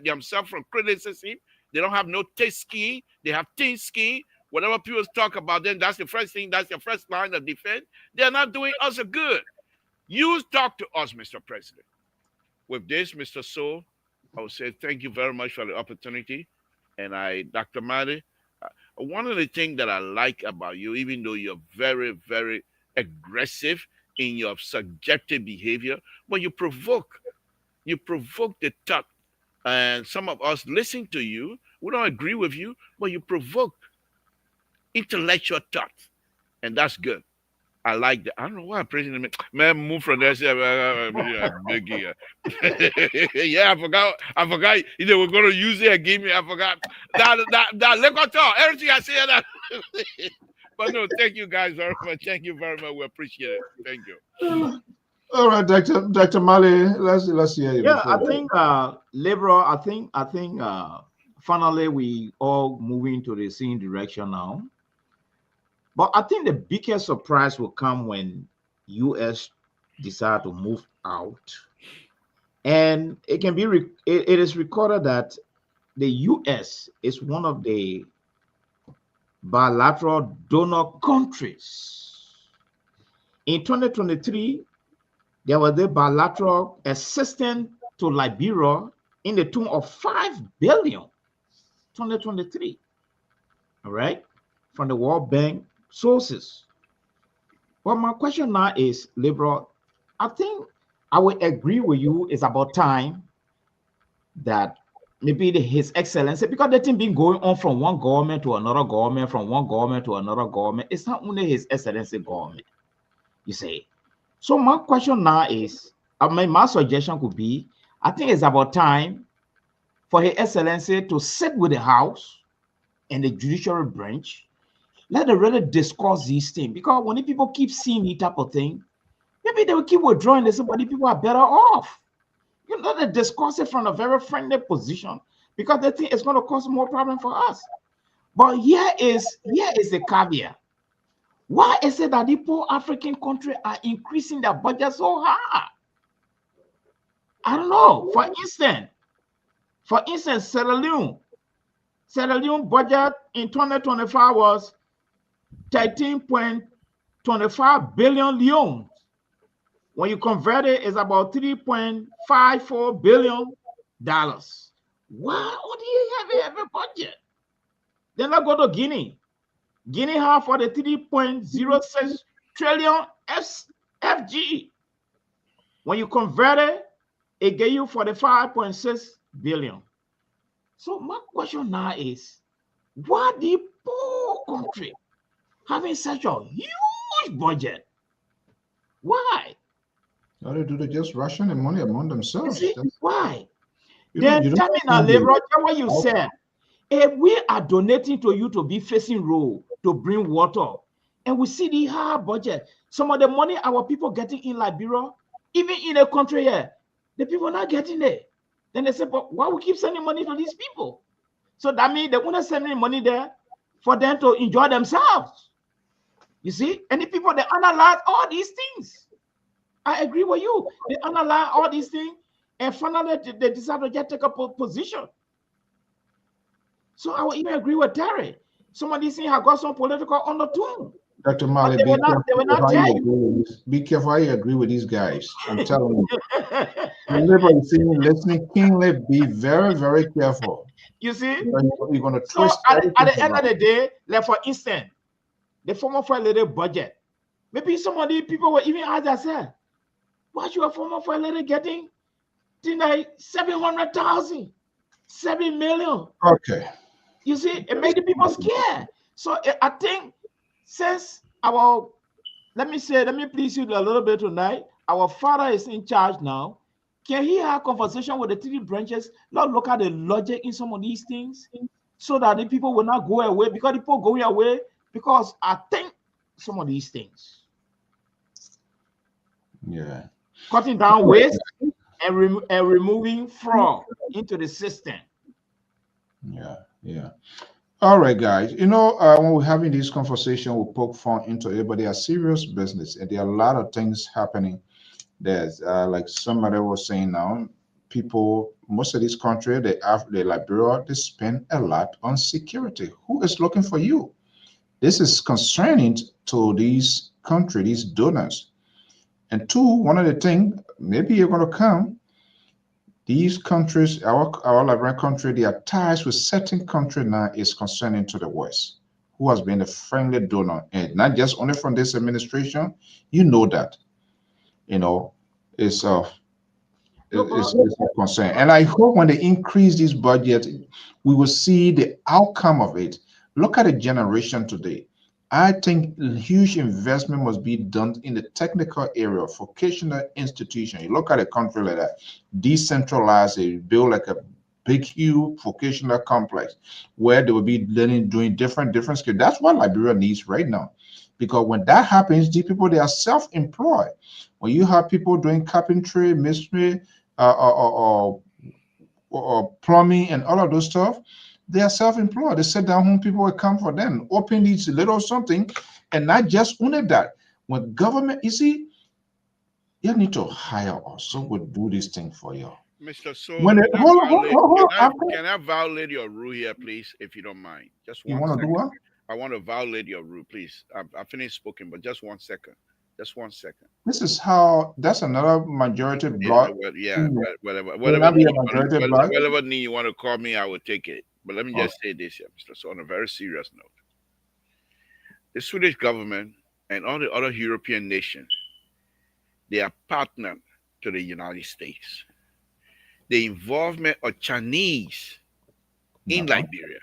themselves from criticism. They don't have no thick skin. They have thin skin. Whatever people talk about them, that's the first thing. That's the first line of defense. They're not doing us a good. You talk to us, Mr. President. With this, Mr. So, I will say thank you very much for the opportunity. And Dr. Madi, one of the things that I like about you, even though you're very, very aggressive in your subjective behavior, but you provoke the thought. And some of us listen to you. We don't agree with you, but you provoke intellectual thought. And that's good. I like that. I don't know why I'm praising him. Man, move from there. Yeah, I forgot. They were going to use it against me. I forgot. That let go talk. Everything I say that. But no, thank you guys very much. Thank you very much. We appreciate it. Thank you. All right, Dr. Mali, let's hear you. Yeah, I think liberal. I think finally we all moving to the same direction now. But I think the biggest surprise will come when U.S. decide to move out. And it can be it is recorded that the US is one of the bilateral donor countries. In 2023, there was a bilateral assistance to Liberia in the tune of $5 billion. 2023, all right, from the World Bank sources. But my question now is, Liberal, I think I would agree with you. It's about time that maybe His Excellency, because the thing been going on from one government to another government, from one government to another government. It's not only His Excellency government, you say. So my question now is, my suggestion could be, I think it's about time for His Excellency to sit with the House and the judiciary branch. Let them really discuss these things, because when the people keep seeing this type of thing, maybe they will keep withdrawing. They say, but the people are better off. You know, they discuss it from a very friendly position, because they think it's going to cause more problem for us. But here is the caveat. Why is it that the poor African countries are increasing their budget so high? I don't know. For instance, Sierra Leone budget in 2025 was 13.25 billion leones. When you convert it, it's about $3.54 billion. Why would you have a budget? Then let's go to Guinea. Guinea have for the 3.06 trillion FG. When you convert it, it gave you 45.6 billion. So my question now is, why the poor country having such a huge budget? Why? What they do, they just ration the money among themselves. Why? Then tell me now, Lebron, what you said. If we are donating to you to be facing road, to bring water, and we see the high budget, some of the money our people getting in Liberia, even in a country here, the people are not getting it. Then they say, but why we keep sending money to these people? So that means they want to send money there for them to enjoy themselves. You see, and the people, they analyze all these things. I agree with you. They analyze all these things, and finally they decide to just take a position. So I would even agree with Terry. Some of these things have got some political undertone. Dr. Mali, be careful how you agree with these guys. I'm telling you. Whenever you see me listening keenly, be very, very careful. You see? You're going to twist. So at the end of the day, like for instance, the former for a little budget. Maybe some of the people will even ask themselves, what you a former for a little getting? Tonight, 700,000, 7 million. Okay. You see, it made the people scared. So I think since let me please you a little bit tonight. Our father is in charge now. Can he have a conversation with the three branches? Not look at the logic in some of these things, so that the people will not go away, because the people going away because I think some of these things. Yeah. Cutting down waste and removing fraud into the system. Yeah. All right, guys. You know, when we're having this conversation, we poke fun into everybody a serious business, and there are a lot of things happening. There's like somebody was saying now, people, most of this country, the Liberia, they spend a lot on security. Who is looking for you? This is concerning to these countries, these donors. And two, one of the things, maybe you're going to come. These countries, our Liberian country, their ties with certain country now is concerning to the West, who has been a friendly donor, and not just only from this administration. You know that, it's a concern. And I hope when they increase this budget, we will see the outcome of it. Look at the generation today. I think huge investment must be done in the technical area, vocational institution. You look at a country like that, decentralized, they build like a big, huge vocational complex where they will be learning, doing different skills. That's what Liberia needs right now. Because when that happens, these people, they are self-employed. When you have people doing carpentry, masonry, or plumbing and all of those stuff, they are self-employed. They sit down home, people will come for them, open these little something, and not just only that. When government, you see, You need to hire us so we'll do this thing for you. Mr. So, When it, can I violate your rule here, please, if you don't mind? Just you one want to do second. what? I want to violate your rule, please. I finished speaking, but just 1 second. Just 1 second. This is how. That's another majority block. Whatever name you want to call me, I will take it. But let me just say this here, Mr. So, on a very serious note. The Swedish government and all the other European nations, they are partnered to the United States. The involvement of Chinese in Liberia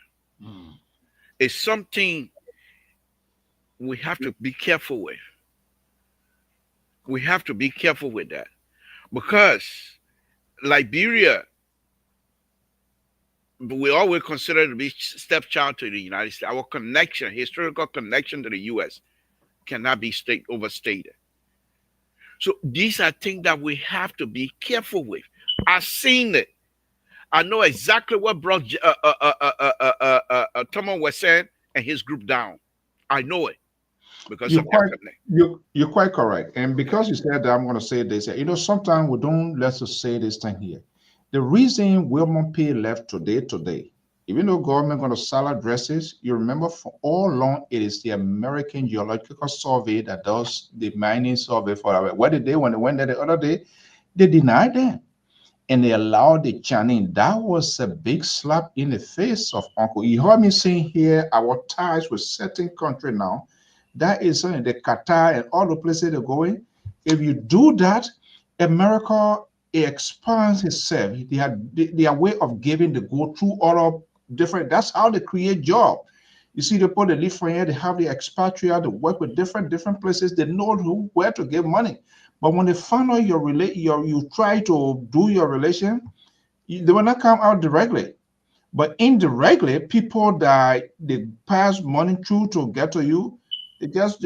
is something we have to be careful with. We have to be careful with that because Liberia, we always consider to be stepchild to the United States. Our connection, historical connection to the U.S. cannot be overstated. So these are things that we have to be careful with. I've seen it. I know exactly what brought Thomas was saying and his group down. I know it because you're quite correct. And because you said that, I'm going to say this. You know, sometimes we don't let's just say this thing here. The reason Wilmot P left today, even though government going to sell addresses, you remember for all along it is the American Geological Survey that does the mining survey for our. What did they when they went there the other day? They denied them. And they allowed the Chinese. That was a big slap in the face of Uncle. You heard me saying here, our ties with certain country now. That is something the Qatar and all the places they're going. If you do that, America expands itself. They had their way of giving the go through all of different. That's how they create job. You see, the people that live from here, they have the expatriate, they work with different places. They know where to give money. But when they find out you try to do your relation, they will not come out directly. But indirectly, people that they pass money through to get to you, they just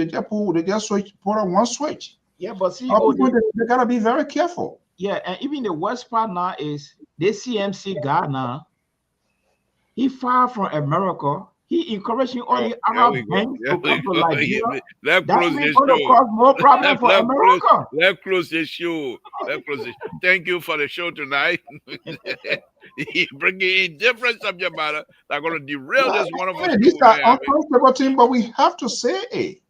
switch, put on one switch. Yeah, but see, they gotta be very careful. Yeah, and even the worst part now is this CMC guy now. He far from America. He encouraging all the Arab banks to come to Liberia. That's going to cause more problems for America. Let's close the show. Thank you for the show tonight. Bringing in different subject matter that are going to derail this wonderful show. These are uncomfortable things, but we have to say it.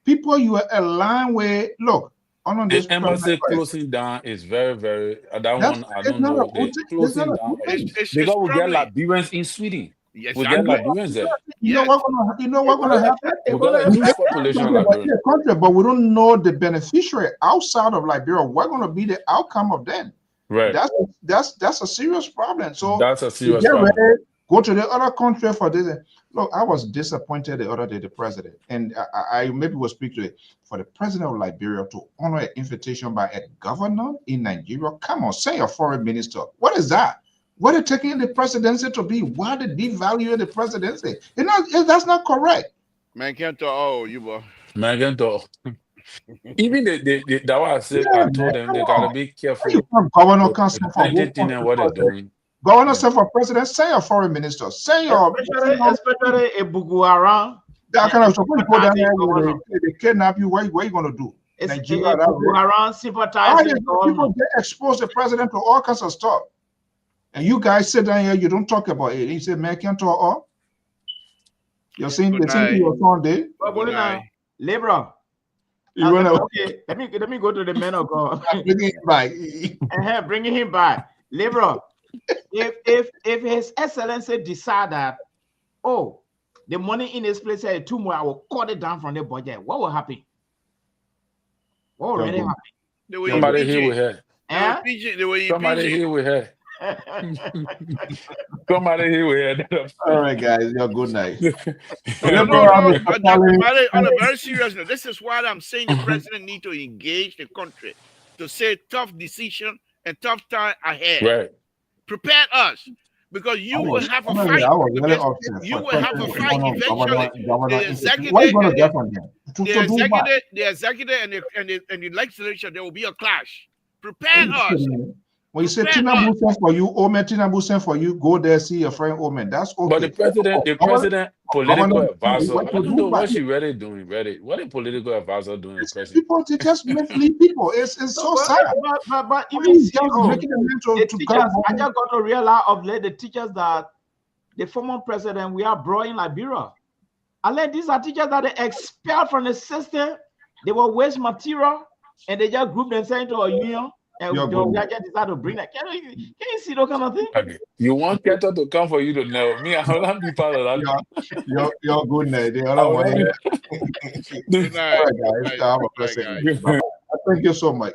People you are aligned with, look, on this embassy closing down is very, very. That one, I don't know. Closing down because we get Liberians in Sweden. Yes, we get Liberians there. You know what gonna happen? We got a huge population of Liberians. Country, but we don't know the beneficiary outside of Liberia. What gonna be the outcome of them? Right. That's a serious problem. So that's a serious problem. Ready, go to the other country for this. Look, I was disappointed the other day, the president, and I maybe will speak to it for the president of Liberia to honor an invitation by a governor in Nigeria. Come on, say a foreign minister. What is that? What are taking the presidency to be? Why did they devalue the presidency? That's not correct. Man can't talk. You boy. Man can't talk. Even that what I said, I told them they gotta be careful. Governor can't say for anything and what they're doing. Governor say for president, say a foreign minister, say your especially a Buguara. That kind of support go down there. They kidnap you. What you gonna do? Nigeria, Buguara sympathizing. People get exposed the president to all kinds of stuff. And you guys sit down here, you don't talk about it. You say, man, can't talk all. You're saying the same thing you're on there. Libra. Okay, let me go to the man of God. Bringing him back. Bringing him back. Libra. If His Excellency decide that, oh, the money in this place is too much, I will cut it down from the budget. What will happen? What will really happen? Somebody here with her. Somebody here with her. Somebody here. All right, guys. Good night. On a very serious note, this is why I'm saying the president need to engage the country to say tough decision and tough time ahead. Right. Prepare us because you will have a fight. You will have a fight eventually. The executive and the legislature, there will be a clash. Prepare us. When you say Tinubu sent for you, Omen, Tinubu sent for you, go there, see your friend Omen. That's okay. But the president political advisor, I don't know what she really doing. Really, what a political advisor doing? It's people, they just mentally people. It's so sad. But even making them the teachers, I just got to realize of the teachers that the former president we are brought in Liberia. I let these are teachers that they expelled from the system. They were waste material, and they just grouped themselves into a union. And we just decided to bring that. Can you see that kind of thing? Okay. You want Keto to come for you to know me? I will not be part of that. You're good now. The other one. Good night. All right, guys. Have a blessed day. Bye-bye. Thank you so much.